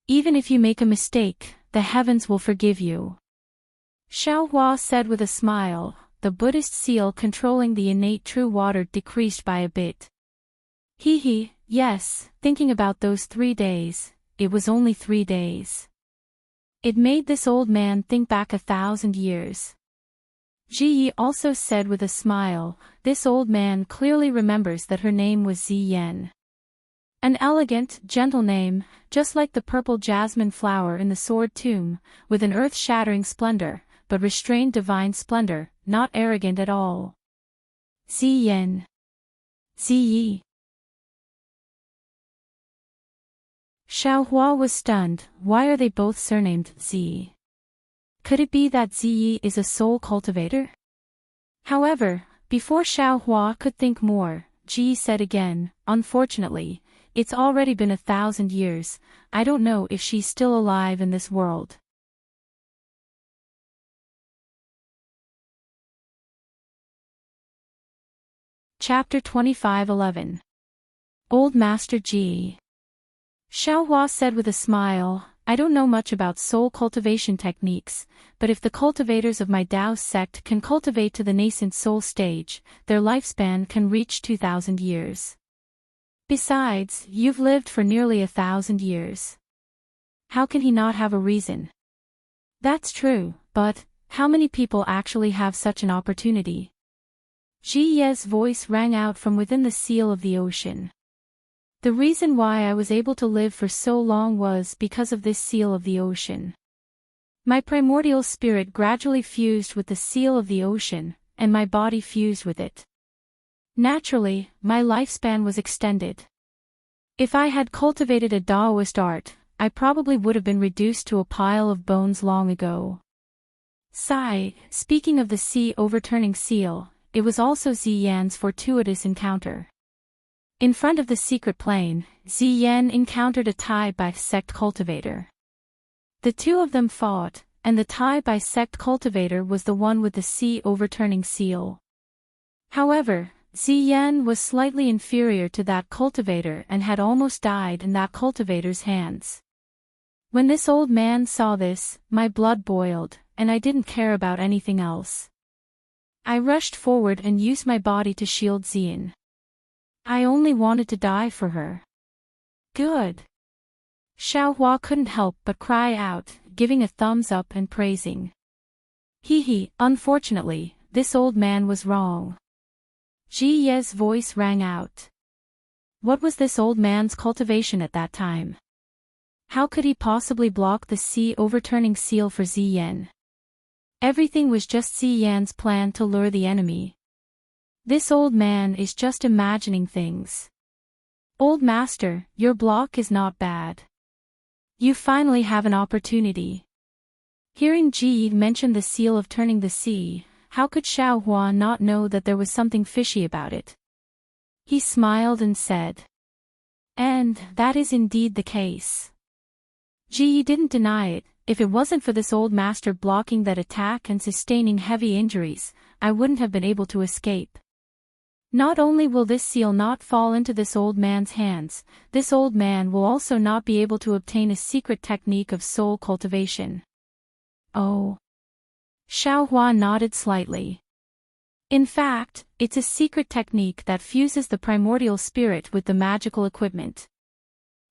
Even if you make a mistake, the heavens will forgive you. Xiaohua said with a smile, the Buddhist seal controlling the innate true water decreased by a bit. Yes, thinking about those 3 days, it was only 3 days. It made this old man think back 1,000 years. Ji also said with a smile, this old man clearly remembers that her name was Ziyen. An elegant, gentle name, just like the purple jasmine flower in the sword tomb, with an earth-shattering splendor, but restrained divine splendor, not arrogant at all. Ziyen. Ziyi. Xiaohua was stunned. Why are they both surnamed Zi? Could it be that Ziyi is a soul cultivator? However, before Xiaohua could think more, Ji said again, unfortunately, it's already been 1,000 years, I don't know if she's still alive in this world. Chapter 25:11. Old Master Ji. Xiaohua said with a smile, I don't know much about soul cultivation techniques, but if the cultivators of my Dao sect can cultivate to the nascent soul stage, their lifespan can reach 2,000 years. Besides, you've lived for nearly 1,000 years. How can he not have a reason? That's true, but how many people actually have such an opportunity? Ji Ye's voice rang out from within the seal of the ocean. The reason why I was able to live for so long was because of this seal of the ocean. My primordial spirit gradually fused with the seal of the ocean, and my body fused with it. Naturally, my lifespan was extended. If I had cultivated a Taoist art, I probably would have been reduced to a pile of bones long ago. Speaking of the sea overturning seal, it was also Ziyan's fortuitous encounter. In front of the secret plane, Ziyan encountered a Tai by sect cultivator. The two of them fought, and the Tai by sect cultivator was the one with the sea overturning seal. However, Ziyan was slightly inferior to that cultivator and had almost died in that cultivator's hands. When this old man saw this, my blood boiled, and I didn't care about anything else. I rushed forward and used my body to shield Ziyan. I only wanted to die for her. Good. Xiaohua couldn't help but cry out, giving a thumbs up and praising. Unfortunately, this old man was wrong. Ji Ye's voice rang out. What was this old man's cultivation at that time? How could he possibly block the sea overturning seal for Ziyan? Everything was just Ziyan's plan to lure the enemy. This old man is just imagining things. Old master, your block is not bad. You finally have an opportunity. Hearing Ji mention the seal of turning the sea, how could Xiaohua not know that there was something fishy about it? He smiled and said. And that is indeed the case. Ji didn't deny it. If it wasn't for this old master blocking that attack and sustaining heavy injuries, I wouldn't have been able to escape. Not only will this seal not fall into this old man's hands, this old man will also not be able to obtain a secret technique of soul cultivation. Oh. Xiaohua nodded slightly. In fact, it's a secret technique that fuses the primordial spirit with the magical equipment.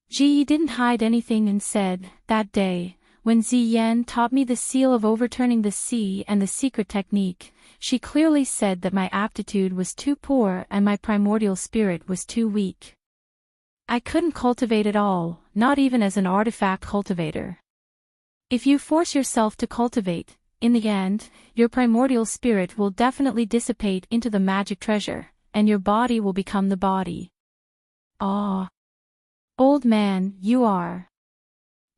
Ji didn't hide anything and said, that day, when Ziyan taught me the seal of overturning the sea and the secret technique, she clearly said that my aptitude was too poor and my primordial spirit was too weak. I couldn't cultivate at all, not even as an artifact cultivator. If you force yourself to cultivate, in the end, your primordial spirit will definitely dissipate into the magic treasure, and your body will become the body. Ah. Old man, you are.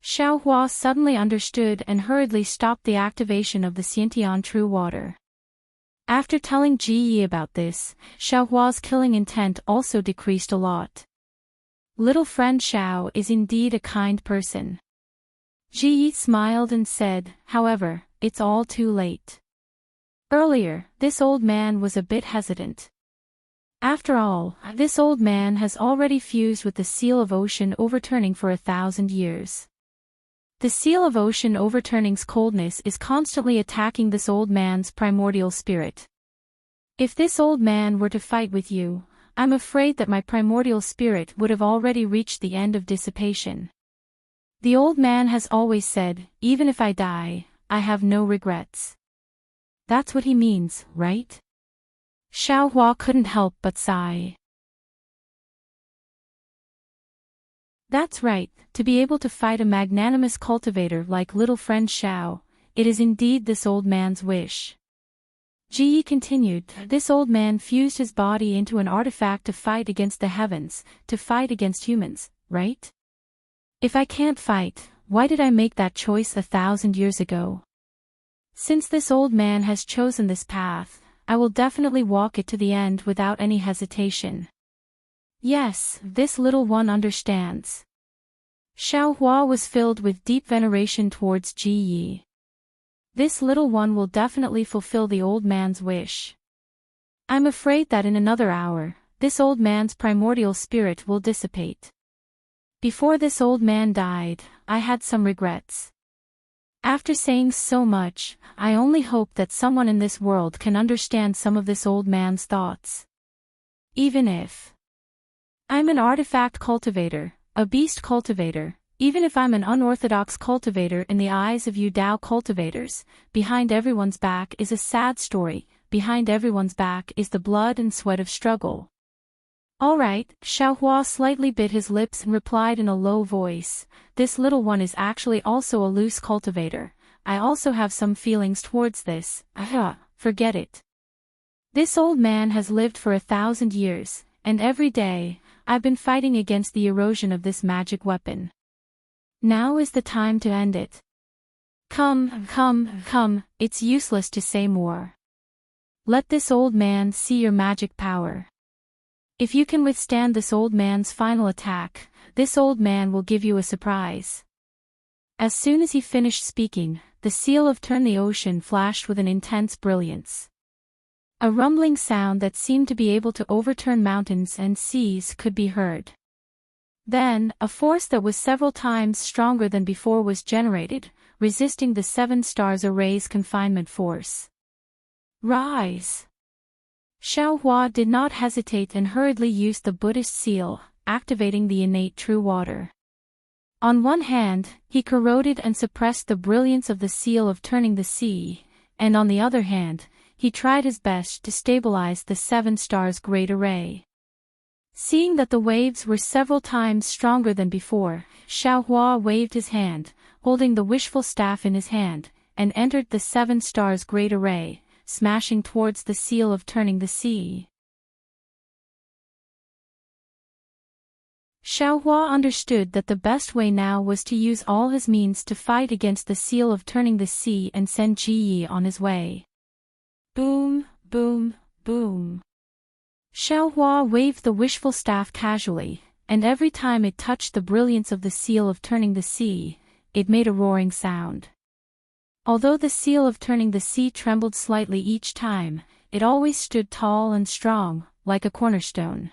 Xiaohua suddenly understood and hurriedly stopped the activation of the Xiantian true water. After telling Ji Yi about this, Xiaohua's killing intent also decreased a lot. Little friend Xiao is indeed a kind person. Ji Yi smiled and said, however, it's all too late. Earlier, this old man was a bit hesitant. After all, this old man has already fused with the seal of ocean overturning for 1,000 years. The seal of ocean overturning's coldness is constantly attacking this old man's primordial spirit. If this old man were to fight with you, I'm afraid that my primordial spirit would have already reached the end of dissipation. The old man has always said, even if I die, I have no regrets. That's what he means, right? Xiaohua couldn't help but sigh. That's right, to be able to fight a magnanimous cultivator like little friend Xiao, it is indeed this old man's wish. Ji continued, this old man fused his body into an artifact to fight against the heavens, to fight against humans, right? If I can't fight, why did I make that choice 1,000 years ago? Since this old man has chosen this path, I will definitely walk it to the end without any hesitation. Yes, this little one understands. Xiaohua was filled with deep veneration towards Ji Yi. This little one will definitely fulfill the old man's wish. I'm afraid that in another hour, this old man's primordial spirit will dissipate. Before this old man died, I had some regrets. After saying so much, I only hope that someone in this world can understand some of this old man's thoughts. Even if I'm an artifact cultivator, a beast cultivator, even if I'm an unorthodox cultivator in the eyes of you Dao cultivators, behind everyone's back is a sad story, behind everyone's back is the blood and sweat of struggle. Alright, Xiaohua slightly bit his lips and replied in a low voice, this little one is actually also a loose cultivator, I also have some feelings towards this, forget it. This old man has lived for 1,000 years, and every day, I've been fighting against the erosion of this magic weapon. Now is the time to end it. Come, it's useless to say more. Let this old man see your magic power. If you can withstand this old man's final attack, this old man will give you a surprise. As soon as he finished speaking, the seal of Turn the Ocean flashed with an intense brilliance. A rumbling sound that seemed to be able to overturn mountains and seas could be heard. Then, a force that was several times stronger than before was generated, resisting the 7 stars array's confinement force. Rise! Xiaohua did not hesitate and hurriedly used the Buddhist seal, activating the innate true water. On one hand, he corroded and suppressed the brilliance of the seal of Turning the Sea, and on the other hand, he tried his best to stabilize the 7 stars great array. Seeing that the waves were several times stronger than before, Xiaohua waved his hand, holding the wishful staff in his hand, and entered the 7 stars great array, smashing towards the seal of Turning the Sea. Xiaohua understood that the best way now was to use all his means to fight against the seal of Turning the Sea and send Ji Yi on his way. Boom, boom, boom. Xiaohua waved the wishful staff casually, and every time it touched the brilliance of the seal of Turning the Sea, it made a roaring sound. Although the seal of Turning the Sea trembled slightly each time, it always stood tall and strong, like a cornerstone.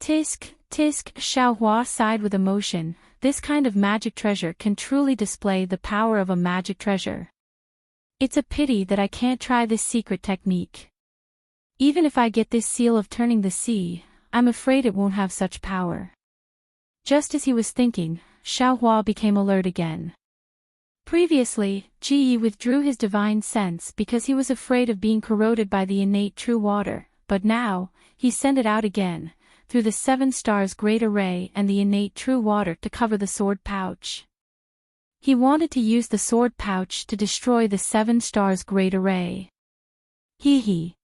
Tisk, tisk, Xiaohua sighed with emotion, this kind of magic treasure can truly display the power of a magic treasure. It's a pity that I can't try this secret technique. Even if I get this seal of Turning the Sea, I'm afraid it won't have such power. Just as he was thinking, Xiaohua became alert again. Previously, Ji Yi withdrew his divine sense because he was afraid of being corroded by the innate true water, but now, he sent it out again, through the 7 stars great array and the innate true water to cover the sword pouch. He wanted to use the sword pouch to destroy the 7 stars great array. Hee.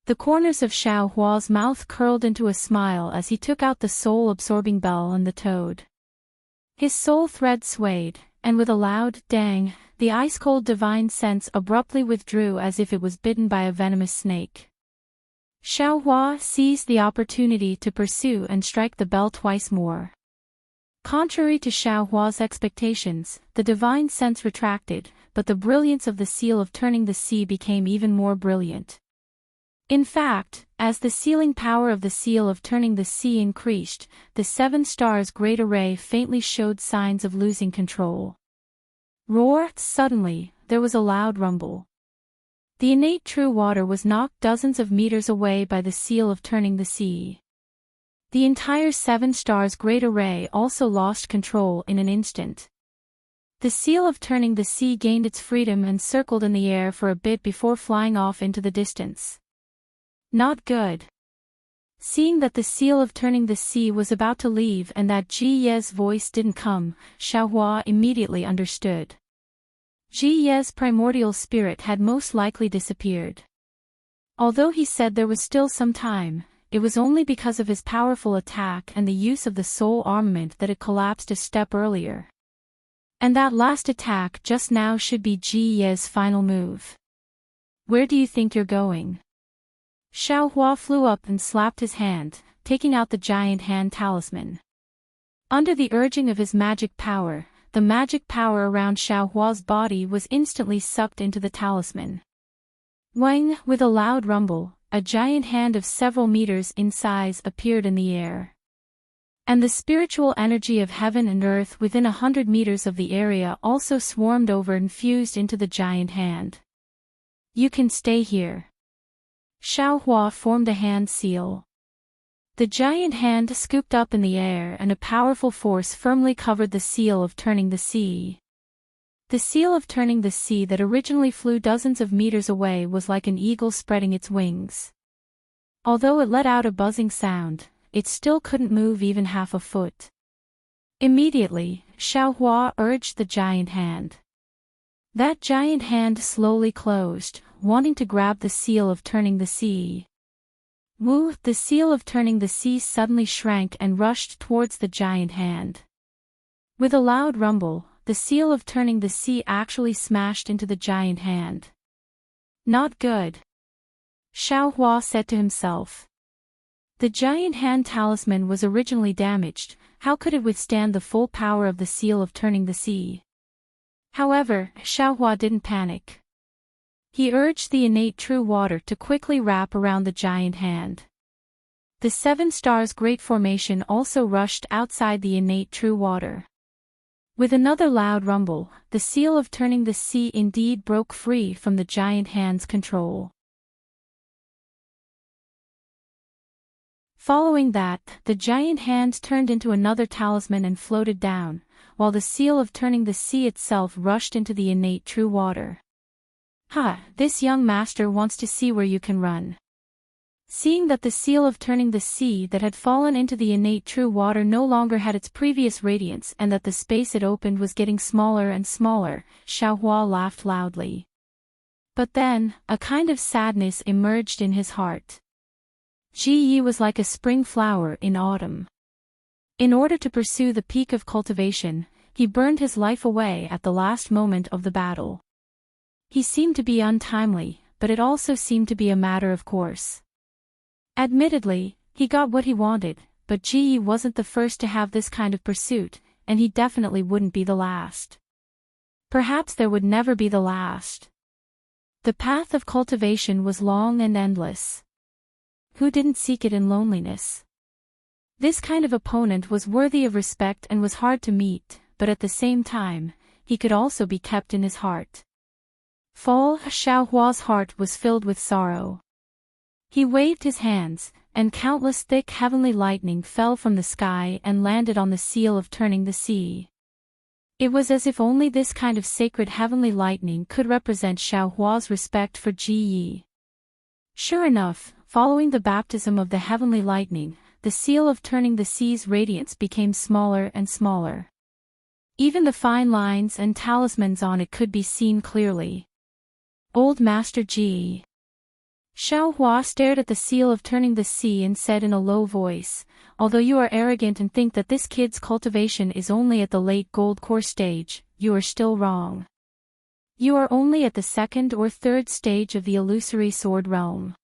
The corners of Xiaohua's mouth curled into a smile as he took out the soul-absorbing bell and the toad. His soul thread swayed, and with a loud dang, the ice-cold divine sense abruptly withdrew as if it was bitten by a venomous snake. Xiaohua seized the opportunity to pursue and strike the bell twice more. Contrary to Xiaohua's expectations, the divine sense retracted, but the brilliance of the seal of Turning the Sea became even more brilliant. In fact, as the sealing power of the seal of Turning the Sea increased, the 7 stars great array faintly showed signs of losing control. Roar! Suddenly, there was a loud rumble. The innate true water was knocked dozens of meters away by the seal of turning the sea. The entire 7 stars great array also lost control in an instant. The seal of turning the sea gained its freedom and circled in the air for a bit before flying off into the distance. Not good. Seeing that the seal of turning the sea was about to leave and that Ji Ye's voice didn't come, Xiaohua immediately understood. Ji Ye's primordial spirit had most likely disappeared. Although he said there was still some time, it was only because of his powerful attack and the use of the soul armament that it collapsed a step earlier. And that last attack just now should be Ji Ye's final move. Where do you think you're going? Xiaohua flew up and slapped his hand, taking out the giant hand talisman. Under the urging of his magic power, the magic power around Xiaohua's body was instantly sucked into the talisman. Wang, with a loud rumble, a giant hand of several meters in size appeared in the air. And the spiritual energy of heaven and earth within 100 meters of the area also swarmed over and fused into the giant hand. You can stay here. Xiaohua formed a hand seal. The giant hand scooped up in the air and a powerful force firmly covered the seal of turning the sea. The seal of turning the sea that originally flew dozens of meters away was like an eagle spreading its wings. Although it let out a buzzing sound, it still couldn't move even half a foot. Immediately, Xiaohua urged the giant hand. That giant hand slowly closed, wanting to grab the seal of turning the sea. Woo! The seal of turning the sea suddenly shrank and rushed towards the giant hand. With a loud rumble, the seal of turning the sea actually smashed into the giant hand. Not good. Xiaohua said to himself. The giant hand talisman was originally damaged, how could it withstand the full power of the seal of turning the sea? However, Xiaohua didn't panic. He urged the innate true water to quickly wrap around the giant hand. The 7 stars great formation also rushed outside the innate true water. With another loud rumble, the seal of turning the sea indeed broke free from the giant hand's control. Following that, the giant hand turned into another talisman and floated down, while the seal of turning the sea itself rushed into the innate true water. This young master wants to see where you can run. Seeing that the seal of turning the sea that had fallen into the innate true water no longer had its previous radiance and that the space it opened was getting smaller and smaller, Xiaohua laughed loudly. But then, a kind of sadness emerged in his heart. Ji Yi was like a spring flower in autumn. In order to pursue the peak of cultivation, he burned his life away at the last moment of the battle. He seemed to be untimely, but it also seemed to be a matter of course. Admittedly, he got what he wanted, but Ji Yi wasn't the first to have this kind of pursuit, and he definitely wouldn't be the last. Perhaps there would never be the last. The path of cultivation was long and endless. Who didn't seek it in loneliness? This kind of opponent was worthy of respect and was hard to meet, but at the same time, he could also be kept in his heart. Xiaohua's heart was filled with sorrow. He waved his hands, and countless thick heavenly lightning fell from the sky and landed on the seal of turning the sea. It was as if only this kind of sacred heavenly lightning could represent Xiaohua's respect for Ji Yi. Sure enough, following the baptism of the heavenly lightning, the seal of turning the sea's radiance became smaller and smaller. Even the fine lines and talismans on it could be seen clearly. Old Master Ji. Xiaohua stared at the seal of turning the sea and said in a low voice, although you are arrogant and think that this kid's cultivation is only at the late gold core stage, you are still wrong. You are only at the 2nd or 3rd stage of the illusory sword realm.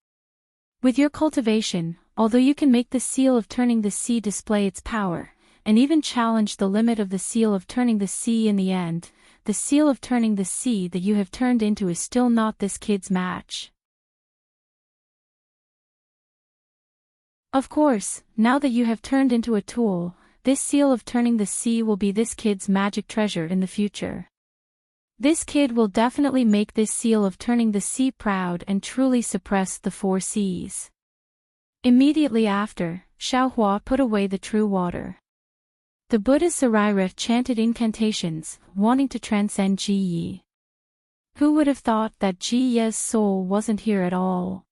With your cultivation, although you can make the seal of turning the sea display its power, and even challenge the limit of the seal of turning the sea in the end, the seal of turning the sea that you have turned into is still not this kid's match. Of course, now that you have turned into a tool, this seal of turning the sea will be this kid's magic treasure in the future. This kid will definitely make this seal of turning the sea proud and truly suppress the 4 seas. Immediately after, Xiaohua put away the true water. The Buddha Sarira chanted incantations, wanting to transcend Ji Yi. Who would have thought that Ji Ye's soul wasn't here at all?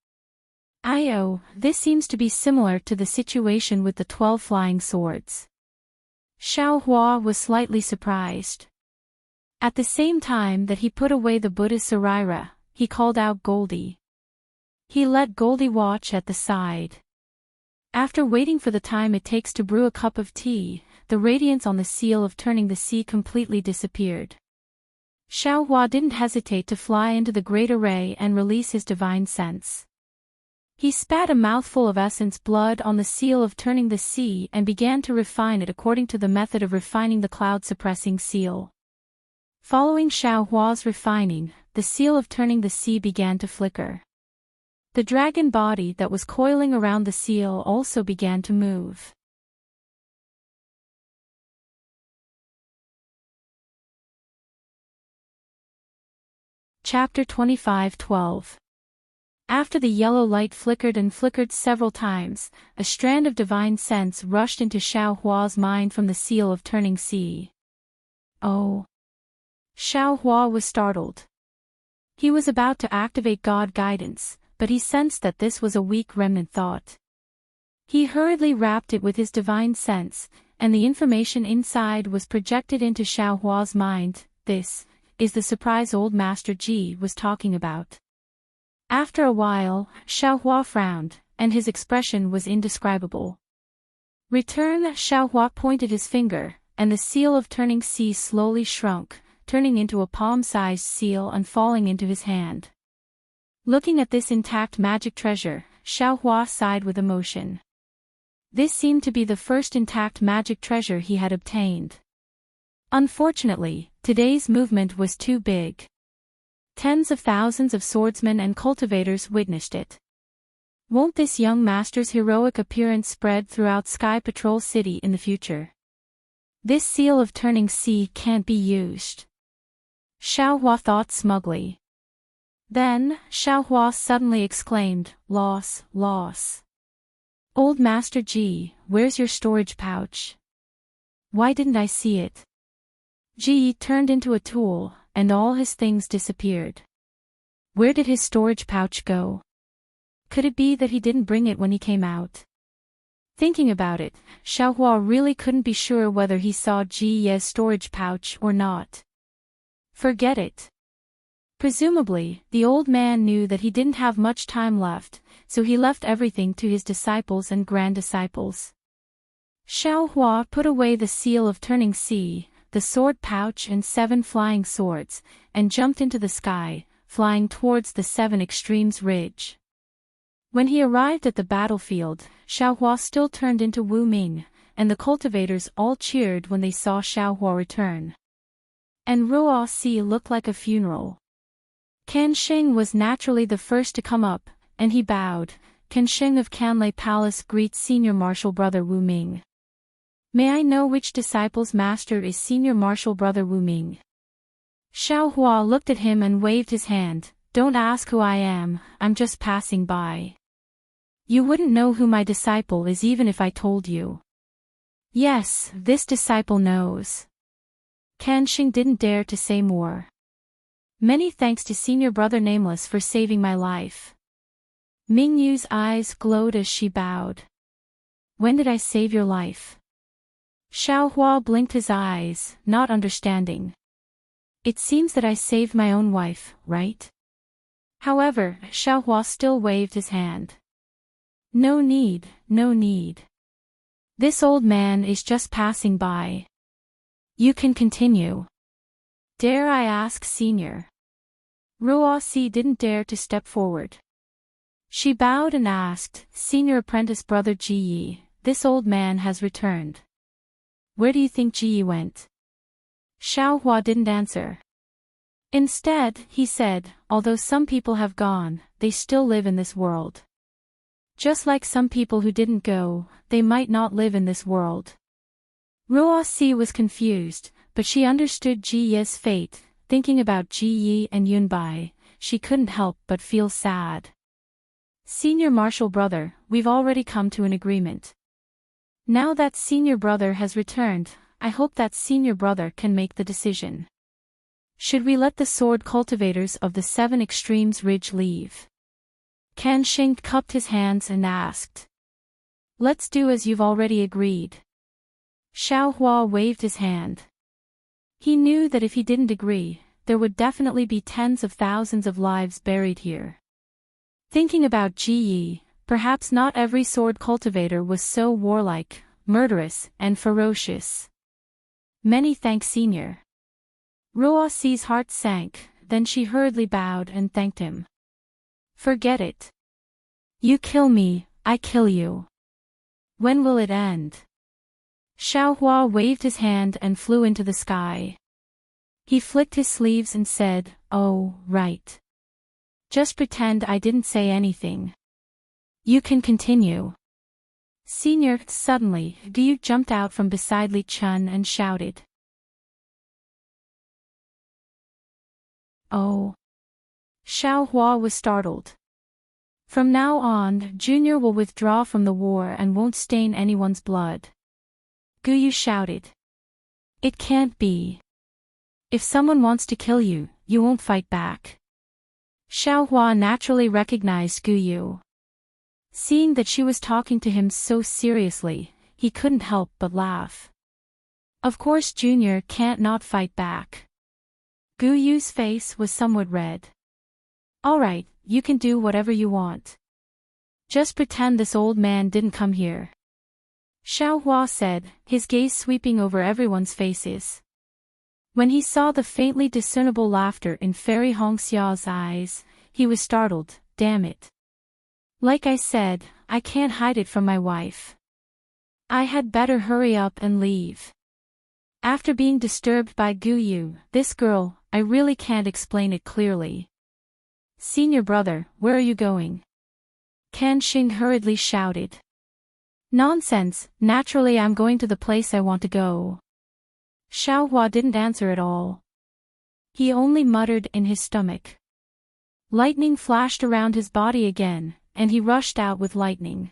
This seems to be similar to the situation with the 12 flying swords. Xiaohua was slightly surprised. At the same time that he put away the Buddha Sarira, he called out Goldie. He let Goldie watch at the side. After waiting for the time it takes to brew a cup of tea, the radiance on the seal of turning the sea completely disappeared. Xiaohua didn't hesitate to fly into the great array and release his divine sense. He spat a mouthful of essence blood on the seal of turning the sea and began to refine it according to the method of refining the cloud-suppressing seal. Following Xiaohua's refining, the seal of turning the sea began to flicker. The dragon body that was coiling around the seal also began to move. Chapter 25:12. After the yellow light flickered and flickered several times, a strand of divine sense rushed into Xiaohua's mind from the seal of turning sea. Oh! Xiaohua was startled. He was about to activate God guidance, but he sensed that this was a weak remnant thought. He hurriedly wrapped it with his divine sense, and the information inside was projected into Xiaohua's mind. This is the surprise old Master Ji was talking about. After a while, Xiaohua frowned, and his expression was indescribable. Return. Xiaohua pointed his finger, and the seal of turning sea slowly shrunk, turning into a palm-sized seal and falling into his hand. Looking at this intact magic treasure, Xiaohua sighed with emotion. This seemed to be the first intact magic treasure he had obtained. Unfortunately, today's movement was too big. Tens of thousands of swordsmen and cultivators witnessed it. Won't this young master's heroic appearance spread throughout Sky Patrol City in the future? This seal of turning sea can't be used. Xiaohua thought smugly. Then, Xiaohua suddenly exclaimed, "Loss, loss. Old Master Ji, where's your storage pouch? Why didn't I see it?" Ji turned into a tool, and all his things disappeared. Where did his storage pouch go? Could it be that he didn't bring it when he came out? Thinking about it, Xiaohua really couldn't be sure whether he saw Ji Ye's storage pouch or not. Forget it. Presumably, the old man knew that he didn't have much time left, so he left everything to his disciples and grand-disciples. Xiaohua put away the seal of turning sea, the sword pouch and 7 flying swords, and jumped into the sky, flying towards the 7 Extremes Ridge. When he arrived at the battlefield, Xiaohua still turned into Wu Ming, and the cultivators all cheered when they saw Xiaohua return. And Ruoxi looked like a funeral. Kansheng was naturally the first to come up, and he bowed. Kansheng of Canlei Palace greets Senior Marshal Brother Wu Ming. May I know which disciple's master is Senior Marshal Brother Wu Ming? Xiaohua looked at him and waved his hand. Don't ask who I am, I'm just passing by. You wouldn't know who my disciple is even if I told you. Yes, this disciple knows. Kansheng didn't dare to say more. Many thanks to Senior Brother Nameless for saving my life. Mingyu's eyes glowed as she bowed. When did I save your life? Xiaohua blinked his eyes, not understanding. It seems that I saved my own wife, right? However, Xiaohua still waved his hand. No need, no need. This old man is just passing by. You can continue. Dare I ask, Senior? Ruoxi didn't dare to step forward. She bowed and asked, Senior Apprentice Brother Ji Yi, this old man has returned. Where do you think Ji Yi went? Xiaohua didn't answer. Instead, he said, although some people have gone, they still live in this world. Just like some people who didn't go, they might not live in this world. Ruoxi was confused, but she understood Ji Ye's fate, thinking about Ji Yi and Yunbai, she couldn't help but feel sad. Senior Marshal Brother, we've already come to an agreement. Now that Senior Brother has returned, I hope that Senior Brother can make the decision. Should we let the sword cultivators of the Seven Extremes Ridge leave? Kanshing cupped his hands and asked. Let's do as you've already agreed. Xiaohua waved his hand. He knew that if he didn't agree, there would definitely be tens of thousands of lives buried here. Thinking about Ji Yi, perhaps not every sword cultivator was so warlike, murderous, and ferocious. Many thanks Senior. Ruoxi's heart sank, then she hurriedly bowed and thanked him. Forget it. You kill me, I kill you. When will it end? Xiaohua waved his hand and flew into the sky. He flicked his sleeves and said, Oh, right. Just pretend I didn't say anything. You can continue. Senior, suddenly, Guyu jumped out from beside Li Chun and shouted. Oh. Xiaohua was startled. From now on, Junior will withdraw from the war and won't stain anyone's blood. Guyu shouted. It can't be. If someone wants to kill you, you won't fight back. Xiaohua naturally recognized Guyu. Seeing that she was talking to him so seriously, he couldn't help but laugh. Of course Junior can't not fight back. Guyu's face was somewhat red. Alright, you can do whatever you want. Just pretend this old man didn't come here. Xiaohua said, his gaze sweeping over everyone's faces. When he saw the faintly discernible laughter in Fairy Hongxia's eyes, he was startled. Damn it. Like I said, I can't hide it from my wife. I had better hurry up and leave. After being disturbed by Guyu, this girl, I really can't explain it clearly. Senior Brother, where are you going? Kanshing hurriedly shouted. Nonsense, naturally I'm going to the place I want to go. Xiaohua didn't answer at all. He only muttered in his stomach. Lightning flashed around his body again, and he rushed out with lightning.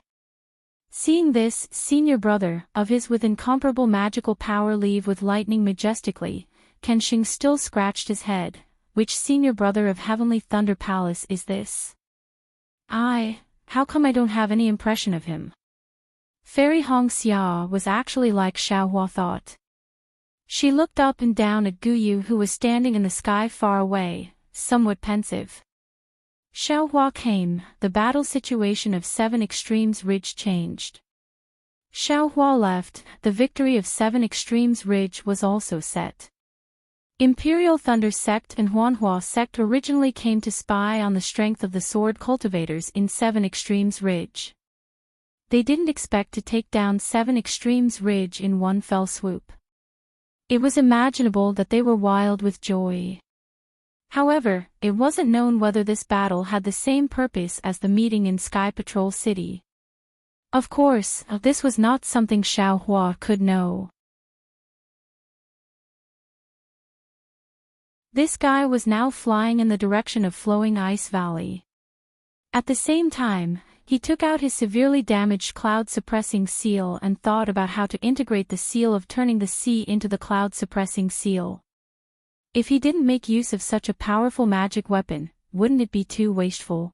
Seeing this, Senior Brother of his with incomparable magical power leave with lightning majestically, Kanshing still scratched his head. Which Senior Brother of Heavenly Thunder Palace is this? How come I don't have any impression of him? Fairy Hongxia was actually like Xiaohua thought. She looked up and down at Guyu who was standing in the sky far away, somewhat pensive. Xiaohua came, the battle situation of Seven Extremes Ridge changed. Xiaohua left, the victory of Seven Extremes Ridge was also set. Imperial Thunder Sect and Huanhua Sect originally came to spy on the strength of the sword cultivators in Seven Extremes Ridge. They didn't expect to take down Seven Extremes Ridge in one fell swoop. It was imaginable that they were wild with joy. However, it wasn't known whether this battle had the same purpose as the meeting in Sky Patrol City. Of course, this was not something Xiaohua could know. This guy was now flying in the direction of Flowing Ice Valley. At the same time, he took out his severely damaged cloud-suppressing seal and thought about how to integrate the seal of turning the sea into the cloud-suppressing seal. If he didn't make use of such a powerful magic weapon, wouldn't it be too wasteful?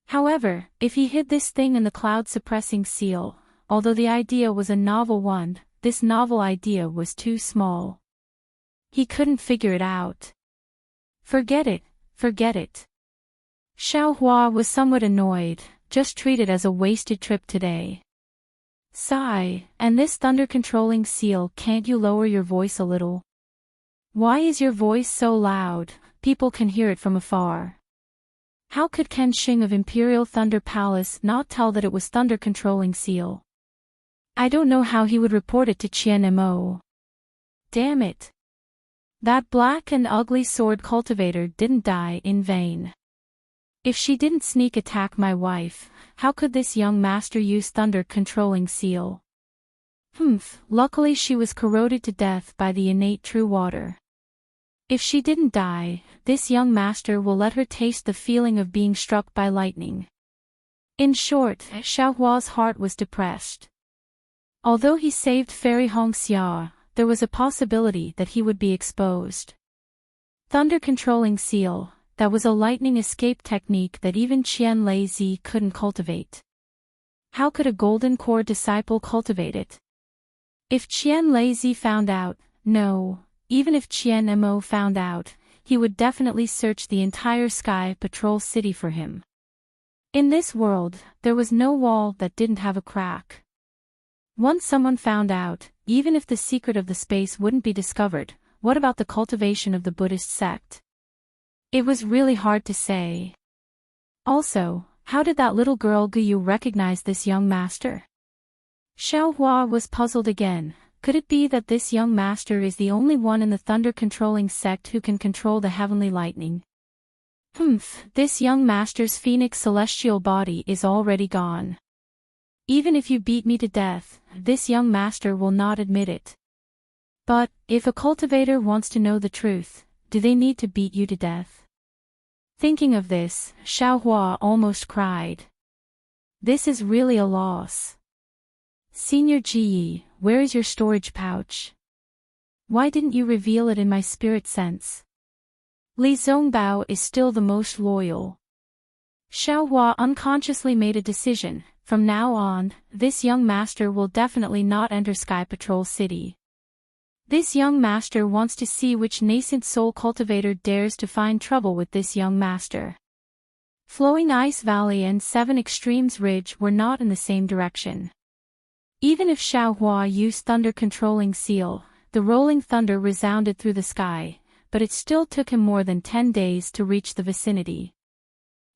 However, if he hid this thing in the cloud-suppressing seal, although the idea was a novel one, this novel idea was too small. He couldn't figure it out. Forget it, forget it. Xiaohua was somewhat annoyed, just treat it as a wasted trip today. Sigh, and this thunder-controlling seal, can't you lower your voice a little? Why is your voice so loud? People can hear it from afar. How could Kanshing of Imperial Thunder Palace not tell that it was thunder-controlling seal? I don't know how he would report it to Qian Mo. Damn it. That black and ugly sword cultivator didn't die in vain. If she didn't sneak attack my wife, how could this young master use thunder-controlling seal? Luckily she was corroded to death by the innate true water. If she didn't die, this young master will let her taste the feeling of being struck by lightning. In short, Xiaohua's heart was depressed. Although he saved Fairy Hongxia, there was a possibility that he would be exposed. Thunder Controlling Seal, that was a lightning escape technique that even Qian Lei couldn't cultivate. How could a Golden Core disciple cultivate it? If Qian Lei found out, no, even if Qian Mo found out, he would definitely search the entire Sky Patrol City for him. In this world, there was no wall that didn't have a crack. Once someone found out, even if the secret of the space wouldn't be discovered, what about the cultivation of the Buddhist sect? It was really hard to say. Also, how did that little girl Guyu recognize this young master? Xiaohua was puzzled again. Could it be that this young master is the only one in the thunder-controlling sect who can control the heavenly lightning? This young master's phoenix celestial body is already gone. Even if you beat me to death, this young master will not admit it. But, if a cultivator wants to know the truth, do they need to beat you to death? Thinking of this, Xiaohua almost cried. This is really a loss. Senior Ji, where is your storage pouch? Why didn't you reveal it in my spirit sense? Li Zongbao is still the most loyal. Xiaohua unconsciously made a decision. From now on, this young master will definitely not enter Sky Patrol City. This young master wants to see which nascent soul cultivator dares to find trouble with this young master. Flowing Ice Valley and Seven Extremes Ridge were not in the same direction. Even if Xiaohua used Thunder Controlling Seal, the rolling thunder resounded through the sky, but it still took him more than 10 days to reach the vicinity.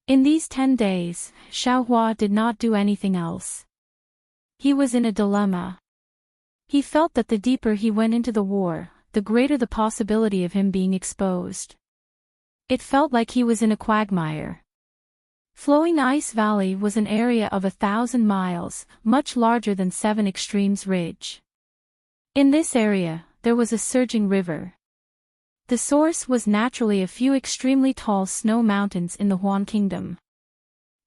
In these 10 days, Xiaohua did not do anything else. He was in a dilemma. He felt that the deeper he went into the war, the greater the possibility of him being exposed. It felt like he was in a quagmire. Flowing Ice Valley was an area of 1,000 miles, much larger than Seven Extremes Ridge. In this area, there was a surging river. The source was naturally a few extremely tall snow mountains in the Huan Kingdom.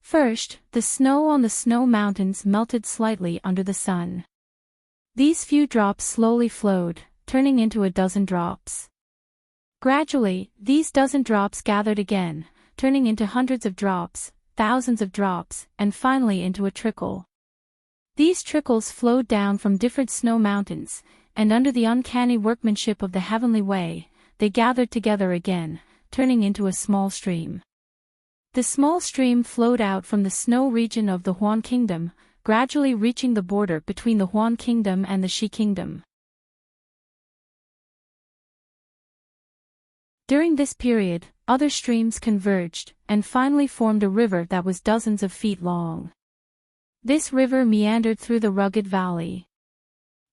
First, the snow on the snow mountains melted slightly under the sun. These few drops slowly flowed, turning into a dozen drops. Gradually, these dozen drops gathered again, turning into hundreds of drops, thousands of drops, and finally into a trickle. These trickles flowed down from different snow mountains, and under the uncanny workmanship of the heavenly way, they gathered together again, turning into a small stream. The small stream flowed out from the snow region of the Huan Kingdom, gradually reaching the border between the Huan Kingdom and the Shi Kingdom. During this period, other streams converged, and finally formed a river that was dozens of feet long. This river meandered through the rugged valley.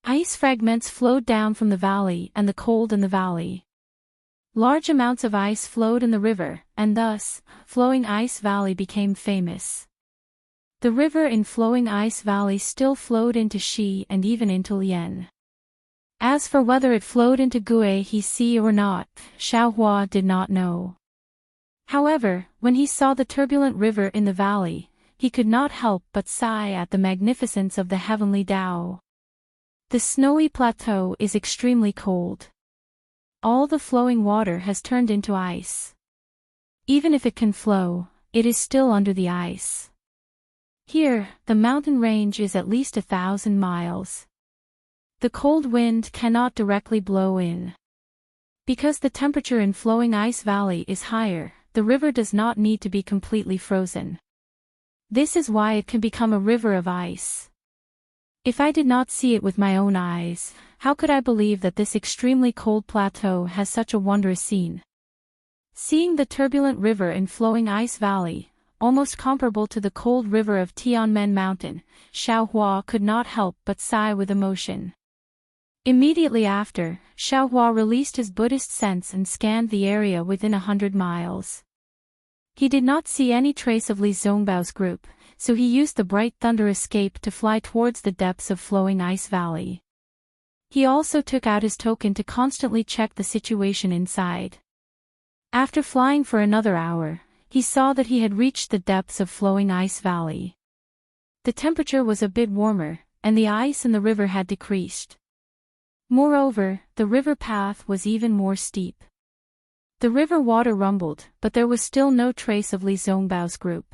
Ice fragments flowed down from the valley and the cold in the valley. Large amounts of ice flowed in the river, and thus, Flowing Ice Valley became famous. The river in Flowing Ice Valley still flowed into Shi and even into Lian. As for whether it flowed into Guihe Sea or not, Xiaohua did not know. However, when he saw the turbulent river in the valley, he could not help but sigh at the magnificence of the heavenly Tao. The snowy plateau is extremely cold. All the flowing water has turned into ice. Even if it can flow, it is still under the ice. Here, the mountain range is at least 1,000 miles. The cold wind cannot directly blow in. Because the temperature in Flowing Ice Valley is higher, the river does not need to be completely frozen. This is why it can become a river of ice. If I did not see it with my own eyes, how could I believe that this extremely cold plateau has such a wondrous scene? Seeing the turbulent river in Flowing Ice Valley, almost comparable to the cold river of Tianmen Mountain, Xiaohua could not help but sigh with emotion. Immediately after, Xiaohua released his Buddhist sense and scanned the area within 100 miles. He did not see any trace of Li Zongbao's group, so he used the bright thunder escape to fly towards the depths of Flowing Ice Valley. He also took out his token to constantly check the situation inside. After flying for another hour, he saw that he had reached the depths of Flowing Ice Valley. The temperature was a bit warmer, and the ice in the river had decreased. Moreover, the river path was even more steep. The river water rumbled, but there was still no trace of Li Zhongbao's group.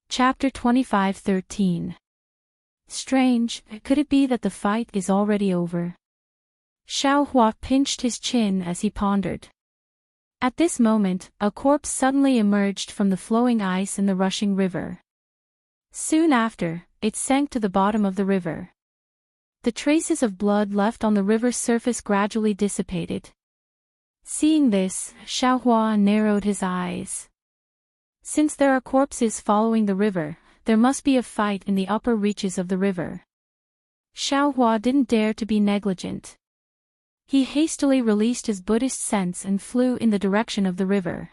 Chapter 25:13. Strange, could it be that the fight is already over? Xiao Hua pinched his chin as he pondered. At this moment, a corpse suddenly emerged from the flowing ice in the rushing river. Soon after, it sank to the bottom of the river. The traces of blood left on the river's surface gradually dissipated. Seeing this, Xiao Hua narrowed his eyes. Since there are corpses following the river, there must be a fight in the upper reaches of the river. Xiao Hua didn't dare to be negligent. He hastily released his Buddhist sense and flew in the direction of the river.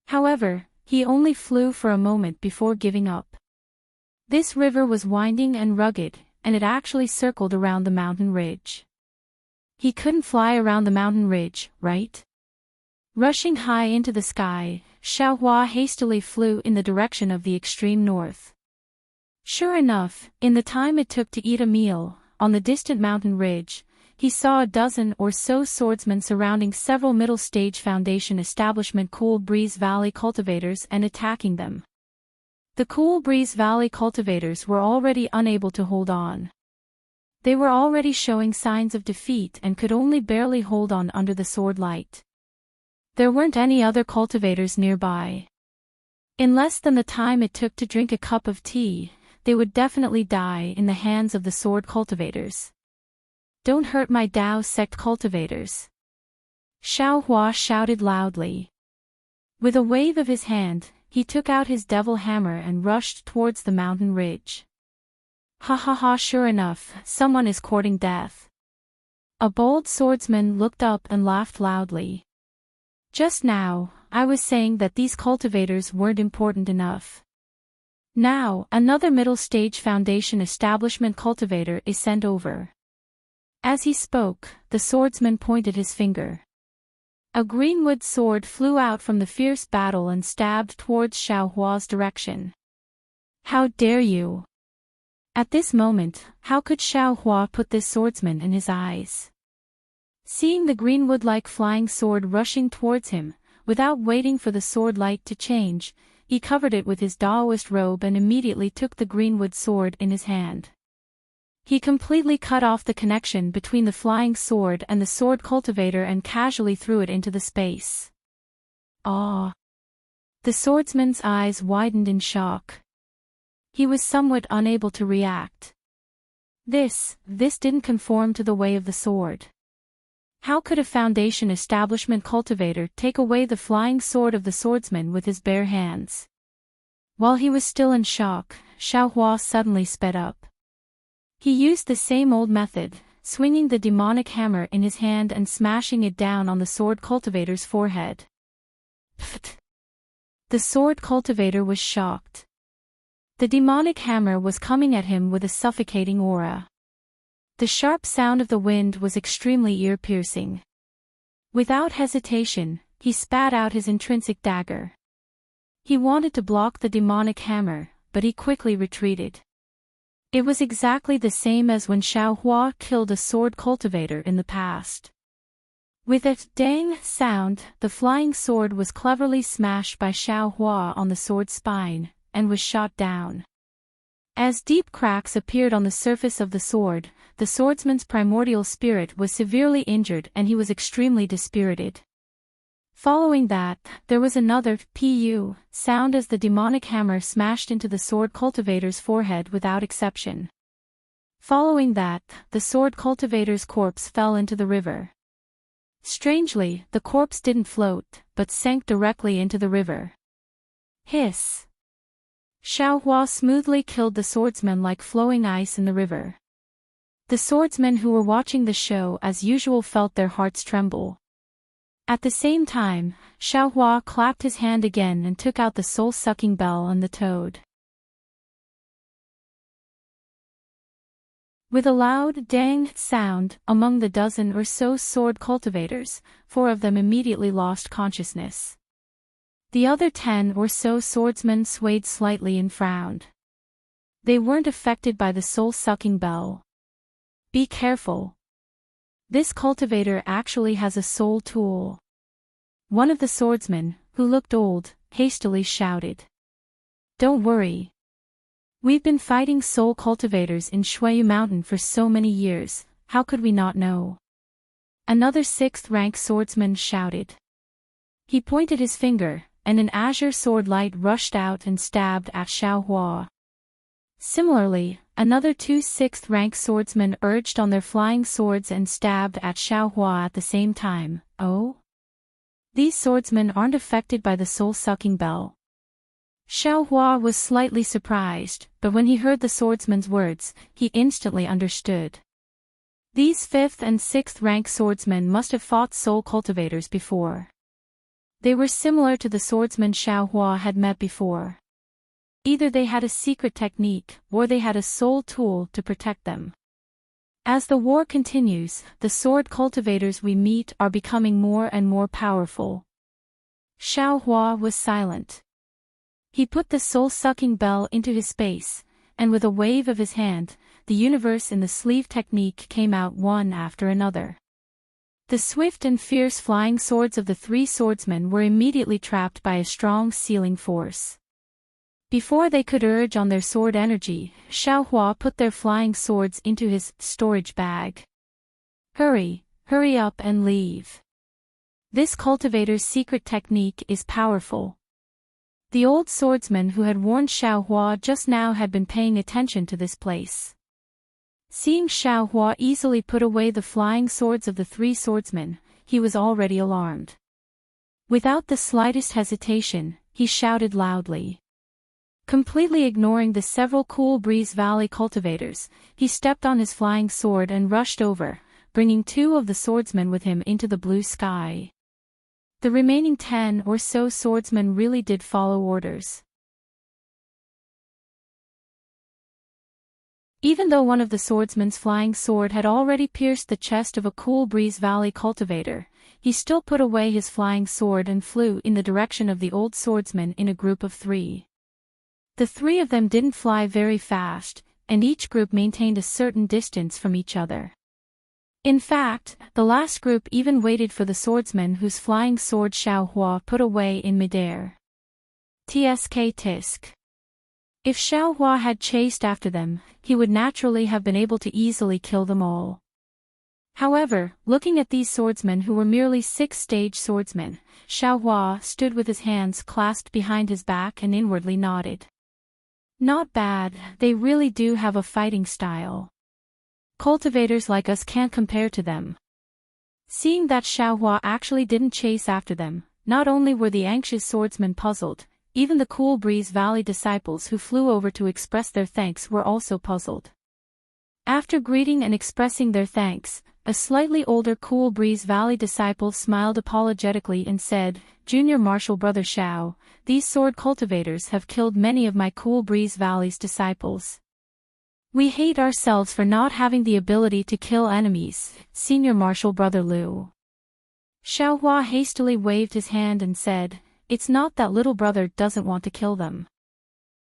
However, he only flew for a moment before giving up. This river was winding and rugged, and it actually circled around the mountain ridge. He couldn't fly around the mountain ridge, right? Rushing high into the sky, Xiao Hua hastily flew in the direction of the extreme north. Sure enough, in the time it took to eat a meal, on the distant mountain ridge, he saw a dozen or so swordsmen surrounding several middle-stage Foundation establishment Cool Breeze Valley cultivators and attacking them. The Cool Breeze Valley cultivators were already unable to hold on. They were already showing signs of defeat and could only barely hold on under the sword light. There weren't any other cultivators nearby. In less than the time it took to drink a cup of tea, they would definitely die in the hands of the sword cultivators. "Don't hurt my Dao sect cultivators!" Xiao Hua shouted loudly. With a wave of his hand, he took out his devil hammer and rushed towards the mountain ridge. Ha ha ha, sure enough, someone is courting death. A bold swordsman looked up and laughed loudly. Just now, I was saying that these cultivators weren't important enough. Now, another middle-stage Foundation establishment cultivator is sent over. As he spoke, the swordsman pointed his finger. A greenwood sword flew out from the fierce battle and stabbed towards Xiao Hua's direction. How dare you! At this moment, how could Xiao Hua put this swordsman in his eyes? Seeing the greenwood-like flying sword rushing towards him, without waiting for the sword light to change, he covered it with his Daoist robe and immediately took the greenwood sword in his hand. He completely cut off the connection between the flying sword and the sword cultivator and casually threw it into the space. Ah! The swordsman's eyes widened in shock. He was somewhat unable to react. This didn't conform to the way of the sword. How could a Foundation establishment cultivator take away the flying sword of the swordsman with his bare hands? While he was still in shock, Xiao Hua suddenly sped up. He used the same old method, swinging the demonic hammer in his hand and smashing it down on the sword cultivator's forehead. Pfft! The sword cultivator was shocked. The demonic hammer was coming at him with a suffocating aura. The sharp sound of the wind was extremely ear-piercing. Without hesitation, he spat out his intrinsic dagger. He wanted to block the demonic hammer, but he quickly retreated. It was exactly the same as when Xiao Hua killed a sword cultivator in the past. With a dang sound, the flying sword was cleverly smashed by Xiao Hua on the sword's spine, and was shot down. As deep cracks appeared on the surface of the sword, the swordsman's primordial spirit was severely injured and he was extremely dispirited. Following that, there was another pu sound as the demonic hammer smashed into the sword cultivator's forehead without exception. Following that, the sword cultivator's corpse fell into the river. Strangely, the corpse didn't float, but sank directly into the river. Hiss! Xiao Hua smoothly killed the swordsman like flowing ice in the river. The swordsmen who were watching the show as usual felt their hearts tremble. At the same time, Xiaohua clapped his hand again and took out the soul-sucking bell on the toad. With a loud dang sound, among the dozen or so sword cultivators, 4 of them immediately lost consciousness. The other 10 or so swordsmen swayed slightly and frowned. They weren't affected by the soul-sucking bell. Be careful. This cultivator actually has a soul tool. One of the swordsmen, who looked old, hastily shouted. Don't worry. We've been fighting soul cultivators in Shuiyu Mountain for so many years, how could we not know? Another 6th-rank swordsman shouted. He pointed his finger, and an azure sword light rushed out and stabbed at Xiaohua. Similarly, another 2 6th-rank swordsmen urged on their flying swords and stabbed at Xiaohua at the same time. Oh? These swordsmen aren't affected by the soul-sucking bell. Xiaohua was slightly surprised, but when he heard the swordsman's words, he instantly understood. These 5th and 6th-rank swordsmen must have fought soul cultivators before. They were similar to the swordsmen Xiaohua had met before. Either they had a secret technique, or they had a soul tool to protect them. As the war continues, the sword cultivators we meet are becoming more and more powerful. Xiaohua was silent. He put the soul-sucking bell into his space, and with a wave of his hand, the universe in the sleeve technique came out one after another. The swift and fierce flying swords of the 3 swordsmen were immediately trapped by a strong sealing force. Before they could urge on their sword energy, Xiaohua put their flying swords into his storage bag. Hurry up and leave. This cultivator's secret technique is powerful. The old swordsman who had warned Xiaohua just now had been paying attention to this place. Seeing Xiaohua easily put away the flying swords of the 3 swordsmen, he was already alarmed. Without the slightest hesitation, he shouted loudly. Completely ignoring the several Cool Breeze Valley cultivators, he stepped on his flying sword and rushed over, bringing 2 of the swordsmen with him into the blue sky. The remaining 10 or so swordsmen really did follow orders. Even though one of the swordsmen's flying sword had already pierced the chest of a Cool Breeze Valley cultivator, he still put away his flying sword and flew in the direction of the old swordsman in a group of 3. The 3 of them didn't fly very fast, and each group maintained a certain distance from each other. In fact, the last group even waited for the swordsman whose flying sword Xiaohua put away in midair. Tisk. If Xiaohua had chased after them, he would naturally have been able to easily kill them all. However, looking at these swordsmen who were merely 6th-stage swordsmen, Xiaohua stood with his hands clasped behind his back and inwardly nodded. Not bad, they really do have a fighting style. Cultivators like us can't compare to them. Seeing that Xiaohua actually didn't chase after them, not only were the anxious swordsmen puzzled, even the Cool Breeze Valley disciples who flew over to express their thanks were also puzzled. After greeting and expressing their thanks, a slightly older Cool Breeze Valley disciple smiled apologetically and said, "Junior Marshal Brother Xiao, these sword cultivators have killed many of my Cool Breeze Valley's disciples. We hate ourselves for not having the ability to kill enemies, Senior Marshal Brother Liu." Xiaohua hastily waved his hand and said, "It's not that little brother doesn't want to kill them.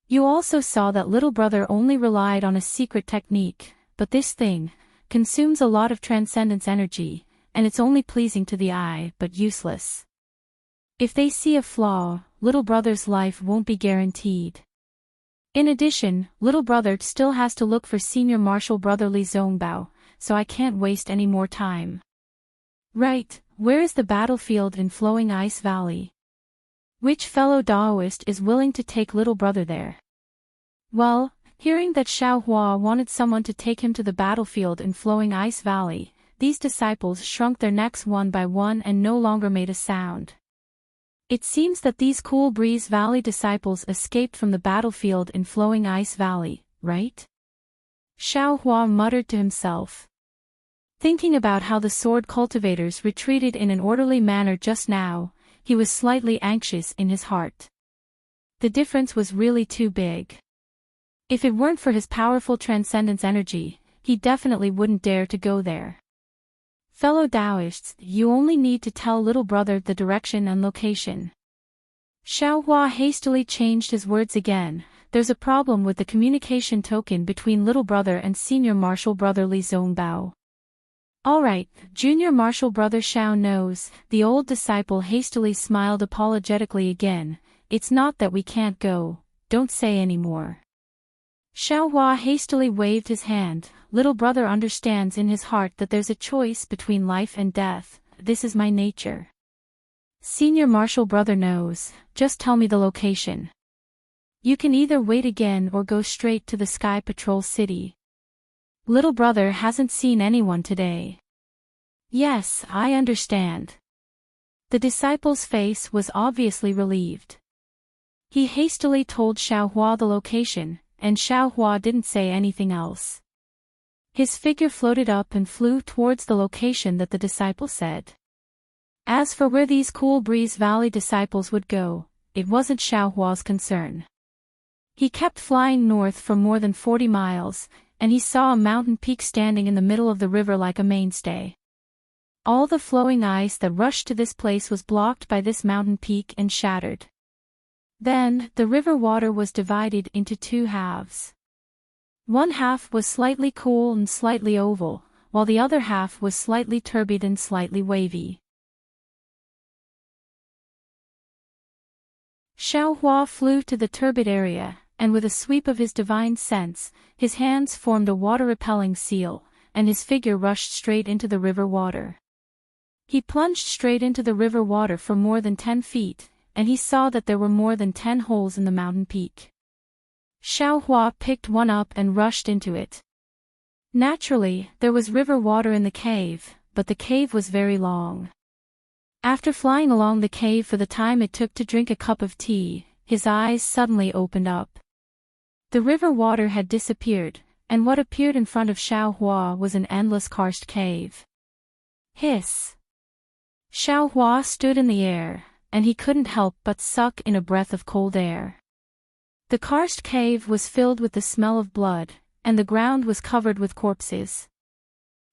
You also saw that little brother only relied on a secret technique, but this thing consumes a lot of transcendence energy, and it's only pleasing to the eye but useless. If they see a flaw, little brother's life won't be guaranteed. In addition, little brother still has to look for Senior Marshal Brother Li Zongbao, so I can't waste any more time. Right, where is the battlefield in Flowing Ice Valley? Which fellow Daoist is willing to take little brother there?" Well, hearing that Xiaohua wanted someone to take him to the battlefield in Flowing Ice Valley, these disciples shrunk their necks one by one and no longer made a sound. It seems that these Cool Breeze Valley disciples escaped from the battlefield in Flowing Ice Valley, right? Xiaohua muttered to himself. Thinking about how the sword cultivators retreated in an orderly manner just now, he was slightly anxious in his heart. The difference was really too big. If it weren't for his powerful transcendence energy, he definitely wouldn't dare to go there. Fellow Taoists, you only need to tell little brother the direction and location. Xiaohua hastily changed his words again. There's a problem with the communication token between little brother and senior martial brother Li Zongbao. Alright, junior martial brother Xiao knows. The old disciple hastily smiled apologetically again. It's not that we can't go, don't say any more. Xiaohua hastily waved his hand. Little brother understands in his heart that there's a choice between life and death. This is my nature. Senior martial brother knows. Just tell me the location. You can either wait again or go straight to the Sky Patrol City. Little brother hasn't seen anyone today. Yes, I understand. The disciple's face was obviously relieved. He hastily told Xiaohua the location, and Xiaohua didn't say anything else. His figure floated up and flew towards the location that the disciple said. As for where these Cool Breeze Valley disciples would go, it wasn't Xiaohua's concern. He kept flying north for more than 40 miles, and he saw a mountain peak standing in the middle of the river like a mainstay. All the flowing ice that rushed to this place was blocked by this mountain peak and shattered. Then, the river water was divided into two halves. One half was slightly cool and slightly oval, while the other half was slightly turbid and slightly wavy. Xiaohua flew to the turbid area, and with a sweep of his divine sense, his hands formed a water-repelling seal, and his figure rushed straight into the river water. He plunged straight into the river water for more than 10 feet, and he saw that there were more than 10 holes in the mountain peak. Xiaohua picked one up and rushed into it. Naturally, there was river water in the cave, but the cave was very long. After flying along the cave for the time it took to drink a cup of tea, his eyes suddenly opened up. The river water had disappeared, and what appeared in front of Xiaohua was an endless karst cave. Hiss! Xiaohua stood in the air, and he couldn't help but suck in a breath of cold air. The karst cave was filled with the smell of blood, and the ground was covered with corpses.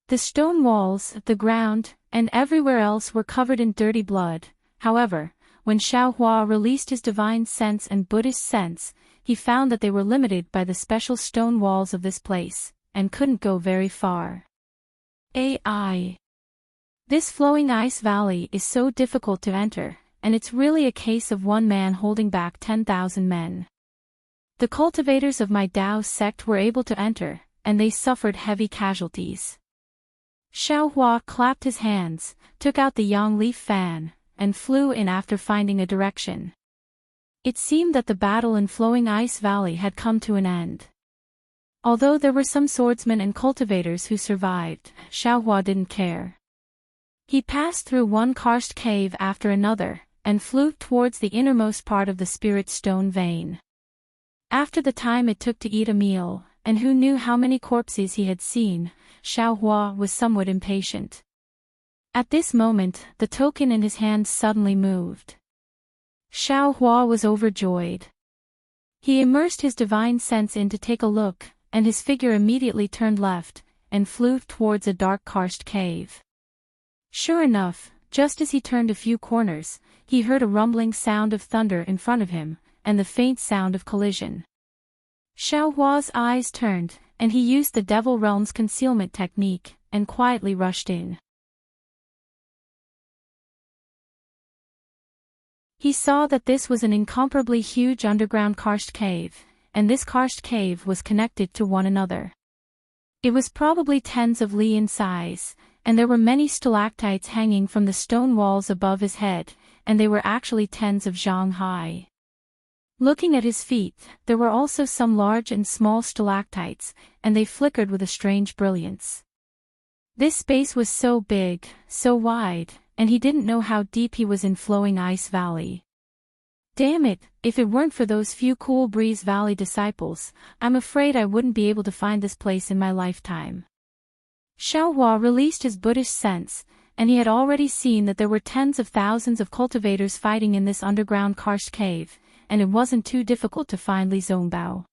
The stone walls, the ground, and everywhere else were covered in dirty blood. However, when Xiaohua released his divine sense and Buddhist sense, he found that they were limited by the special stone walls of this place, and couldn't go very far. AI. This flowing ice valley is so difficult to enter, and it's really a case of one man holding back 10,000 men. The cultivators of my Tao sect were able to enter, and they suffered heavy casualties. Xiaohua clapped his hands, took out the yang leaf fan, and flew in after finding a direction. It seemed that the battle in Flowing Ice Valley had come to an end. Although there were some swordsmen and cultivators who survived, Xiaohua didn't care. He passed through one karst cave after another, and flew towards the innermost part of the spirit stone vein. After the time it took to eat a meal, and who knew how many corpses he had seen, Xiaohua was somewhat impatient. At this moment, the token in his hand suddenly moved. Xiaohua was overjoyed. He immersed his divine sense in to take a look, and his figure immediately turned left, and flew towards a dark karst cave. Sure enough, just as he turned a few corners, he heard a rumbling sound of thunder in front of him, and the faint sound of collision. Xiaohua's eyes turned, and he used the Devil Realm's concealment technique, and quietly rushed in. He saw that this was an incomparably huge underground karst cave, and this karst cave was connected to one another. It was probably tens of li in size, and there were many stalactites hanging from the stone walls above his head, and they were actually tens of zhang high. Looking at his feet, there were also some large and small stalactites, and they flickered with a strange brilliance. This space was so big, so wide, and he didn't know how deep he was in Flowing Ice Valley. Damn it, if it weren't for those few Cool Breeze Valley disciples, I'm afraid I wouldn't be able to find this place in my lifetime. Xiaohua released his Buddhist sense, and he had already seen that there were tens of thousands of cultivators fighting in this underground karst cave, and it wasn't too difficult to find Li Zongbao.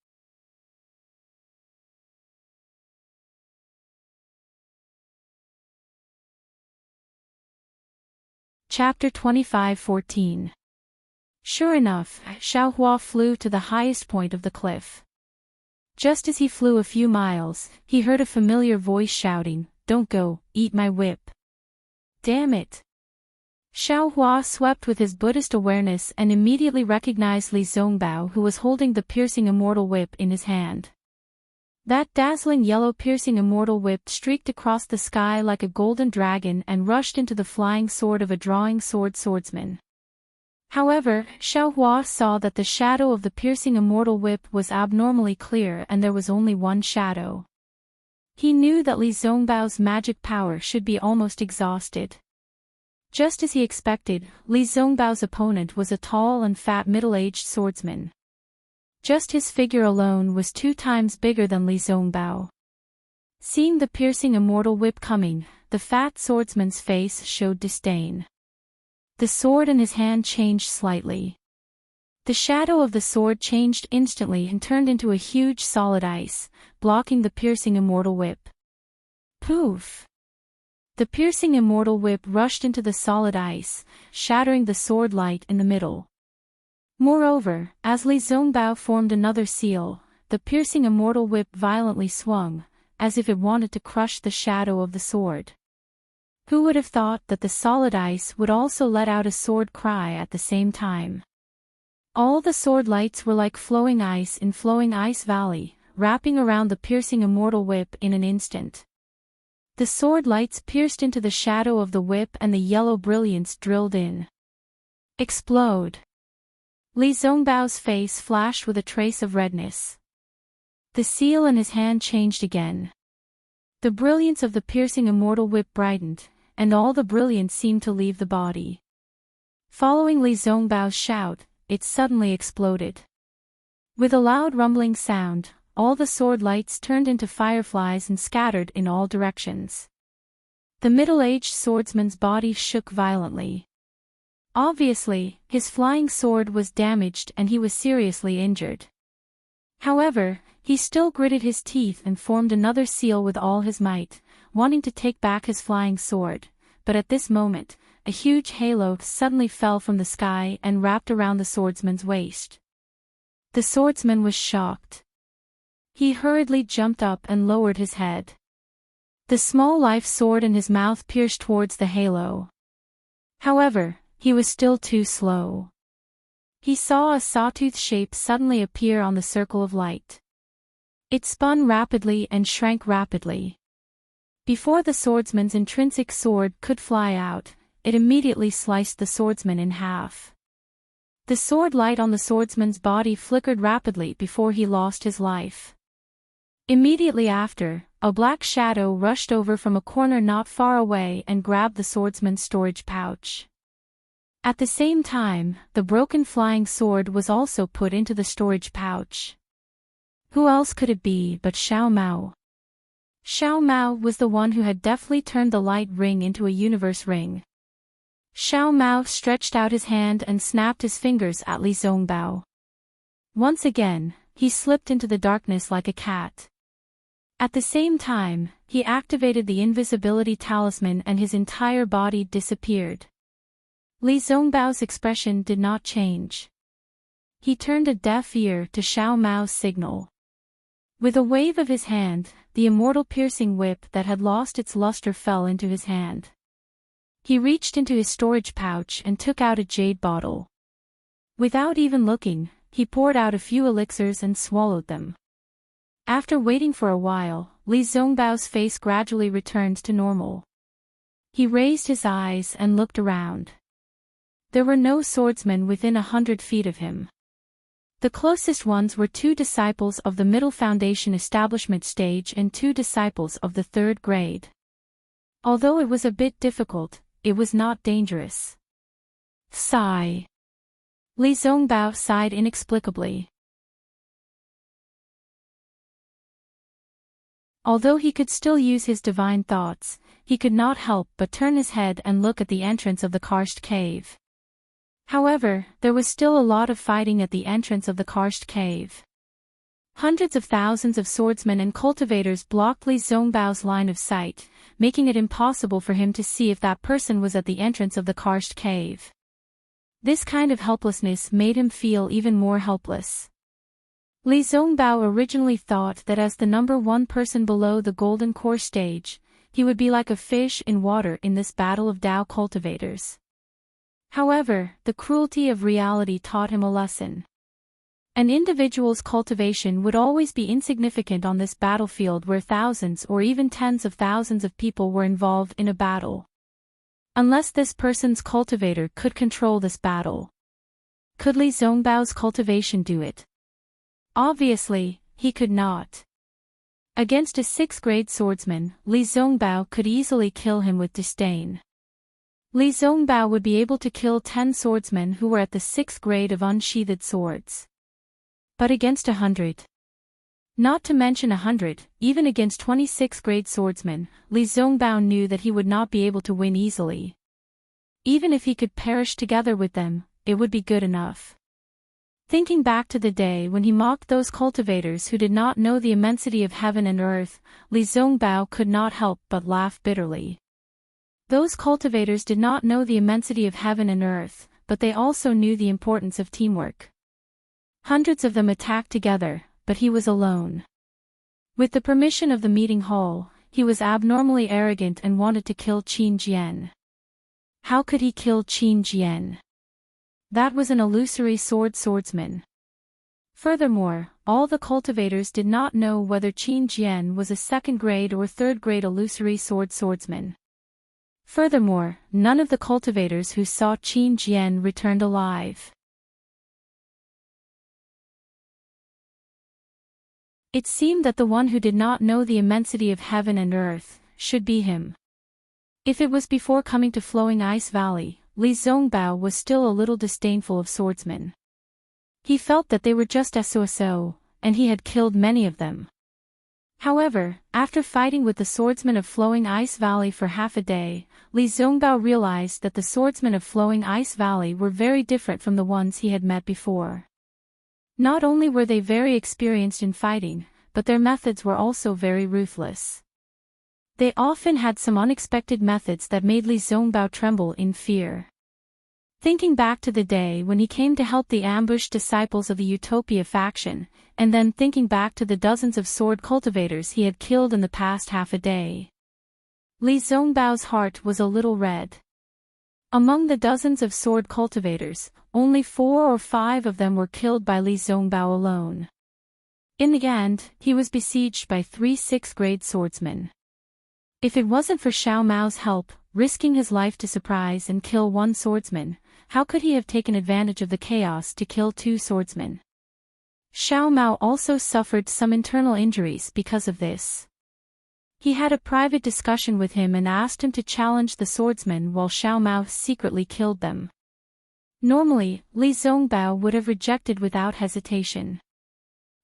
Chapter 25:14. Sure enough, Xiaohua flew to the highest point of the cliff. Just as he flew a few miles, he heard a familiar voice shouting, "Don't go, eat my whip." Damn it! Xiaohua swept with his Buddhist awareness and immediately recognized Li Zongbao, who was holding the piercing immortal whip in his hand. That dazzling yellow piercing immortal whip streaked across the sky like a golden dragon and rushed into the flying sword of a drawing swordsman. However, Xiaohua saw that the shadow of the piercing immortal whip was abnormally clear and there was only one shadow. He knew that Li Zongbao's magic power should be almost exhausted. Just as he expected, Li Zongbao's opponent was a tall and fat middle-aged swordsman. Just his figure alone was 2 times bigger than Li Zongbao. Seeing the piercing immortal whip coming, the fat swordsman's face showed disdain. The sword in his hand changed slightly. The shadow of the sword changed instantly and turned into a huge solid ice, blocking the piercing immortal whip. Poof! The piercing immortal whip rushed into the solid ice, shattering the sword light in the middle. Moreover, as Li Zongbao formed another seal, the piercing immortal whip violently swung, as if it wanted to crush the shadow of the sword. Who would have thought that the solid ice would also let out a sword cry at the same time? All the sword lights were like flowing ice in Flowing Ice Valley, wrapping around the piercing immortal whip in an instant. The sword lights pierced into the shadow of the whip and the yellow brilliance drilled in. Explode! Li Zongbao's face flashed with a trace of redness. The seal in his hand changed again. The brilliance of the piercing immortal whip brightened, and all the brilliance seemed to leave the body. Following Li Zongbao's shout, it suddenly exploded. With a loud rumbling sound, all the sword lights turned into fireflies and scattered in all directions. The middle-aged swordsman's body shook violently. Obviously, his flying sword was damaged and he was seriously injured. However, he still gritted his teeth and formed another seal with all his might, wanting to take back his flying sword, but at this moment, a huge halo suddenly fell from the sky and wrapped around the swordsman's waist. The swordsman was shocked. He hurriedly jumped up and lowered his head. The small life sword in his mouth pierced towards the halo. However, he was still too slow. He saw a sawtooth shape suddenly appear on the circle of light. It spun rapidly and shrank rapidly. Before the swordsman's intrinsic sword could fly out, it immediately sliced the swordsman in half. The sword light on the swordsman's body flickered rapidly before he lost his life. Immediately after, a black shadow rushed over from a corner not far away and grabbed the swordsman's storage pouch. At the same time, the broken flying sword was also put into the storage pouch. Who else could it be but Xiao Mao? Xiao Mao was the one who had deftly turned the light ring into a universe ring. Xiao Mao stretched out his hand and snapped his fingers at Li Zongbao. Once again, he slipped into the darkness like a cat. At the same time, he activated the invisibility talisman and his entire body disappeared. Li Zongbao's expression did not change. He turned a deaf ear to Xiao Mao's signal. With a wave of his hand, the immortal piercing whip that had lost its luster fell into his hand. He reached into his storage pouch and took out a jade bottle. Without even looking, he poured out a few elixirs and swallowed them. After waiting for a while, Li Zongbao's face gradually returned to normal. He raised his eyes and looked around. There were no swordsmen within 100 feet of him. The closest ones were 2 disciples of the Middle Foundation Establishment stage and 2 disciples of the 3rd grade. Although it was a bit difficult, it was not dangerous. Sigh. Li Zongbao sighed inexplicably. Although he could still use his divine thoughts, he could not help but turn his head and look at the entrance of the karst cave. However, there was still a lot of fighting at the entrance of the karst cave. Hundreds of thousands of swordsmen and cultivators blocked Li Zongbao's line of sight, making it impossible for him to see if that person was at the entrance of the karst cave. This kind of helplessness made him feel even more helpless. Li Zongbao originally thought that as the number one person below the golden core stage, he would be like a fish in water in this battle of Dao cultivators. However, the cruelty of reality taught him a lesson. An individual's cultivation would always be insignificant on this battlefield where thousands or even tens of thousands of people were involved in a battle. Unless this person's cultivator could control this battle. Could Li Zongbao's cultivation do it? Obviously, he could not. Against a 6th grade swordsman, Li Zongbao could easily kill him with disdain. Li Zongbao would be able to kill 10 swordsmen who were at the 6th grade of unsheathed swords. But against 100. Not to mention 100, even against 26th grade swordsmen, Li Zongbao knew that he would not be able to win easily. Even if he could perish together with them, it would be good enough. Thinking back to the day when he mocked those cultivators who did not know the immensity of heaven and earth, Li Zongbao could not help but laugh bitterly. Those cultivators did not know the immensity of heaven and earth, but they also knew the importance of teamwork. Hundreds of them attacked together, but he was alone. With the permission of the meeting hall, he was abnormally arrogant and wanted to kill Qin Jian. How could he kill Qin Jian? That was an illusory swordsman. Furthermore, all the cultivators did not know whether Qin Jian was a 2nd grade or 3rd grade illusory swordsman. Furthermore, none of the cultivators who saw Qin Jian returned alive. It seemed that the one who did not know the immensity of heaven and earth should be him. If it was before coming to Flowing Ice Valley, Li Zongbao was still a little disdainful of swordsmen. He felt that they were just so, and he had killed many of them. However, after fighting with the swordsmen of Flowing Ice Valley for half a day, Li Zongbao realized that the swordsmen of Flowing Ice Valley were very different from the ones he had met before. Not only were they very experienced in fighting, but their methods were also very ruthless. They often had some unexpected methods that made Li Zongbao tremble in fear. Thinking back to the day when he came to help the ambushed disciples of the Utopia faction, and then thinking back to the dozens of sword cultivators he had killed in the past half a day, Li Zongbao's heart was a little red. Among the dozens of sword cultivators, only 4 or 5 of them were killed by Li Zongbao alone. In the end, he was besieged by 3 6th grade swordsmen. If it wasn't for Xiao Mao's help, risking his life to surprise and kill 1 swordsman, how could he have taken advantage of the chaos to kill 2 swordsmen? Xiao Mao also suffered some internal injuries because of this. He had a private discussion with him and asked him to challenge the swordsmen while Xiao Mao secretly killed them. Normally, Li Zongbao would have rejected without hesitation.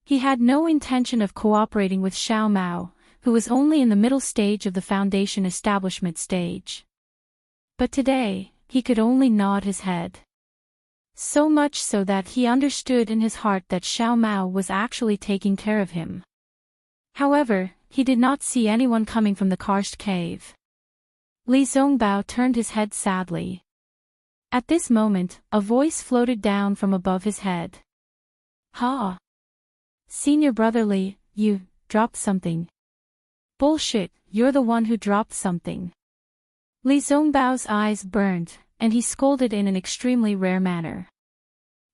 He had no intention of cooperating with Xiao Mao, who was only in the middle stage of the foundation establishment stage. But today, he could only nod his head. So much so that he understood in his heart that Xiao Mao was actually taking care of him. However, he did not see anyone coming from the karst cave. Li Zongbao turned his head sadly. At this moment, a voice floated down from above his head. "Ha! Senior brother Li, you dropped something." "Bullshit, you're the one who dropped something." Li Zongbao's eyes burned, and he scolded in an extremely rare manner.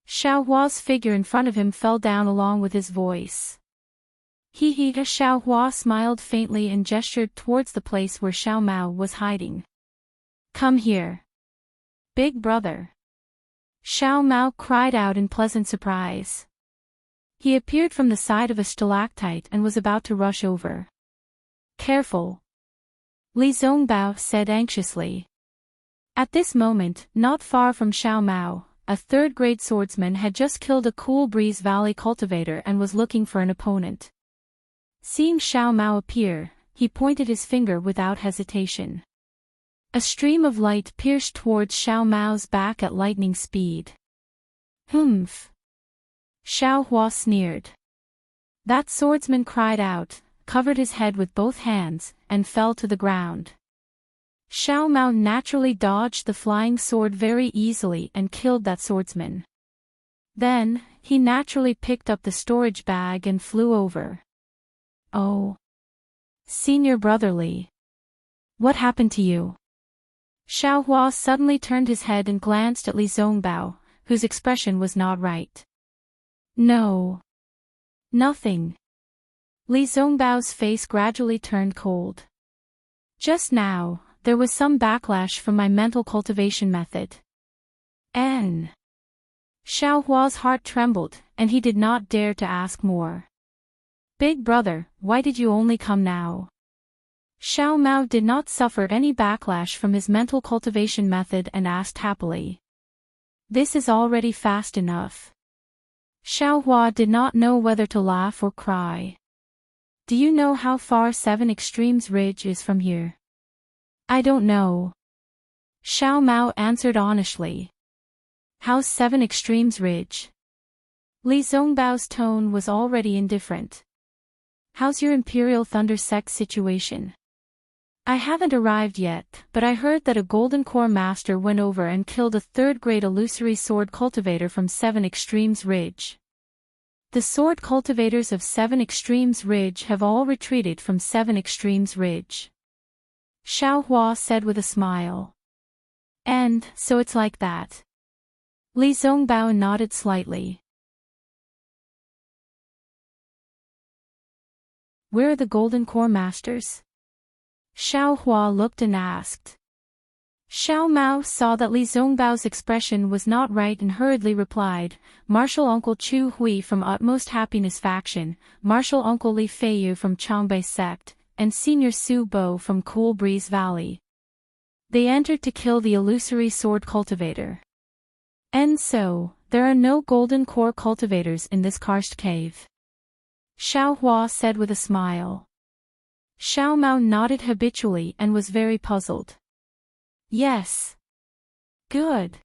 Xiao Hua's figure in front of him fell down along with his voice. Xiao Hua smiled faintly and gestured towards the place where Xiao Mao was hiding. "Come here, big brother." Xiao Mao cried out in pleasant surprise. He appeared from the side of a stalactite and was about to rush over. "Careful," Li Zongbao said anxiously. At this moment, not far from Xiao Mao, a 3rd grade swordsman had just killed a Cool Breeze Valley cultivator and was looking for an opponent. Seeing Xiao Mao appear, he pointed his finger without hesitation. A stream of light pierced towards Xiao Mao's back at lightning speed. Humph! Xiao Hua sneered. That swordsman cried out, covered his head with both hands, and fell to the ground. Xiao Mao naturally dodged the flying sword very easily and killed that swordsman. Then, he naturally picked up the storage bag and flew over. Oh! Senior Brotherly! What happened to you? Xiao Hua suddenly turned his head and glanced at Li Zongbao, whose expression was not right. No. Nothing. Li Zongbao's face gradually turned cold. Just now, there was some backlash from my mental cultivation method. Xiao Hua's heart trembled, and he did not dare to ask more. Big brother, why did you only come now? Xiao Mao did not suffer any backlash from his mental cultivation method and asked happily. This is already fast enough. Xiao Hua did not know whether to laugh or cry. Do you know how far 7 Extremes Ridge is from here? I don't know. Xiao Mao answered honestly. How's 7 Extremes Ridge? Li Zongbao's tone was already indifferent. How's your Imperial Thunder Sect situation? I haven't arrived yet, but I heard that a Golden Core Master went over and killed a 3rd-grade illusory sword cultivator from 7 Extremes Ridge. The sword cultivators of 7 Extremes Ridge have all retreated from 7 Extremes Ridge. Xiao Hua said with a smile. And, so it's like that. Li Zongbao nodded slightly. Where are the Golden Core Masters? Xiao Hua looked and asked. Xiao Mao saw that Li Zongbao's expression was not right and hurriedly replied, Martial Uncle Chu Hui from Utmost Happiness Faction, Martial Uncle Li Feiyu from Chongbei Sect, and Senior Su Bo from Cool Breeze Valley. They entered to kill the illusory sword cultivator. And so, there are no Golden Core cultivators in this karst cave. Xiao Hua said with a smile. Xiao Mao nodded habitually and was very puzzled. Yes. Good.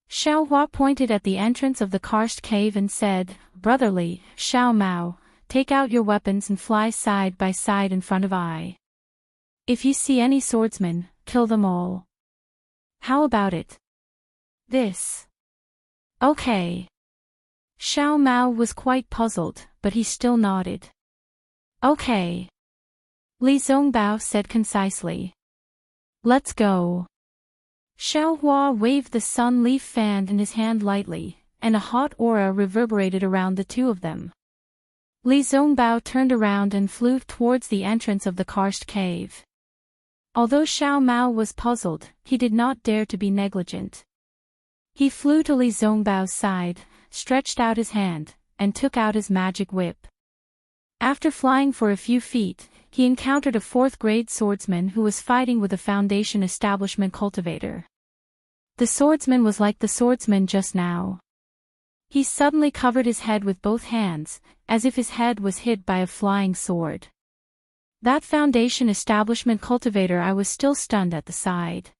Xiao Hua pointed at the entrance of the karst cave and said, Brotherly, Xiao Mao, take out your weapons and fly side by side in front of I. If you see any swordsmen, kill them all. How about it? This. Okay. Xiao Mao was quite puzzled, but he still nodded. Okay. Li Zongbao said concisely. Let's go. Xiao Hua waved the sun leaf fan in his hand lightly, and a hot aura reverberated around the two of them. Li Zongbao turned around and flew towards the entrance of the karst cave. Although Xiao Mao was puzzled, he did not dare to be negligent. He flew to Li Zongbao's side, stretched out his hand, and took out his magic whip. After flying for a few feet, he encountered a 4th-grade swordsman who was fighting with a Foundation Establishment cultivator. The swordsman was like the swordsman just now. He suddenly covered his head with both hands, as if his head was hit by a flying sword. That Foundation Establishment cultivator I was still stunned at the side.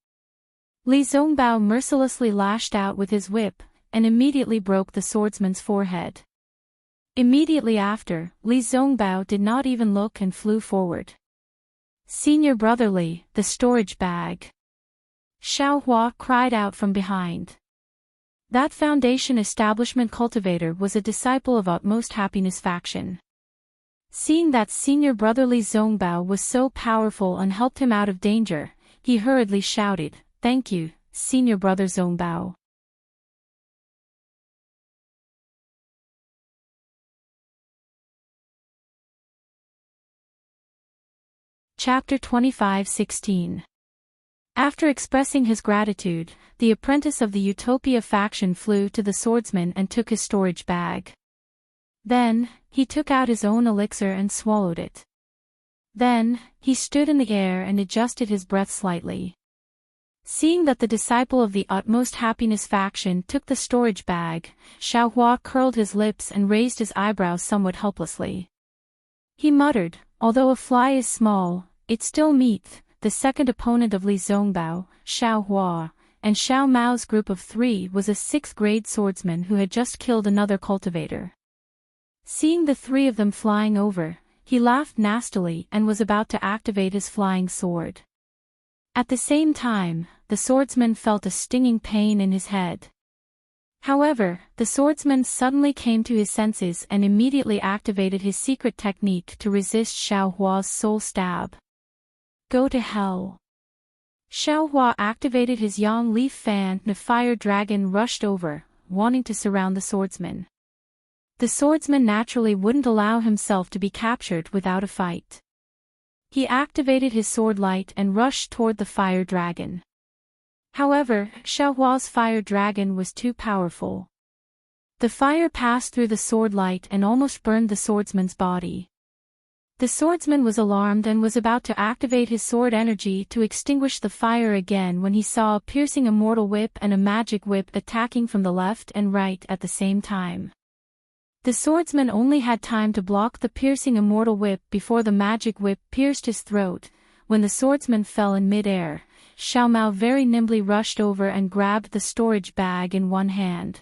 Li Zongbao mercilessly lashed out with his whip, and immediately broke the swordsman's forehead. Immediately after, Li Zongbao did not even look and flew forward. Senior Brotherly, the storage bag. Xiao Hua cried out from behind. That Foundation Establishment cultivator was a disciple of Utmost Happiness Faction. Seeing that Senior Brotherly Zongbao was so powerful and helped him out of danger, he hurriedly shouted, Thank you, Senior Brother Zongbao. Chapter 25:16. After expressing his gratitude, the apprentice of the Utopia faction flew to the swordsman and took his storage bag. Then, he took out his own elixir and swallowed it. Then, he stood in the air and adjusted his breath slightly. Seeing that the disciple of the Utmost Happiness faction took the storage bag, Xiao Hua curled his lips and raised his eyebrows somewhat helplessly. He muttered, although a fly is small, it still meets. The second opponent of Li Zongbao, Xiao Hua, and Xiao Mao's group of 3 was a 6th-grade swordsman who had just killed another cultivator. Seeing the 3 of them flying over, he laughed nastily and was about to activate his flying sword. At the same time, the swordsman felt a stinging pain in his head. However, the swordsman suddenly came to his senses and immediately activated his secret technique to resist Xiao Hua's soul stab. Go to hell. Xiao Hua activated his yang leaf fan and the fire dragon rushed over, wanting to surround the swordsman. The swordsman naturally wouldn't allow himself to be captured without a fight. He activated his sword light and rushed toward the fire dragon. However, Xiao Hua's fire dragon was too powerful. The fire passed through the sword light and almost burned the swordsman's body. The swordsman was alarmed and was about to activate his sword energy to extinguish the fire again when he saw a piercing immortal whip and a magic whip attacking from the left and right at the same time. The swordsman only had time to block the piercing immortal whip before the magic whip pierced his throat. When the swordsman fell in mid-air, Xiao Mao very nimbly rushed over and grabbed the storage bag in one hand.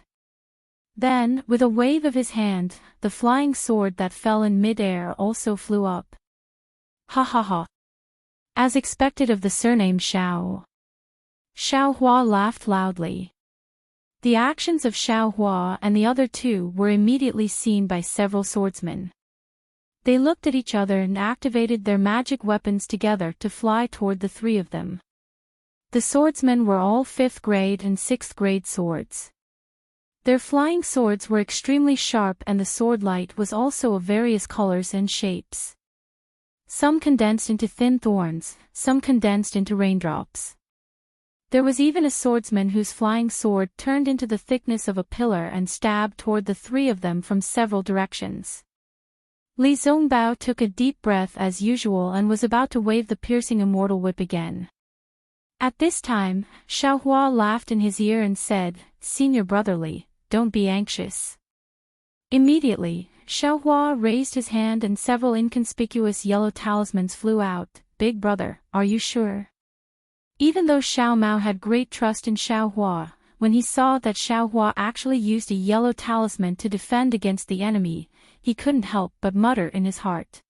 Then, with a wave of his hand, the flying sword that fell in mid-air also flew up. Ha ha ha. As expected of the surname Xiao. Xiao Hua laughed loudly. The actions of Xiao Hua and the other 2 were immediately seen by several swordsmen. They looked at each other and activated their magic weapons together to fly toward the 3 of them. The swordsmen were all 5th grade and 6th grade swords. Their flying swords were extremely sharp and the sword light was also of various colors and shapes. Some condensed into thin thorns, some condensed into raindrops. There was even a swordsman whose flying sword turned into the thickness of a pillar and stabbed toward the 3 of them from several directions. Li Zongbao took a deep breath as usual and was about to wave the piercing immortal whip again. At this time, Xiao Hua laughed in his ear and said, "Senior brotherly, don't be anxious." Immediately, Xiao Hua raised his hand and several inconspicuous yellow talismans flew out. "Big brother, are you sure?" Even though Xiao Mao had great trust in Xiao Hua, when he saw that Xiao Hua actually used a yellow talisman to defend against the enemy, he couldn't help but mutter in his heart.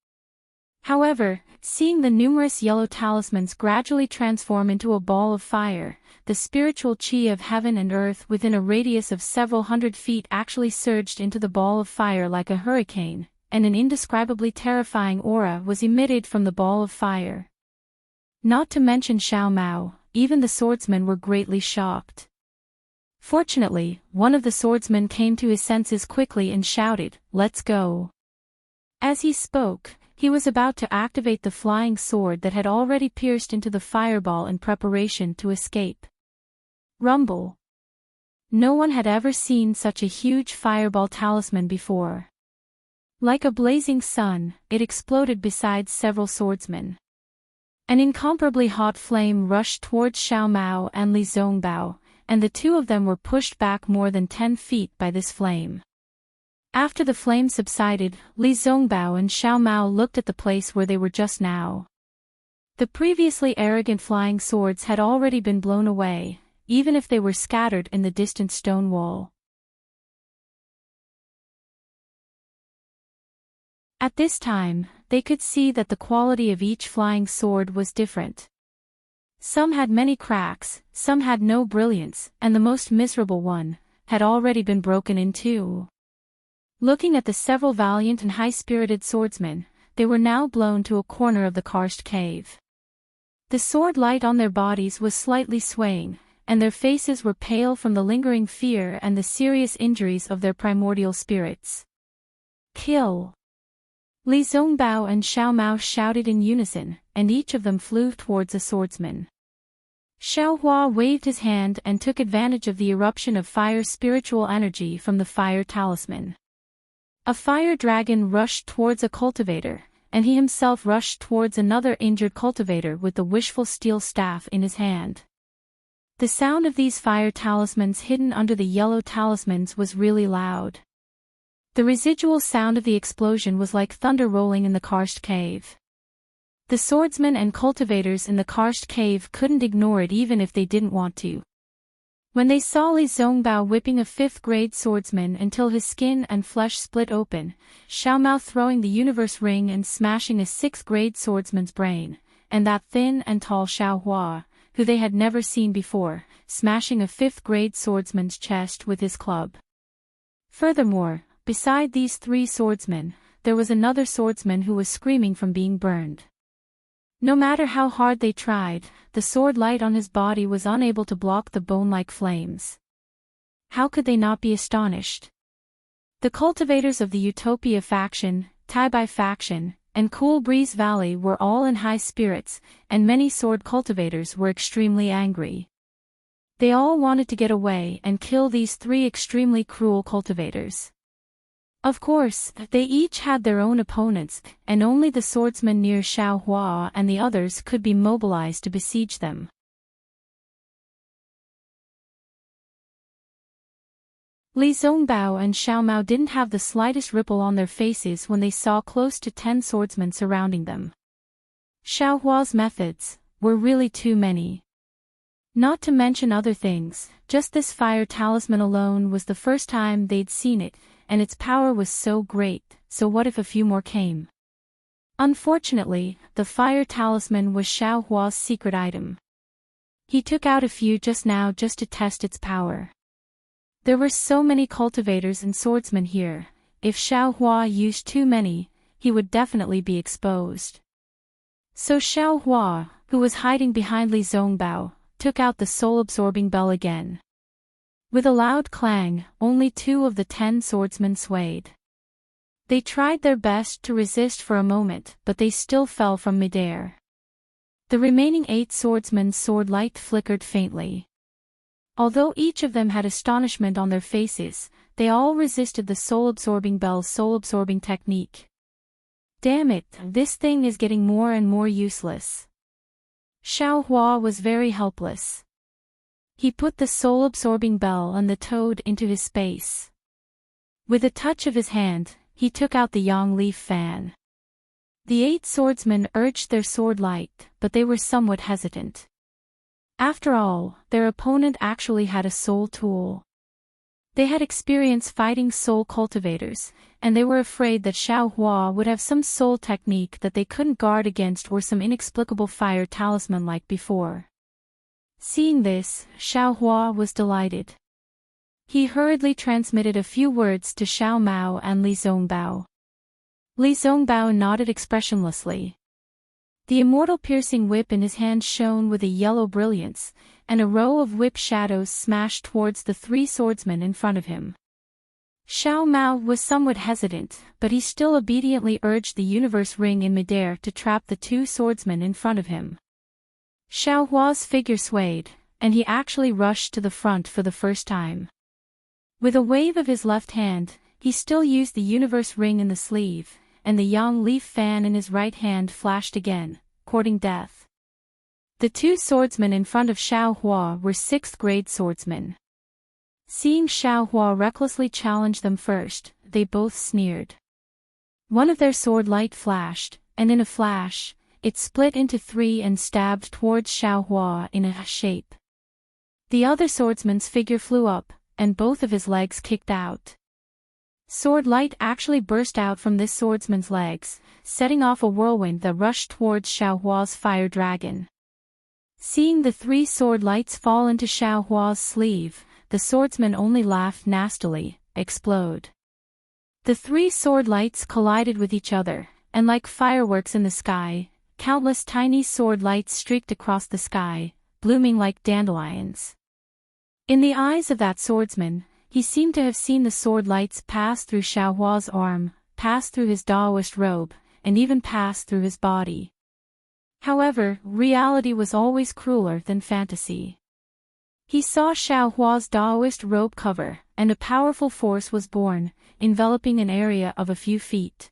However, seeing the numerous yellow talismans gradually transform into a ball of fire, the spiritual chi of heaven and earth within a radius of several hundred feet actually surged into the ball of fire like a hurricane, and an indescribably terrifying aura was emitted from the ball of fire. Not to mention Xiao Mao, even the swordsmen were greatly shocked. Fortunately, one of the swordsmen came to his senses quickly and shouted, "Let's go." As he spoke, he was about to activate the flying sword that had already pierced into the fireball in preparation to escape. Rumble. No one had ever seen such a huge fireball talisman before. Like a blazing sun, it exploded beside several swordsmen. An incomparably hot flame rushed towards Xiao Mao and Li Zongbao, and the 2 of them were pushed back more than 10 feet by this flame. After the flame subsided, Li Zongbao and Xiao Mao looked at the place where they were just now. The previously arrogant flying swords had already been blown away, even if they were scattered in the distant stone wall. At this time, they could see that the quality of each flying sword was different. Some had many cracks, some had no brilliance, and the most miserable one had already been broken in 2. Looking at the several valiant and high-spirited swordsmen, they were now blown to a corner of the karst cave. The sword light on their bodies was slightly swaying, and their faces were pale from the lingering fear and the serious injuries of their primordial spirits. Kill! Li Zongbao and Xiao Mao shouted in unison, and each of them flew towards a swordsman. Xiao Hua waved his hand and took advantage of the eruption of fire spiritual energy from the fire talisman. A fire dragon rushed towards a cultivator, and he himself rushed towards another injured cultivator with the wishful steel staff in his hand. The sound of these fire talismans hidden under the yellow talismans was really loud. The residual sound of the explosion was like thunder rolling in the karst cave. The swordsmen and cultivators in the karst cave couldn't ignore it even if they didn't want to. When they saw Li Zongbao whipping a 5th-grade swordsman until his skin and flesh split open, Xiao Mao throwing the universe ring and smashing a 6th-grade swordsman's brain, and that thin and tall Xiao Hua, who they had never seen before, smashing a 5th-grade swordsman's chest with his club. Furthermore, beside these 3 swordsmen, there was another swordsman who was screaming from being burned. No matter how hard they tried, the sword light on his body was unable to block the bone-like flames. How could they not be astonished? The cultivators of the Utopia faction, Taibai faction, and Cool Breeze Valley were all in high spirits, and many sword cultivators were extremely angry. They all wanted to get away and kill these 3 extremely cruel cultivators. Of course, they each had their own opponents, and only the swordsmen near Xiao Hua and the others could be mobilized to besiege them. Li Zongbao and Xiao Mao didn't have the slightest ripple on their faces when they saw close to 10 swordsmen surrounding them. Xiao Hua's methods were really too many. Not to mention other things, just this fire talisman alone was the first time they'd seen it, and its power was so great, so what if a few more came? Unfortunately, the fire talisman was Xiao Hua's secret item. He took out a few just now just to test its power. There were so many cultivators and swordsmen here, if Xiao Hua used too many, he would definitely be exposed. So Xiao Hua, who was hiding behind Li Zongbao, took out the soul-absorbing bell again. With a loud clang, only 2 of the 10 swordsmen swayed. They tried their best to resist for a moment, but they still fell from midair. The remaining 8 swordsmen's sword light flickered faintly. Although each of them had astonishment on their faces, they all resisted the soul-absorbing bell's soul-absorbing technique. Damn it, this thing is getting more and more useless. Xiao Hua was very helpless. He put the soul-absorbing bell and the toad into his space. With a touch of his hand, he took out the yang leaf fan. The 8 swordsmen urged their sword light, but they were somewhat hesitant. After all, their opponent actually had a soul tool. They had experience fighting soul cultivators, and they were afraid that Xiao Hua would have some soul technique that they couldn't guard against or some inexplicable fire talisman like before. Seeing this, Xiao Hua was delighted. He hurriedly transmitted a few words to Xiao Mao and Li Zongbao. Li Zongbao nodded expressionlessly. The immortal piercing whip in his hand shone with a yellow brilliance, and a row of whip shadows smashed towards the 3 swordsmen in front of him. Xiao Mao was somewhat hesitant, but he still obediently urged the universe ring in midair to trap the 2 swordsmen in front of him. Xiao Hua's figure swayed, and he actually rushed to the front for the first time. With a wave of his left hand, he still used the universe ring in the sleeve, and the yang leaf fan in his right hand flashed again, courting death. The 2 swordsmen in front of Xiao Hua were 6th-grade swordsmen. Seeing Xiao Hua recklessly challenge them first, they both sneered. One of their sword light flashed, and in a flash, it split into 3 and stabbed towards Xiao Hua in a shape. The other swordsman's figure flew up, and both of his legs kicked out. Sword light actually burst out from this swordsman's legs, setting off a whirlwind that rushed towards Xiao Hua's fire dragon. Seeing the 3 sword lights fall into Xiao Hua's sleeve, the swordsman only laughed nastily, explode. The 3 sword lights collided with each other, and like fireworks in the sky, countless tiny sword lights streaked across the sky, blooming like dandelions. In the eyes of that swordsman, he seemed to have seen the sword lights pass through Xiao Hua's arm, pass through his Daoist robe, and even pass through his body. However, reality was always crueler than fantasy. He saw Xiao Hua's Daoist robe cover, and a powerful force was born, enveloping an area of a few feet.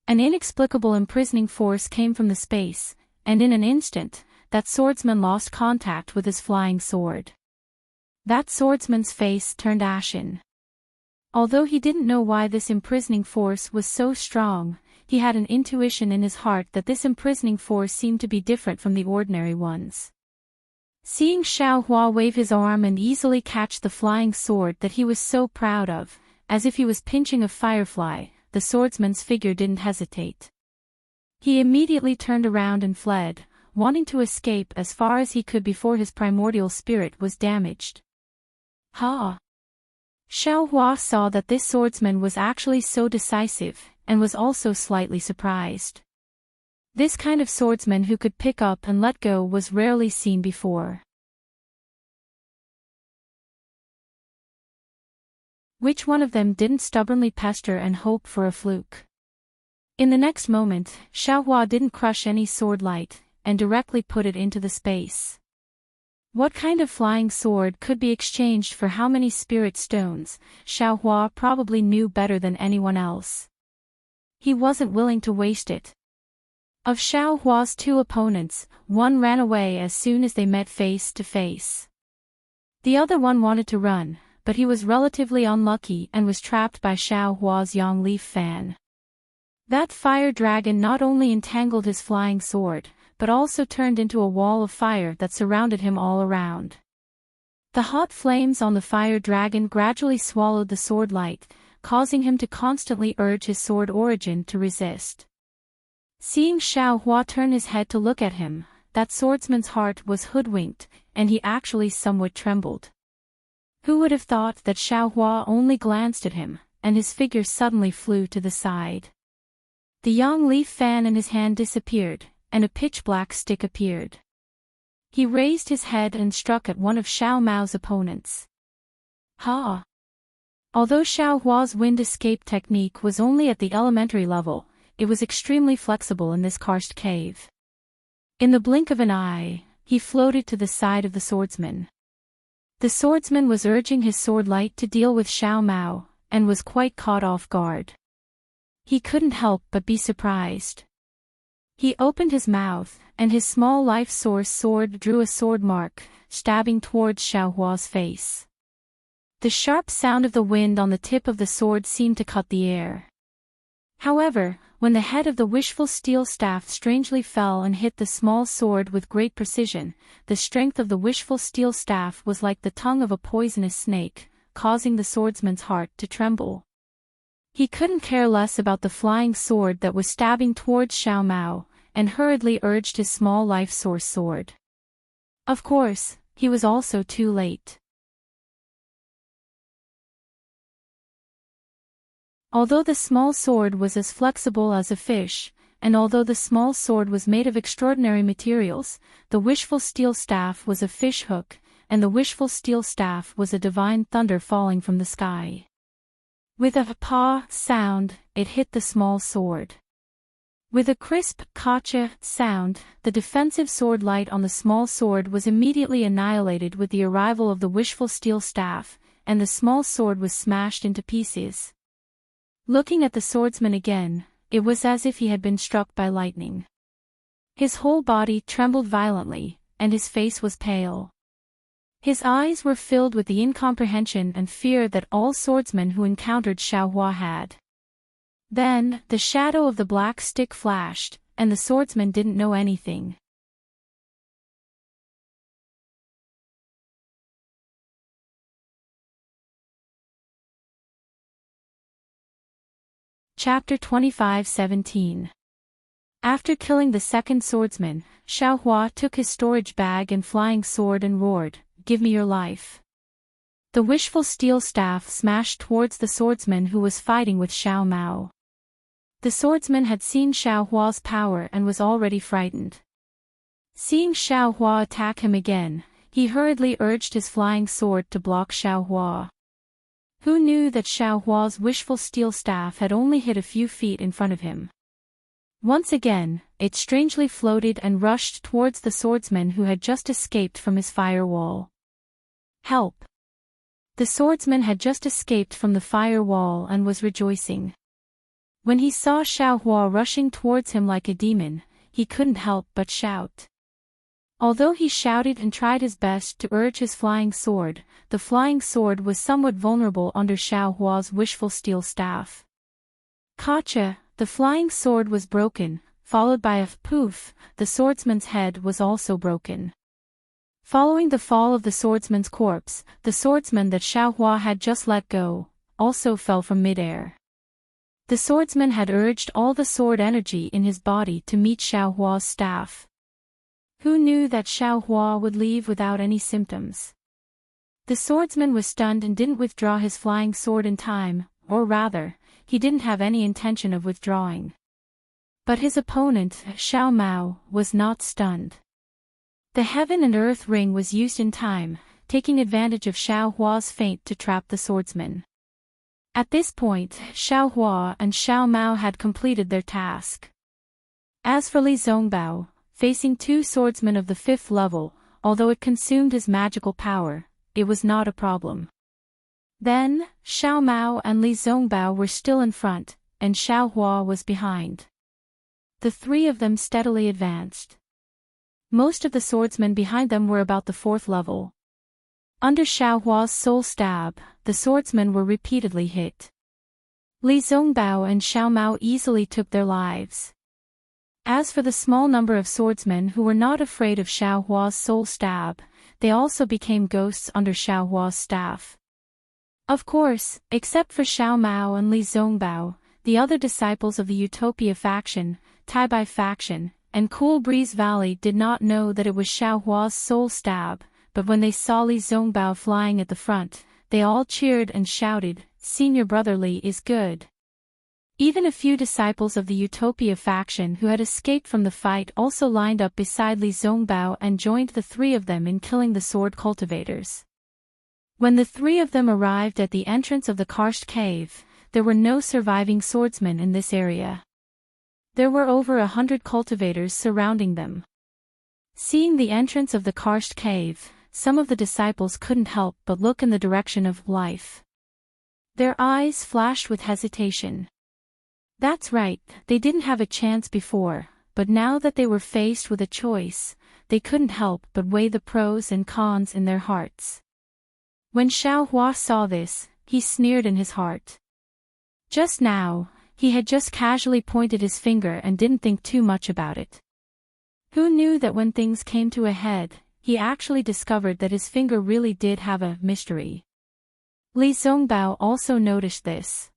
An inexplicable imprisoning force came from the space, and in an instant, that swordsman lost contact with his flying sword. That swordsman's face turned ashen. Although he didn't know why this imprisoning force was so strong, he had an intuition in his heart that this imprisoning force seemed to be different from the ordinary ones. Seeing Xiao Hua wave his arm and easily catch the flying sword that he was so proud of, as if he was pinching a firefly, the swordsman's figure didn't hesitate. He immediately turned around and fled, wanting to escape as far as he could before his primordial spirit was damaged. Ha! Xiao Hua saw that this swordsman was actually so decisive, and was also slightly surprised. This kind of swordsman who could pick up and let go was rarely seen before. Which one of them didn't stubbornly pester and hope for a fluke? In the next moment, Xiao Hua didn't crush any sword light, and directly put it into the space. What kind of flying sword could be exchanged for how many spirit stones? Xiao Hua probably knew better than anyone else. He wasn't willing to waste it. Of Xiao Hua's two opponents, one ran away as soon as they met face to face. The other one wanted to run, but he was relatively unlucky and was trapped by Xiao Hua's Yang Leaf fan. That fire dragon not only entangled his flying sword, but also turned into a wall of fire that surrounded him all around. The hot flames on the fire dragon gradually swallowed the sword light, causing him to constantly urge his sword origin to resist. Seeing Xiao Hua turn his head to look at him, that swordsman's heart was hoodwinked, and he actually somewhat trembled. Who would have thought that Xiao Hua only glanced at him, and his figure suddenly flew to the side. The Yang Leaf fan in his hand disappeared, and a pitch-black stick appeared. He raised his head and struck at one of Xiao Mao's opponents. Ha! Although Xiao Hua's wind escape technique was only at the elementary level, it was extremely flexible in this karst cave. In the blink of an eye, he floated to the side of the swordsman. The swordsman was urging his sword light to deal with Xiao Mao, and was quite caught off guard. He couldn't help but be surprised. He opened his mouth, and his small life source sword drew a sword mark, stabbing towards Xiao Hua's face. The sharp sound of the wind on the tip of the sword seemed to cut the air. However, when the head of the wishful steel staff strangely fell and hit the small sword with great precision, the strength of the wishful steel staff was like the tongue of a poisonous snake, causing the swordsman's heart to tremble. He couldn't care less about the flying sword that was stabbing towards Xiao Mao, and hurriedly urged his small life source sword. Of course, he was also too late. Although the small sword was as flexible as a fish, and although the small sword was made of extraordinary materials, the wishful steel staff was a fish hook, and the wishful steel staff was a divine thunder falling from the sky. With a "pa" sound, it hit the small sword. With a crisp "kacha" sound, the defensive sword light on the small sword was immediately annihilated with the arrival of the wishful steel staff, and the small sword was smashed into pieces. Looking at the swordsman again, it was as if he had been struck by lightning. His whole body trembled violently, and his face was pale. His eyes were filled with the incomprehension and fear that all swordsmen who encountered Xiao Hua had. Then, the shadow of the black stick flashed, and the swordsman didn't know anything. Chapter 25:17. After killing the second swordsman, Xiao Hua took his storage bag and flying sword and roared, "Give me your life." The wishful steel staff smashed towards the swordsman who was fighting with Xiao Mao. The swordsman had seen Xiao Hua's power and was already frightened. Seeing Xiao Hua attack him again, he hurriedly urged his flying sword to block Xiao Hua. Who knew that Xiao Hua's wishful steel staff had only hit a few feet in front of him? Once again, it strangely floated and rushed towards the swordsman who had just escaped from his firewall. Help! The swordsman had just escaped from the firewall and was rejoicing. When he saw Xiao Hua rushing towards him like a demon, he couldn't help but shout. Although he shouted and tried his best to urge his flying sword, the flying sword was somewhat vulnerable under Xiao Hua's wishful steel staff. Gotcha! The flying sword was broken, followed by a poof, the swordsman's head was also broken. Following the fall of the swordsman's corpse, the swordsman that Xiao Hua had just let go, also fell from midair. The swordsman had urged all the sword energy in his body to meet Xiao Hua's staff. Who knew that Xiao Hua would leave without any symptoms? The swordsman was stunned and didn't withdraw his flying sword in time, or rather, he didn't have any intention of withdrawing. But his opponent, Xiao Mao, was not stunned. The heaven and earth ring was used in time, taking advantage of Xiao Hua's feint to trap the swordsman. At this point, Xiao Hua and Xiao Mao had completed their task. As for Li Zongbao, facing two swordsmen of the 5th level, although it consumed his magical power, it was not a problem. Then, Xiao Mao and Li Zongbao were still in front, and Xiao Hua was behind. The three of them steadily advanced. Most of the swordsmen behind them were about the 4th level. Under Xiao Hua's soul stab, the swordsmen were repeatedly hit. Li Zongbao and Xiao Mao easily took their lives. As for the small number of swordsmen who were not afraid of Xiao Hua's soul stab, they also became ghosts under Xiao Hua's staff. Of course, except for Xiao Mao and Li Zongbao, the other disciples of the Utopia faction, Taibai faction, and Cool Breeze Valley did not know that it was Xiao Hua's soul stab, but when they saw Li Zongbao flying at the front, they all cheered and shouted, "Senior Brother Li is good." Even a few disciples of the Utopia faction who had escaped from the fight also lined up beside Li Zongbao and joined the three of them in killing the sword cultivators. When the three of them arrived at the entrance of the karst cave, there were no surviving swordsmen in this area. There were over 100 cultivators surrounding them. Seeing the entrance of the karst cave, some of the disciples couldn't help but look in the direction of life. Their eyes flashed with hesitation. That's right, they didn't have a chance before, but now that they were faced with a choice, they couldn't help but weigh the pros and cons in their hearts. When Xiao Hua saw this, he sneered in his heart. Just now, he had just casually pointed his finger and didn't think too much about it. Who knew that when things came to a head, he actually discovered that his finger really did have a mystery. Li Zongbao also noticed this.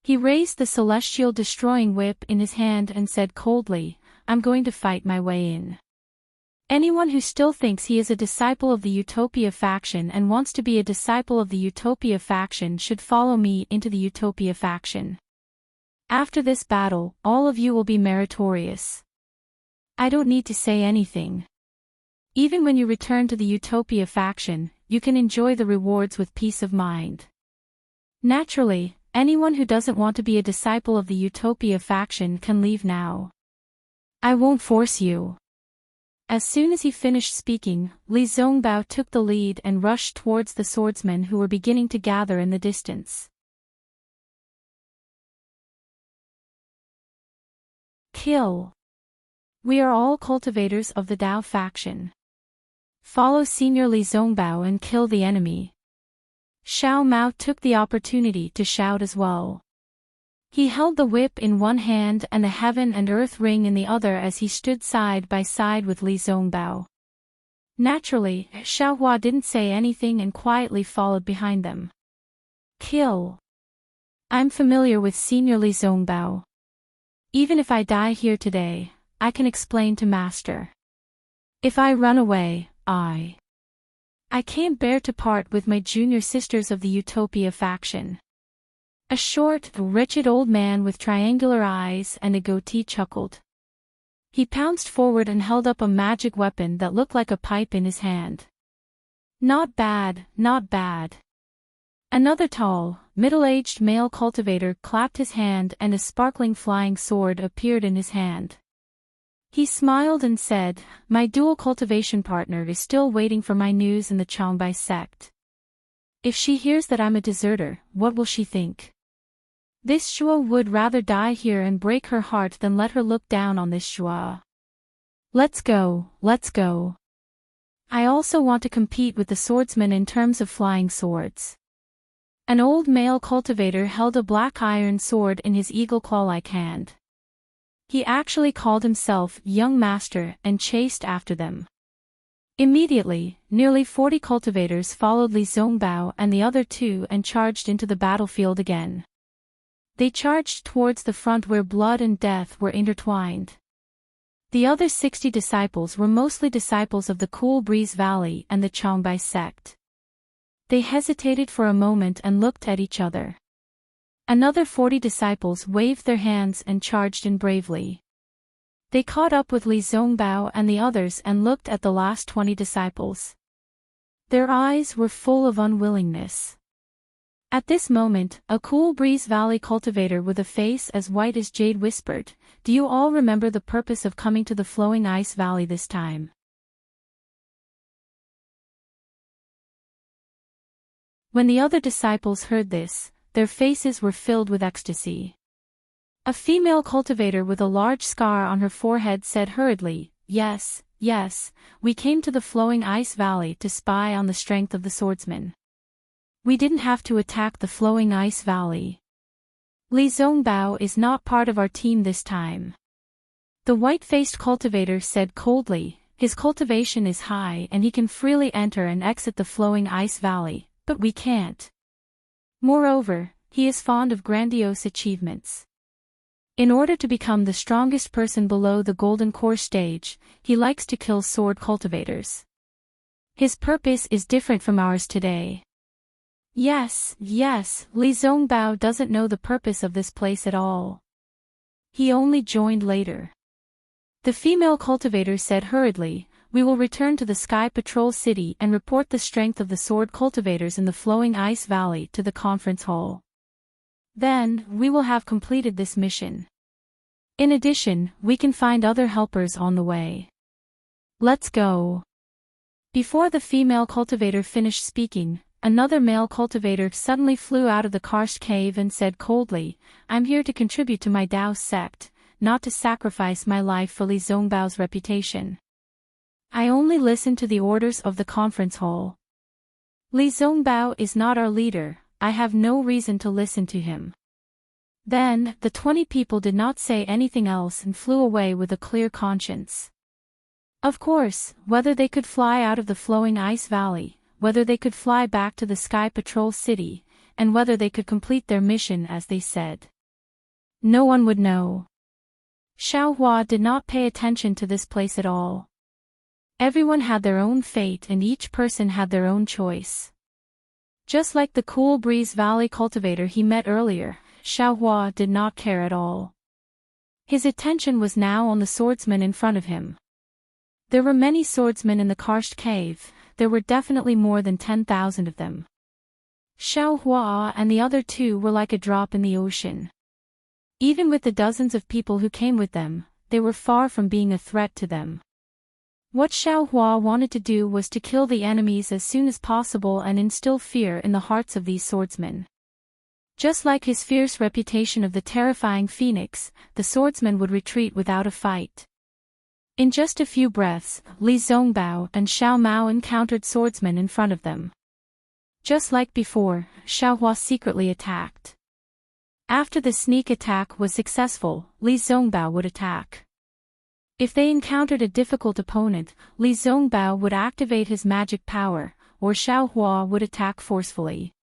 He raised the celestial destroying whip in his hand and said coldly, "I'm going to fight my way in. Anyone who still thinks he is a disciple of the Utopia faction and wants to be a disciple of the Utopia faction should follow me into the Utopia faction. After this battle, all of you will be meritorious. I don't need to say anything. Even when you return to the Utopia faction, you can enjoy the rewards with peace of mind. Naturally, anyone who doesn't want to be a disciple of the Utopia faction can leave now. I won't force you." As soon as he finished speaking, Li Zongbao took the lead and rushed towards the swordsmen who were beginning to gather in the distance. Kill. We are all cultivators of the Dao faction. Follow Senior Li Zongbao and kill the enemy. Xiao Mao took the opportunity to shout as well. He held the whip in one hand and the heaven and earth ring in the other as he stood side by side with Li Zongbao. Naturally, Xiao Hua didn't say anything and quietly followed behind them. Kill. I'm familiar with Senior Li Zongbao. Even if I die here today, I can explain to Master. If I run away, I can't bear to part with my junior sisters of the Utopia faction. A short, wretched old man with triangular eyes and a goatee chuckled. He pounced forward and held up a magic weapon that looked like a pipe in his hand. Not bad, not bad. Another tall, middle-aged male cultivator clapped his hand and a sparkling flying sword appeared in his hand. He smiled and said, "My dual cultivation partner is still waiting for my news in the Changbai sect. If she hears that I'm a deserter, what will she think? This Shua would rather die here and break her heart than let her look down on this Shua." Let's go, let's go. I also want to compete with the swordsman in terms of flying swords. An old male cultivator held a black iron sword in his eagle claw-like hand. He actually called himself Young Master and chased after them. Immediately, nearly 40 cultivators followed Li Zongbao and the other two and charged into the battlefield again. They charged towards the front where blood and death were intertwined. The other 60 disciples were mostly disciples of the Cool Breeze Valley and the Changbai sect. They hesitated for a moment and looked at each other. Another 40 disciples waved their hands and charged in bravely. They caught up with Li Zongbao and the others and looked at the last 20 disciples. Their eyes were full of unwillingness. At this moment, a Cool Breeze Valley cultivator with a face as white as jade whispered, "Do you all remember the purpose of coming to the Flowing Ice Valley this time?" When the other disciples heard this, their faces were filled with ecstasy. A female cultivator with a large scar on her forehead said hurriedly, "Yes, yes, we came to the Flowing Ice Valley to spy on the strength of the swordsman. We didn't have to attack the Flowing Ice Valley. Li Zongbao is not part of our team this time." The white-faced cultivator said coldly, "His cultivation is high and he can freely enter and exit the Flowing Ice Valley, but we can't. Moreover, he is fond of grandiose achievements. In order to become the strongest person below the Golden Core stage, he likes to kill sword cultivators. His purpose is different from ours today." Yes, Li Zongbao doesn't know the purpose of this place at all. He only joined later. The female cultivator said hurriedly, "We will return to the Sky Patrol City and report the strength of the sword cultivators in the Flowing Ice Valley to the conference hall. Then, we will have completed this mission. In addition, we can find other helpers on the way. Let's go." Before the female cultivator finished speaking, another male cultivator suddenly flew out of the karst cave and said coldly, "I'm here to contribute to my Dao sect, not to sacrifice my life for Li Zongbao's reputation. I only listen to the orders of the conference hall. Li Zongbao is not our leader, I have no reason to listen to him." Then, the 20 people did not say anything else and flew away with a clear conscience. Of course, whether they could fly out of the Flowing Ice Valley, whether they could fly back to the Sky Patrol City, and whether they could complete their mission as they said, no one would know. Xiaohua did not pay attention to this place at all. Everyone had their own fate and each person had their own choice. Just like the Cool Breeze Valley cultivator he met earlier, Xiaohua did not care at all. His attention was now on the swordsman in front of him. There were many swordsmen in the karst cave, there were definitely more than 10,000 of them. Xiaohua and the other two were like a drop in the ocean. Even with the dozens of people who came with them, they were far from being a threat to them. What Xiaohua wanted to do was to kill the enemies as soon as possible and instill fear in the hearts of these swordsmen. Just like his fierce reputation of the terrifying phoenix, the swordsman would retreat without a fight. In just a few breaths, Li Zongbao and Xiao Mao encountered swordsmen in front of them. Just like before, Xiaohua secretly attacked. After the sneak attack was successful, Li Zongbao would attack. If they encountered a difficult opponent, Li Zongbao would activate his magic power, or Xiaohua would attack forcefully.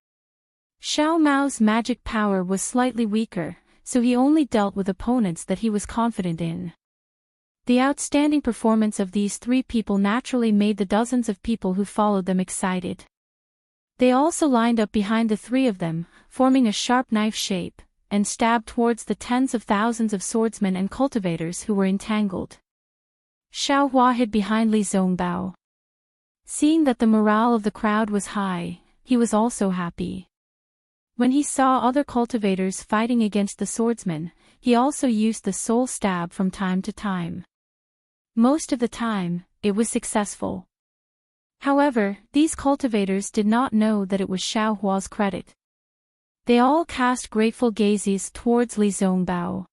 Xiao Mao's magic power was slightly weaker, so he only dealt with opponents that he was confident in. The outstanding performance of these three people naturally made the dozens of people who followed them excited. They also lined up behind the three of them, forming a sharp knife shape, and stabbed towards the tens of thousands of swordsmen and cultivators who were entangled. Xiaohua hid behind Li Zongbao. Seeing that the morale of the crowd was high, he was also happy. When he saw other cultivators fighting against the swordsmen, he also used the soul stab from time to time. Most of the time, it was successful. However, these cultivators did not know that it was Xiaohua's credit. They all cast grateful gazes towards Li Zongbao.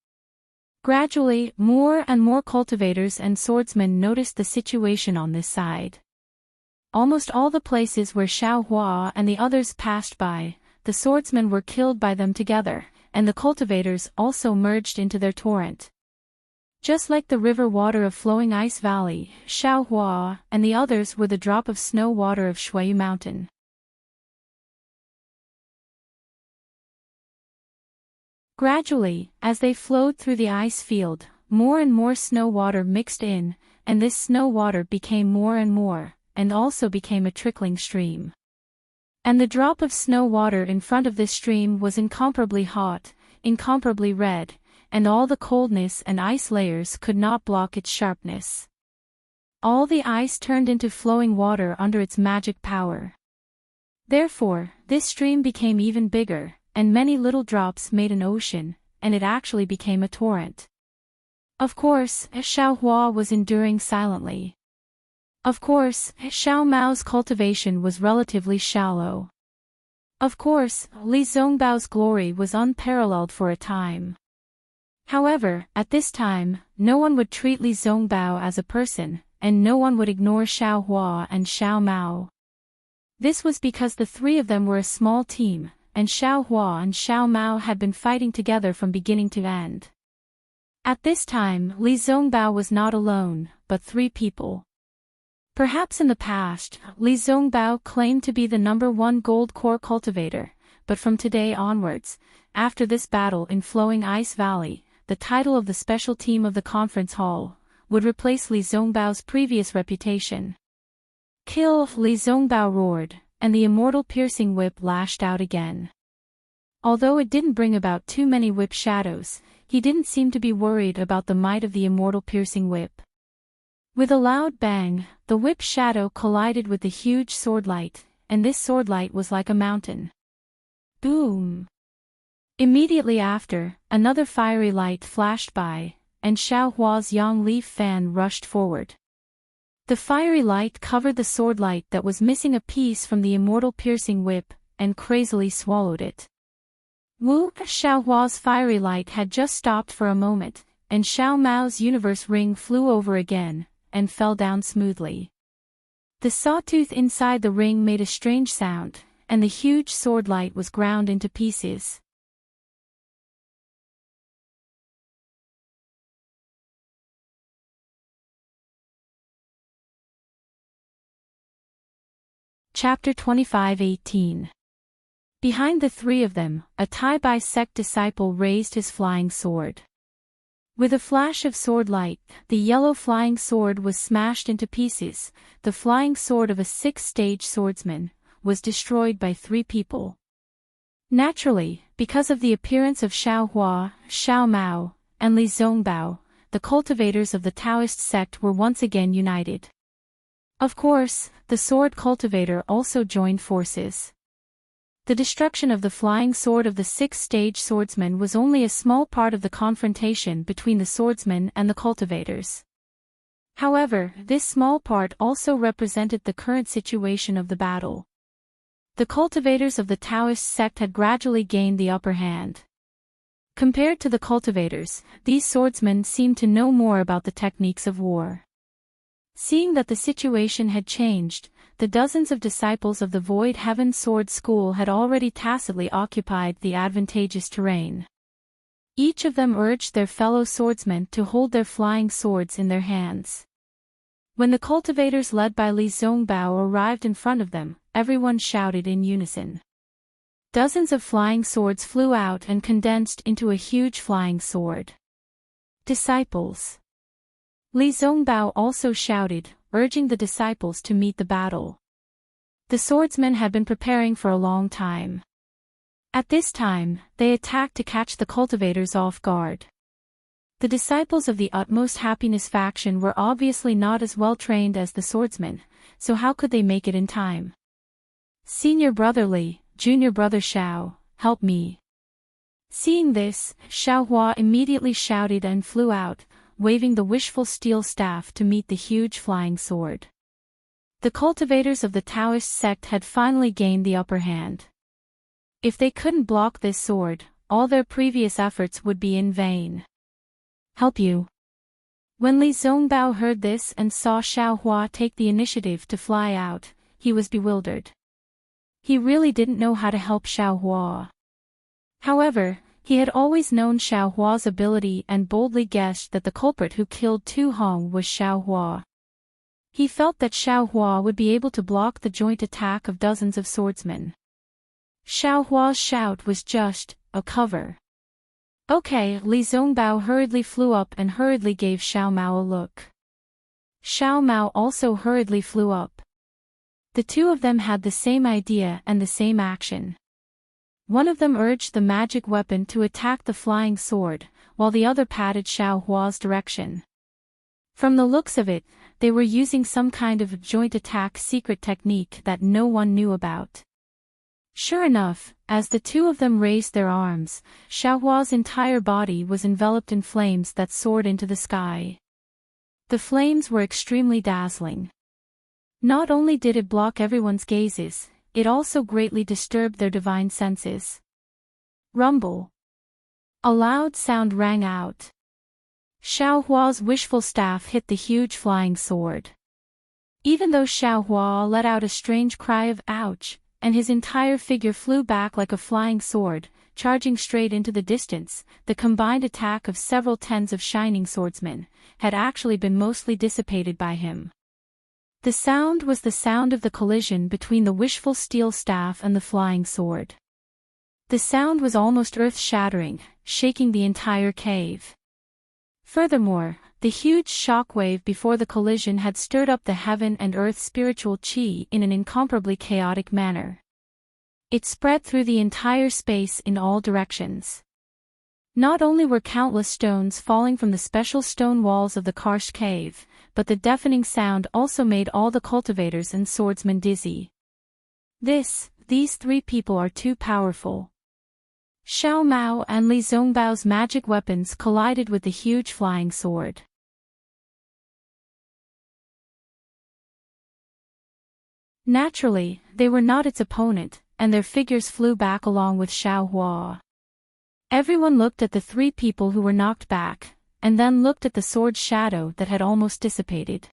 Gradually, more and more cultivators and swordsmen noticed the situation on this side. Almost all the places where Xiao Hua and the others passed by, the swordsmen were killed by them together, and the cultivators also merged into their torrent. Just like the river water of Flowing Ice Valley, Xiao Hua and the others were the drop of snow water of Shuiyu Mountain. Gradually, as they flowed through the ice field, more and more snow water mixed in, and this snow water became more and more, and also became a trickling stream. And the drop of snow water in front of this stream was incomparably hot, incomparably red, and all the coldness and ice layers could not block its sharpness. All the ice turned into flowing water under its magic power. Therefore, this stream became even bigger, and many little drops made an ocean, and it actually became a torrent. Of course, Xiao Hua was enduring silently. Of course, Xiao Mao's cultivation was relatively shallow. Of course, Li Zongbao's glory was unparalleled for a time. However, at this time, no one would treat Li Zongbao as a person, and no one would ignore Xiao Hua and Xiao Mao. This was because the three of them were a small team, and Xiao Hua and Xiao Mao had been fighting together from beginning to end. At this time, Li Zongbao was not alone, but three people. Perhaps in the past, Li Zongbao claimed to be the #1 gold core cultivator, but from today onwards, after this battle in Flowing Ice Valley, the title of the special team of the conference hall would replace Li Zongbao's previous reputation. Kill! Li Zongbao roared, and the immortal piercing whip lashed out again. Although it didn't bring about too many whip shadows, he didn't seem to be worried about the might of the immortal piercing whip. With a loud bang, the whip shadow collided with the huge sword light, and this sword light was like a mountain. Boom! Immediately after, another fiery light flashed by, and Xiao Hua's yang leaf fan rushed forward. The fiery light covered the sword light that was missing a piece from the immortal piercing whip, and crazily swallowed it. Wu Xiao Hua's fiery light had just stopped for a moment, and Xiao Mao's universe ring flew over again, and fell down smoothly. The sawtooth inside the ring made a strange sound, and the huge sword light was ground into pieces. Chapter 25:18. Behind the three of them, a Tai Bai sect disciple raised his flying sword. With a flash of sword light, the yellow flying sword was smashed into pieces. The flying sword of a 6th-stage swordsman was destroyed by 3 people. Naturally, because of the appearance of Xiao Hua, Xiao Mao, and Li Zongbao, the cultivators of the Taoist sect were once again united. Of course, the sword cultivator also joined forces. The destruction of the flying sword of the 6th-stage swordsman was only a small part of the confrontation between the swordsmen and the cultivators. However, this small part also represented the current situation of the battle. The cultivators of the Taoist sect had gradually gained the upper hand. Compared to the cultivators, these swordsmen seemed to know more about the techniques of war. Seeing that the situation had changed, the dozens of disciples of the Void Heaven Sword School had already tacitly occupied the advantageous terrain. Each of them urged their fellow swordsmen to hold their flying swords in their hands. When the cultivators led by Li Zongbao arrived in front of them, everyone shouted in unison. Dozens of flying swords flew out and condensed into a huge flying sword. Disciples. Li Zongbao also shouted, urging the disciples to meet the battle. The swordsmen had been preparing for a long time. At this time, they attacked to catch the cultivators off guard. The disciples of the Utmost Happiness faction were obviously not as well trained as the swordsmen, so how could they make it in time? Senior brother Li, junior brother Xiao, help me. Seeing this, Xiao Hua immediately shouted and flew out, waving the wishful steel staff to meet the huge flying sword. The cultivators of the Taoist sect had finally gained the upper hand. If they couldn't block this sword, all their previous efforts would be in vain. Help you. When Li Zongbao heard this and saw Xiao Hua take the initiative to fly out, he was bewildered. He really didn't know how to help Xiao Hua. However, he had always known Xiao Hua's ability and boldly guessed that the culprit who killed Tu Hong was Xiao Hua. He felt that Xiao Hua would be able to block the joint attack of dozens of swordsmen. Xiao Hua's shout was just a cover. Okay, Li Zongbao hurriedly flew up and hurriedly gave Xiao Mao a look. Xiao Mao also hurriedly flew up. The two of them had the same idea and the same action. One of them urged the magic weapon to attack the flying sword, while the other patted Xiao Hua's direction. From the looks of it, they were using some kind of joint attack secret technique that no one knew about. Sure enough, as the two of them raised their arms, Xiao Hua's entire body was enveloped in flames that soared into the sky. The flames were extremely dazzling. Not only did it block everyone's gazes, it also greatly disturbed their divine senses. Rumble. A loud sound rang out. Xiao Hua's wishful staff hit the huge flying sword. Even though Xiao Hua let out a strange cry of ouch, and his entire figure flew back like a flying sword, charging straight into the distance, the combined attack of several tens of shining swordsmen had actually been mostly dissipated by him. The sound was the sound of the collision between the wishful steel staff and the flying sword. The sound was almost earth-shattering, shaking the entire cave. Furthermore, the huge shock wave before the collision had stirred up the heaven and earth spiritual qi in an incomparably chaotic manner. It spread through the entire space in all directions. Not only were countless stones falling from the special stone walls of the karst cave, but the deafening sound also made all the cultivators and swordsmen dizzy. These three people are too powerful. Xiao Mao and Li Zongbao's magic weapons collided with the huge flying sword. Naturally, they were not its opponent, and their figures flew back along with Xiao Hua. Everyone looked at the three people who were knocked back, and then looked at the sword's shadow that had almost dissipated.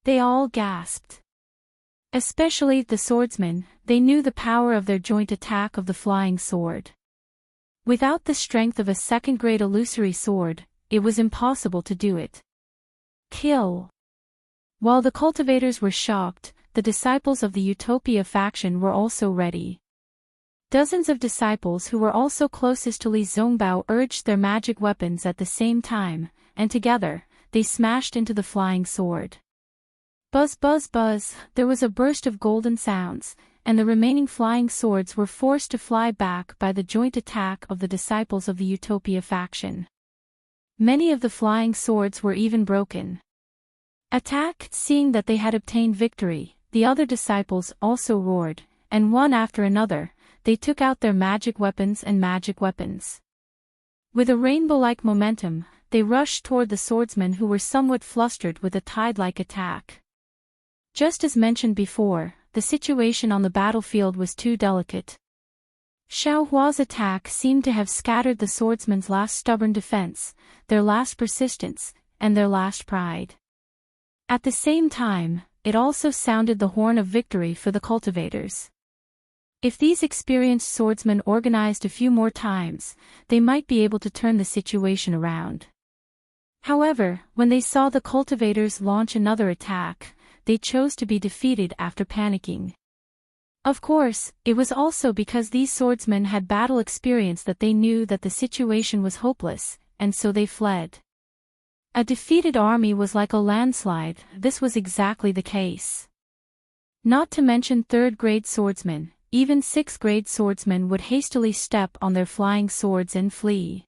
They all gasped. Especially the swordsmen, they knew the power of their joint attack of the flying sword. Without the strength of a second-grade illusory sword, it was impossible to do it. Kill. While the cultivators were shocked, the disciples of the Utopia faction were also ready. Dozens of disciples who were also closest to Li Zongbao urged their magic weapons at the same time, and together, they smashed into the flying sword. Buzz buzz buzz, there was a burst of golden sounds, and the remaining flying swords were forced to fly back by the joint attack of the disciples of the Utopia faction. Many of the flying swords were even broken. Attacked, seeing that they had obtained victory, the other disciples also roared, and one after another, they took out their magic weapons and magic weapons. With a rainbow-like momentum, they rushed toward the swordsmen who were somewhat flustered with a tide-like attack. Just as mentioned before, the situation on the battlefield was too delicate. Xiao Hua's attack seemed to have scattered the swordsmen's last stubborn defense, their last persistence, and their last pride. At the same time, it also sounded the horn of victory for the cultivators. If these experienced swordsmen organized a few more times, they might be able to turn the situation around. However, when they saw the cultivators launch another attack, they chose to be defeated after panicking. Of course, it was also because these swordsmen had battle experience that they knew that the situation was hopeless, and so they fled. A defeated army was like a landslide. This was exactly the case. Not to mention third-grade swordsmen, even sixth-grade swordsmen would hastily step on their flying swords and flee.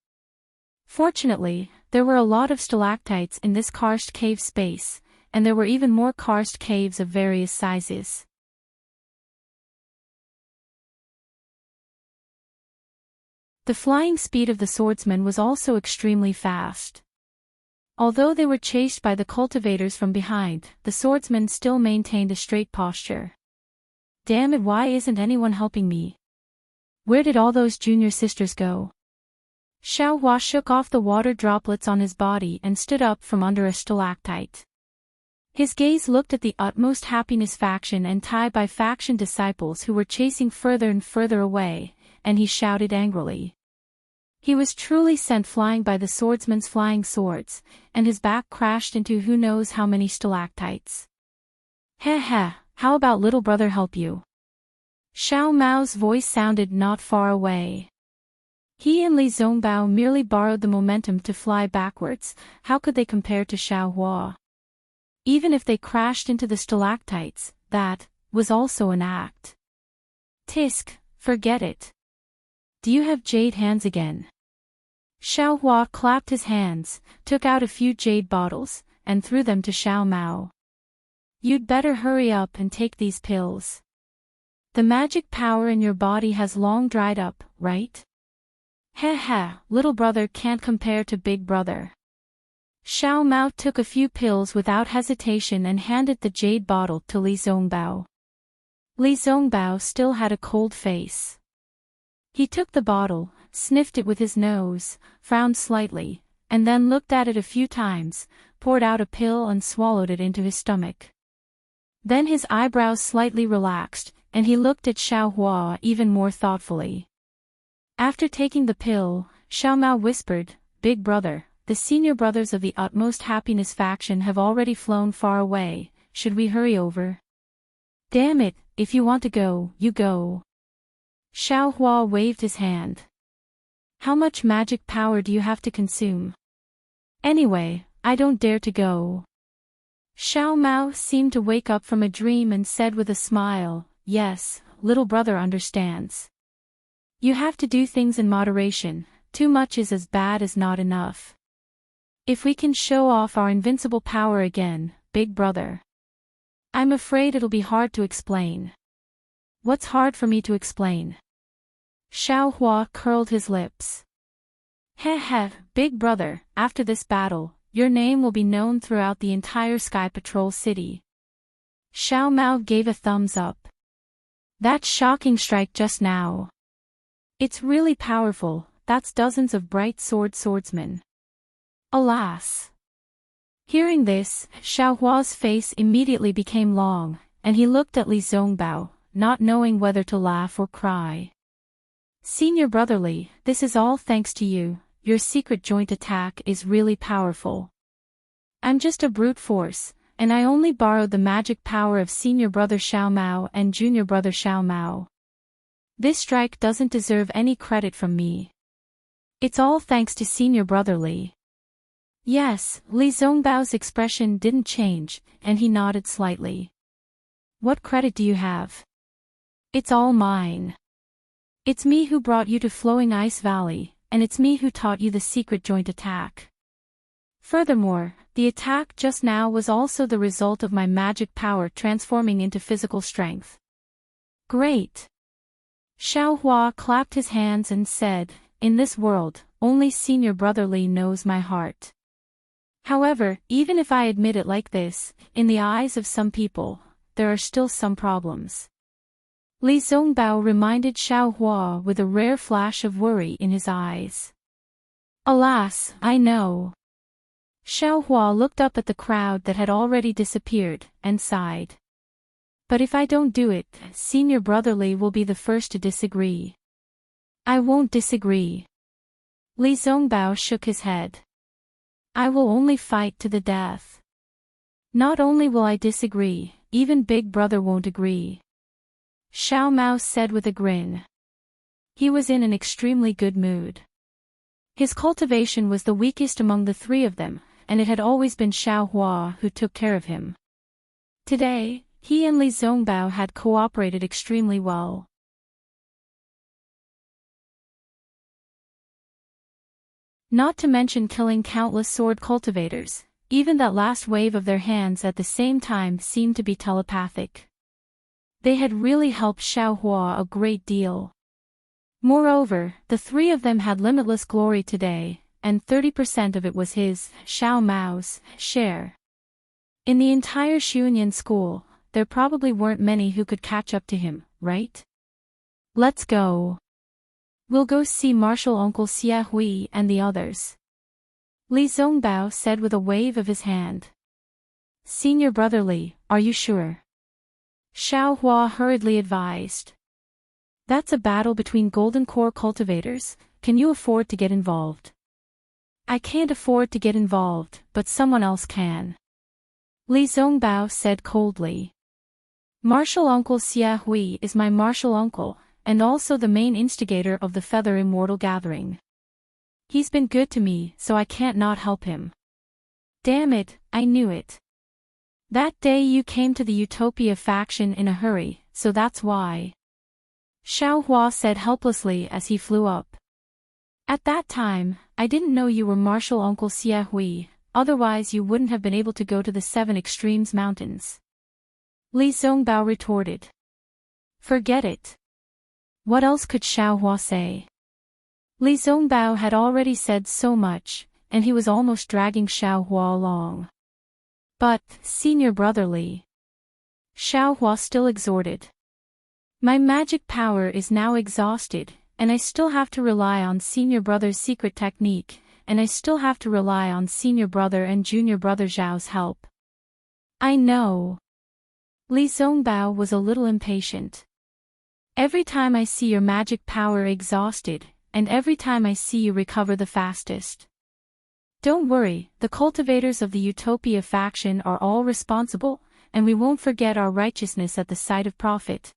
Fortunately, there were a lot of stalactites in this karst cave space, and there were even more karst caves of various sizes. The flying speed of the swordsmen was also extremely fast. Although they were chased by the cultivators from behind, the swordsmen still maintained a straight posture. Damn it, why isn't anyone helping me? Where did all those junior sisters go? Xiao Hua shook off the water droplets on his body and stood up from under a stalactite. His gaze looked at the utmost happiness faction and Tai by faction disciples who were chasing further and further away, and he shouted angrily. He was truly sent flying by the swordsman's flying swords, and his back crashed into who knows how many stalactites. Heh heh, how about little brother help you? Xiao Mao's voice sounded not far away. He and Li Zongbao merely borrowed the momentum to fly backwards, how could they compare to Xiao Hua? Even if they crashed into the stalactites, that was also an act. Tisk, forget it. Do you have jade hands again? Xiao Hua clapped his hands, took out a few jade bottles, and threw them to Xiao Mao. You'd better hurry up and take these pills. The magic power in your body has long dried up, right? Heh heh, little brother can't compare to big brother. Xiao Mao took a few pills without hesitation and handed the jade bottle to Li Zongbao. Li Zongbao still had a cold face. He took the bottle, sniffed it with his nose, frowned slightly, and then looked at it a few times, poured out a pill and swallowed it into his stomach. Then his eyebrows slightly relaxed, and he looked at Xiao Hua even more thoughtfully. After taking the pill, Xiao Mao whispered, "Big brother, the senior brothers of the utmost happiness faction have already flown far away, should we hurry over?" "Damn it, if you want to go, you go." Xiao Hua waved his hand. "How much magic power do you have to consume? Anyway, I don't dare to go." Xiao Mao seemed to wake up from a dream and said with a smile, "Yes, little brother understands. You have to do things in moderation, too much is as bad as not enough. If we can show off our invincible power again, big brother. I'm afraid it'll be hard to explain." "What's hard for me to explain?" Xiao Hua curled his lips. "Heh heh, big brother, after this battle, your name will be known throughout the entire Sky Patrol city." Xiao Mao gave a thumbs up. "That shocking strike just now. It's really powerful, that's dozens of bright swordsmen. Alas." Hearing this, Xiao Hua's face immediately became long, and he looked at Li Zongbao, not knowing whether to laugh or cry. "Senior brotherly, this is all thanks to you, your secret joint attack is really powerful. I'm just a brute force, and I only borrowed the magic power of senior brother Xiao Mao and junior brother Xiao Mao. This strike doesn't deserve any credit from me. It's all thanks to senior brotherly." Yes, Li Zongbao's expression didn't change, and he nodded slightly. "What credit do you have?" "It's all mine. It's me who brought you to Flowing Ice Valley, and it's me who taught you the secret joint attack. Furthermore, the attack just now was also the result of my magic power transforming into physical strength." "Great." Xiao Hua clapped his hands and said, "In this world, only senior brotherly knows my heart. However, even if I admit it like this, in the eyes of some people, there are still some problems." Li Zongbao reminded Xiao Hua with a rare flash of worry in his eyes. "Alas, I know." Xiao Hua looked up at the crowd that had already disappeared, and sighed. "But if I don't do it, senior brotherly will be the first to disagree." "I won't disagree." Li Zongbao shook his head. "I will only fight to the death. Not only will I disagree, even big brother won't agree." Xiao Mao said with a grin. He was in an extremely good mood. His cultivation was the weakest among the three of them, and it had always been Xiao Hua who took care of him. Today, he and Li Zongbao had cooperated extremely well. Not to mention killing countless sword cultivators, even that last wave of their hands at the same time seemed to be telepathic. They had really helped Xiao Hua a great deal. Moreover, the three of them had limitless glory today, and 30% of it was his, Xiao Mao's, share. In the entire Xuanyan school, there probably weren't many who could catch up to him, right? "Let's go." We'll go see Marshal Uncle Xia Hui and the others. Li Zongbao said with a wave of his hand. Senior Brother Li, are you sure? Xiao Hua hurriedly advised. That's a battle between Golden Core cultivators, can you afford to get involved? I can't afford to get involved, but someone else can. Li Zongbao said coldly. Marshal Uncle Xia Hui is my martial uncle, and also the main instigator of the Feather Immortal Gathering. He's been good to me, so I can't not help him. Damn it, I knew it. That day you came to the Utopia faction in a hurry, so that's why. Xiao Hua said helplessly as he flew up. At that time, I didn't know you were Marshal Uncle Xia Hui, otherwise you wouldn't have been able to go to the 7 Extremes Mountains. Li Zongbao retorted. Forget it. What else could Xiao Hua say? Li Zongbao had already said so much, and he was almost dragging Xiao Hua along. But, Senior Brother Li. Xiao Hua still exhorted. My magic power is now exhausted, and I still have to rely on Senior Brother's secret technique, and I still have to rely on Senior Brother and Junior Brother Zhao's help. I know. Li Zongbao was a little impatient. Every time I see your magic power exhausted, and every time I see you recover the fastest. Don't worry, the cultivators of the Utopia faction are all responsible, and we won't forget our righteousness at the sight of profit.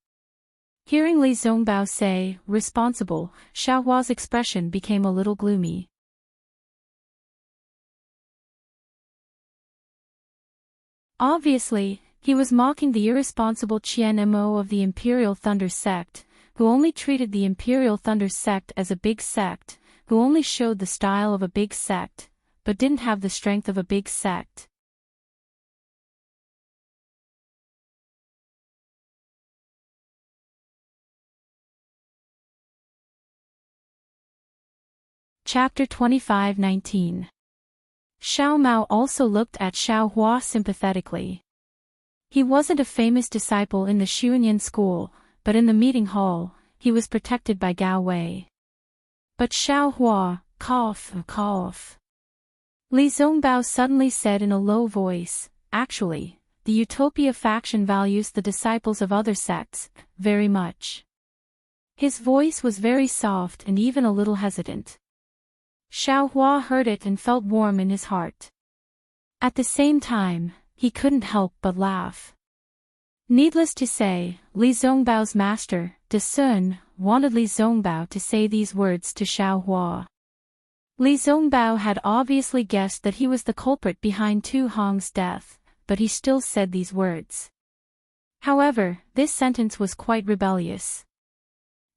Hearing Li Zongbao say, responsible, Xiao Hua's expression became a little gloomy. Obviously, he was mocking the irresponsible Qian Mo of the Imperial Thunder Sect, who only treated the Imperial Thunder Sect as a big sect, who only showed the style of a big sect, but didn't have the strength of a big sect. Chapter 25:19. Xiao Mao also looked at Xiao Hua sympathetically. He wasn't a famous disciple in the Xuanyan school, but in the meeting hall, he was protected by Gao Wei. But Xiao Hua, cough. Li Zongbao suddenly said in a low voice, actually, the Utopia faction values the disciples of other sects, very much. His voice was very soft and even a little hesitant. Xiao Hua heard it and felt warm in his heart. At the same time, he couldn't help but laugh. Needless to say, Li Zongbao's master, De Sun, wanted Li Zongbao to say these words to Xiao Hua. Li Zongbao had obviously guessed that he was the culprit behind Tu Hong's death, but he still said these words. However, this sentence was quite rebellious.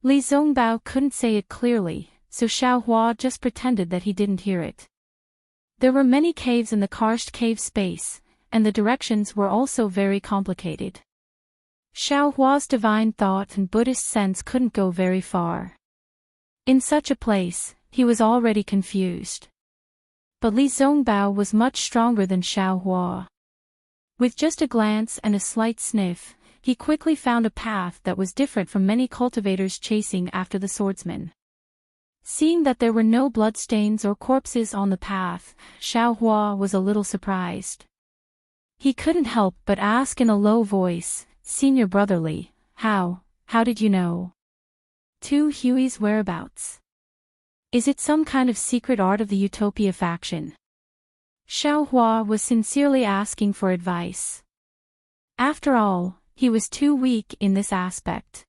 Li Zongbao couldn't say it clearly, so Xiao Hua just pretended that he didn't hear it. There were many caves in the karst cave space, and the directions were also very complicated. Xiao Hua's divine thought and Buddhist sense couldn't go very far. In such a place, he was already confused. But Li Zongbao was much stronger than Xiao Hua. With just a glance and a slight sniff, he quickly found a path that was different from many cultivators chasing after the swordsman. Seeing that there were no bloodstains or corpses on the path, Xiao Hua was a little surprised. He couldn't help but ask in a low voice, Senior Brother Li, how did you know? Tu Hui's whereabouts? Is it some kind of secret art of the Utopia faction? Xiao Hua was sincerely asking for advice. After all, he was too weak in this aspect.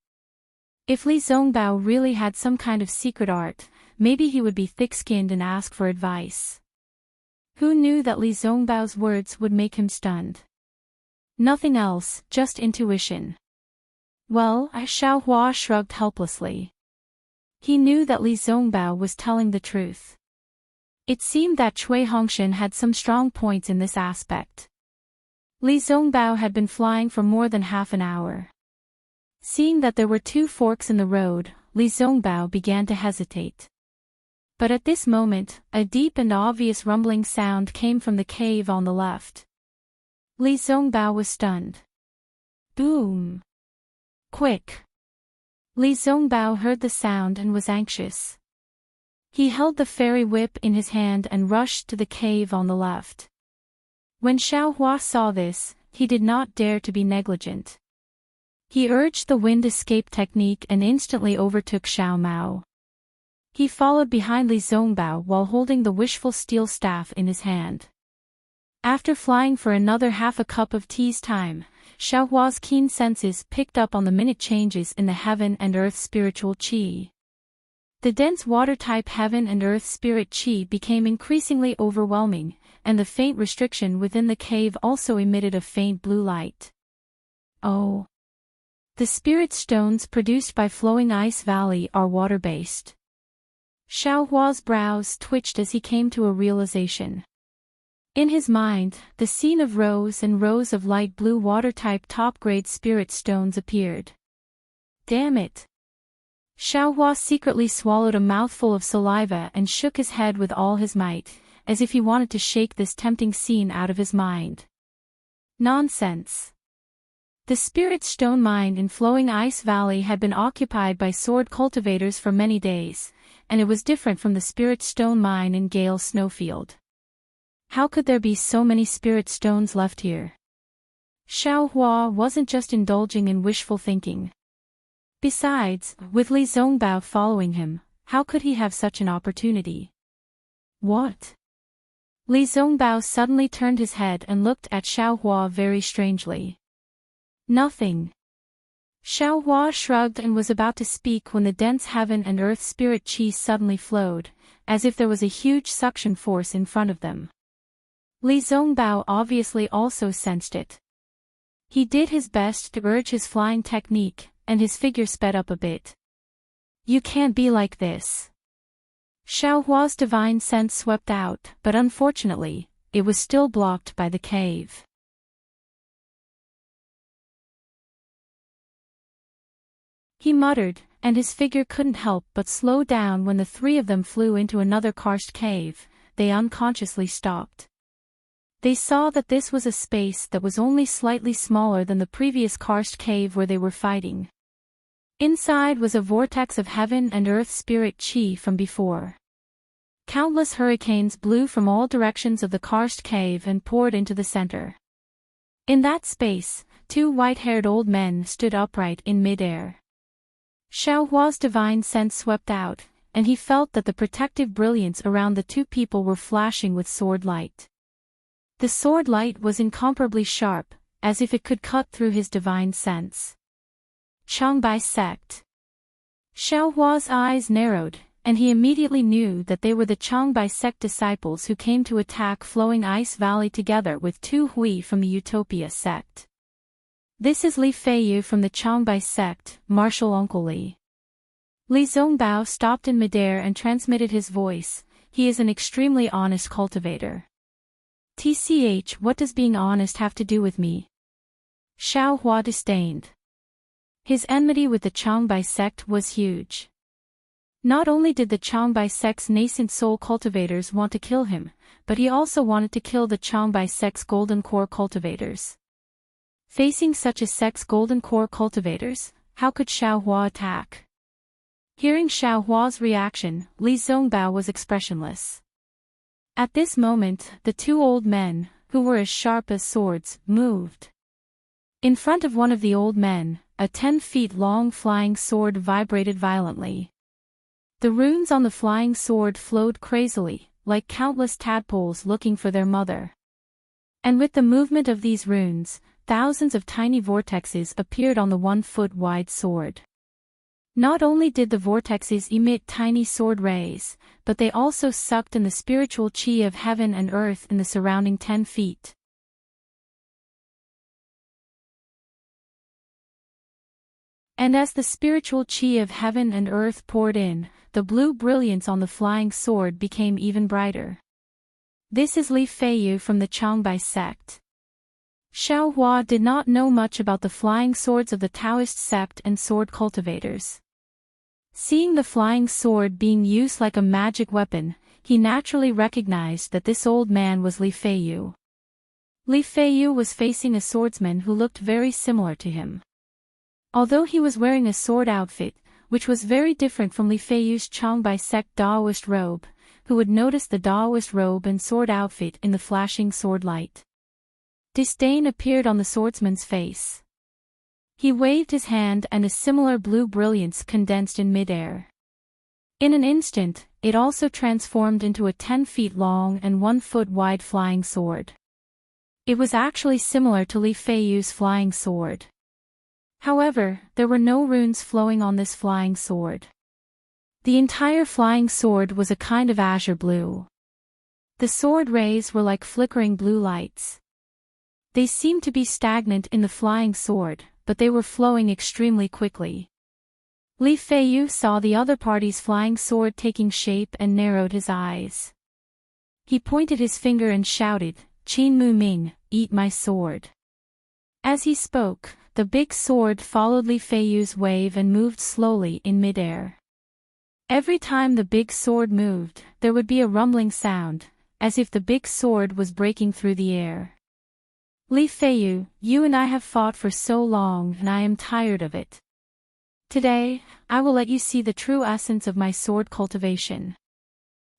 If Li Zongbao really had some kind of secret art, maybe he would be thick-skinned and ask for advice. Who knew that Li Zongbao's words would make him stunned? Nothing else, just intuition. Well, Xiao Hua shrugged helplessly. He knew that Li Zongbao was telling the truth. It seemed that Cui Hongshan had some strong points in this aspect. Li Zongbao had been flying for more than half an hour. Seeing that there were 2 forks in the road, Li Zongbao began to hesitate. But at this moment, a deep and obvious rumbling sound came from the cave on the left. Li Zongbao was stunned. Boom! Quick! Li Zongbao heard the sound and was anxious. He held the fairy whip in his hand and rushed to the cave on the left. When Xiaohua saw this, he did not dare to be negligent. He urged the wind escape technique and instantly overtook Xiao Mao. He followed behind Li Zongbao while holding the wishful steel staff in his hand. After flying for another half a cup of tea's time, Xiaohua's keen senses picked up on the minute changes in the heaven and earth spiritual qi. The dense water-type heaven and earth spirit qi became increasingly overwhelming, and the faint restriction within the cave also emitted a faint blue light. Oh! The spirit stones produced by Flowing Ice Valley are water-based. Xiaohua's brows twitched as he came to a realization. In his mind, the scene of rows and rows of light blue water-type top-grade spirit stones appeared. Damn it! Xiaohua secretly swallowed a mouthful of saliva and shook his head with all his might, as if he wanted to shake this tempting scene out of his mind. Nonsense! The spirit stone mine in Flowing Ice Valley had been occupied by sword cultivators for many days, and it was different from the spirit stone mine in Gale Snowfield. How could there be so many spirit stones left here? Xiaohua wasn't just indulging in wishful thinking. Besides, with Li Zongbao following him, how could he have such an opportunity? What? Li Zongbao suddenly turned his head and looked at Xiaohua very strangely. Nothing. Xiaohua shrugged and was about to speak when the dense heaven and earth spirit qi suddenly flowed, as if there was a huge suction force in front of them. Li Zongbao obviously also sensed it. He did his best to urge his flying technique, and his figure sped up a bit. You can't be like this. Xiaohua's divine sense swept out, but unfortunately, it was still blocked by the cave. He muttered, and his figure couldn't help but slow down when the three of them flew into another karst cave. They unconsciously stopped. They saw that this was a space that was only slightly smaller than the previous karst cave where they were fighting. Inside was a vortex of heaven and earth spirit qi from before. Countless hurricanes blew from all directions of the karst cave and poured into the center. In that space, two white-haired old men stood upright in midair. Xiaohua's divine sense swept out, and he felt that the protective brilliance around the two people were flashing with sword light. The sword light was incomparably sharp, as if it could cut through his divine sense. Changbai sect. Xiaohua's eyes narrowed, and he immediately knew that they were the Changbai sect disciples who came to attack Flowing Ice Valley together with Tu Hui from the Utopia sect. This is Li Feiyu from the Changbai sect, Martial Uncle Li. Li Zongbao stopped in midair and transmitted his voice. He is an extremely honest cultivator. TCH, what does being honest have to do with me? Xiaohua disdained. His enmity with the Changbai sect was huge. Not only did the Changbai sect's nascent soul cultivators want to kill him, but he also wanted to kill the Changbai sect's golden core cultivators. Facing such a sect's golden core cultivators, how could Xiaohua attack? Hearing Xiaohua's reaction, Li Zongbao was expressionless. At this moment, the two old men, who were as sharp as swords, moved. In front of one of the old men, a 10-feet-long flying sword vibrated violently. The runes on the flying sword flowed crazily, like countless tadpoles looking for their mother. And with the movement of these runes, thousands of tiny vortexes appeared on the 1-foot-wide sword. Not only did the vortexes emit tiny sword rays, but they also sucked in the spiritual qi of heaven and earth in the surrounding 10 feet. And as the spiritual qi of heaven and earth poured in, the blue brilliance on the flying sword became even brighter. This is Li Feiyu from the Changbai sect. Xiaohua did not know much about the flying swords of the Taoist sect and sword cultivators. Seeing the flying sword being used like a magic weapon, he naturally recognized that this old man was Li Feiyu. Li Feiyu was facing a swordsman who looked very similar to him. Although he was wearing a sword outfit, which was very different from Li Feiyu's Changbai sect Daoist robe, who would notice the Daoist robe and sword outfit in the flashing sword light. Disdain appeared on the swordsman's face. He waved his hand and a similar blue brilliance condensed in midair. In an instant, it also transformed into a 10 feet long and 1 foot wide flying sword. It was actually similar to Li Feiyu's flying sword. However, there were no runes flowing on this flying sword. The entire flying sword was a kind of azure blue. The sword rays were like flickering blue lights. They seemed to be stagnant in the flying sword, but they were flowing extremely quickly. Li Feiyu saw the other party's flying sword taking shape and narrowed his eyes. He pointed his finger and shouted, "Qin Mu Ming, eat my sword." As he spoke, the big sword followed Li Feiyu's wave and moved slowly in midair. Every time the big sword moved, there would be a rumbling sound, as if the big sword was breaking through the air. "Li Feiyu, you and I have fought for so long and I am tired of it. Today, I will let you see the true essence of my sword cultivation.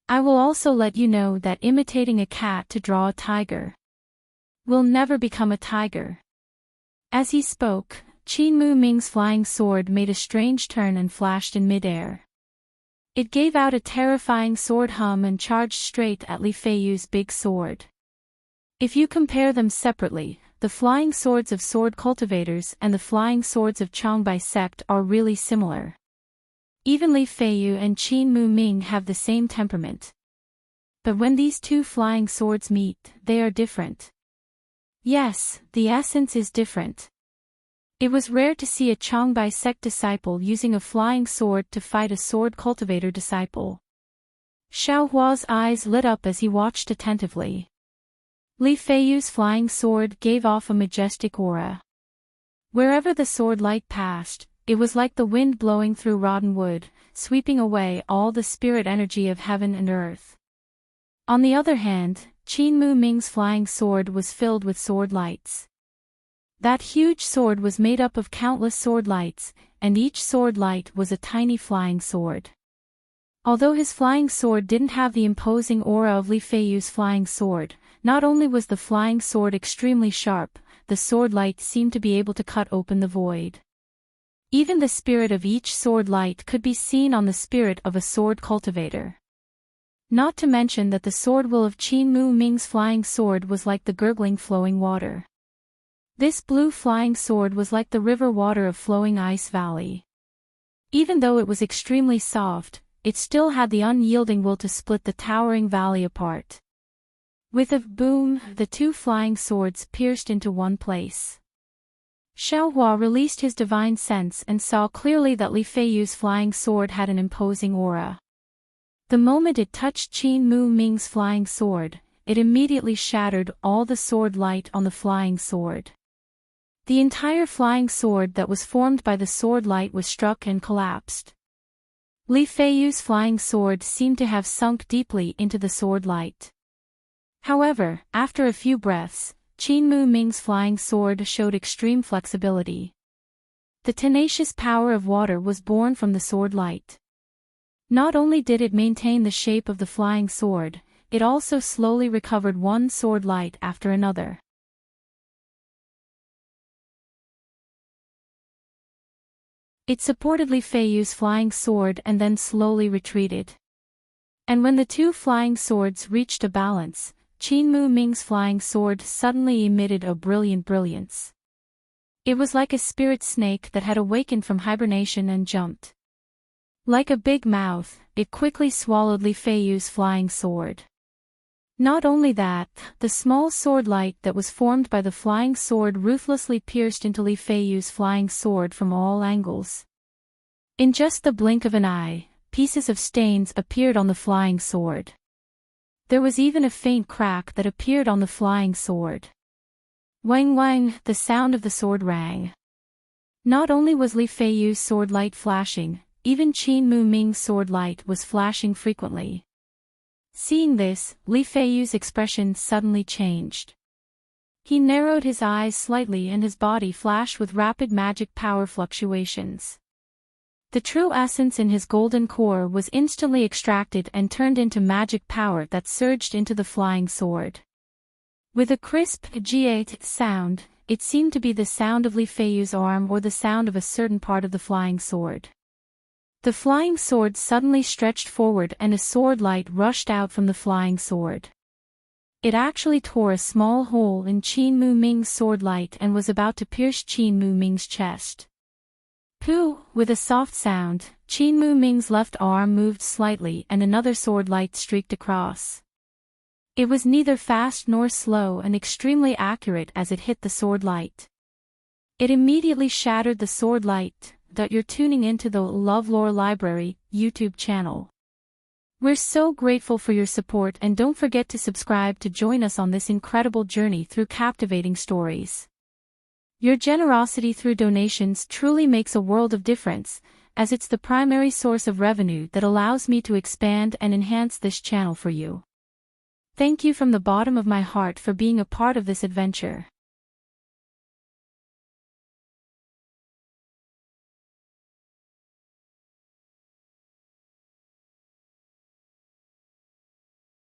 I will also let you know that imitating a cat to draw a tiger will never become a tiger." As he spoke, Qin Mu Ming's flying sword made a strange turn and flashed in midair. It gave out a terrifying sword hum and charged straight at Li Feiyu's big sword. If you compare them separately, the flying swords of sword cultivators and the flying swords of Changbai sect are really similar. Even Li Feiyu and Qin Mu Ming have the same temperament. But when these two flying swords meet, they are different. Yes, the essence is different. It was rare to see a Changbai sect disciple using a flying sword to fight a sword cultivator disciple. Xiao Hua's eyes lit up as he watched attentively. Li Feiyu's flying sword gave off a majestic aura. Wherever the sword light passed, it was like the wind blowing through rotten wood, sweeping away all the spirit energy of heaven and earth. On the other hand, Qin Mu Ming's flying sword was filled with sword lights. That huge sword was made up of countless sword lights, and each sword light was a tiny flying sword. Although his flying sword didn't have the imposing aura of Li Feiyu's flying sword, not only was the flying sword extremely sharp, the sword light seemed to be able to cut open the void. Even the spirit of each sword light could be seen on the spirit of a sword cultivator. Not to mention that the sword will of Qin Mu Ming's flying sword was like the gurgling flowing water. This blue flying sword was like the river water of flowing ice valley. Even though it was extremely soft, it still had the unyielding will to split the towering valley apart. With a boom, the two flying swords pierced into one place. Xiao Hua released his divine sense and saw clearly that Li Feiyu's flying sword had an imposing aura. The moment it touched Qin Mu Ming's flying sword, it immediately shattered all the sword light on the flying sword. The entire flying sword that was formed by the sword light was struck and collapsed. Li Feiyu's flying sword seemed to have sunk deeply into the sword light. However, after a few breaths, Qin Mu Ming's flying sword showed extreme flexibility. The tenacious power of water was born from the sword light. Not only did it maintain the shape of the flying sword, it also slowly recovered one sword light after another. It supported Li Feiyu's flying sword and then slowly retreated. And when the two flying swords reached a balance, Qin Mu Ming's flying sword suddenly emitted a brilliant brilliance. It was like a spirit snake that had awakened from hibernation and jumped. Like a big mouth, it quickly swallowed Li Feiyu's flying sword. Not only that, the small sword light that was formed by the flying sword ruthlessly pierced into Li Feiyu's flying sword from all angles. In just the blink of an eye, pieces of stains appeared on the flying sword. There was even a faint crack that appeared on the flying sword. Wang wang, the sound of the sword rang. Not only was Li Feiyu's sword light flashing, even Qin Mu Ming's sword light was flashing frequently. Seeing this, Li Feiyu's expression suddenly changed. He narrowed his eyes slightly and his body flashed with rapid magic power fluctuations. The true essence in his golden core was instantly extracted and turned into magic power that surged into the flying sword. With a crisp G8 sound, it seemed to be the sound of Li Feiyu's arm or the sound of a certain part of the flying sword. The flying sword suddenly stretched forward and a sword light rushed out from the flying sword. It actually tore a small hole in Qin Mu Ming's sword light and was about to pierce Qin Mu Ming's chest. Pooh! With a soft sound, Qin Mu Ming's left arm moved slightly and another sword light streaked across. It was neither fast nor slow and extremely accurate as it hit the sword light. It immediately shattered the sword light. You're tuning into the LoveLore Library YouTube channel. We're so grateful for your support, and don't forget to subscribe to join us on this incredible journey through captivating stories. Your generosity through donations truly makes a world of difference, as it's the primary source of revenue that allows me to expand and enhance this channel for you. Thank you from the bottom of my heart for being a part of this adventure.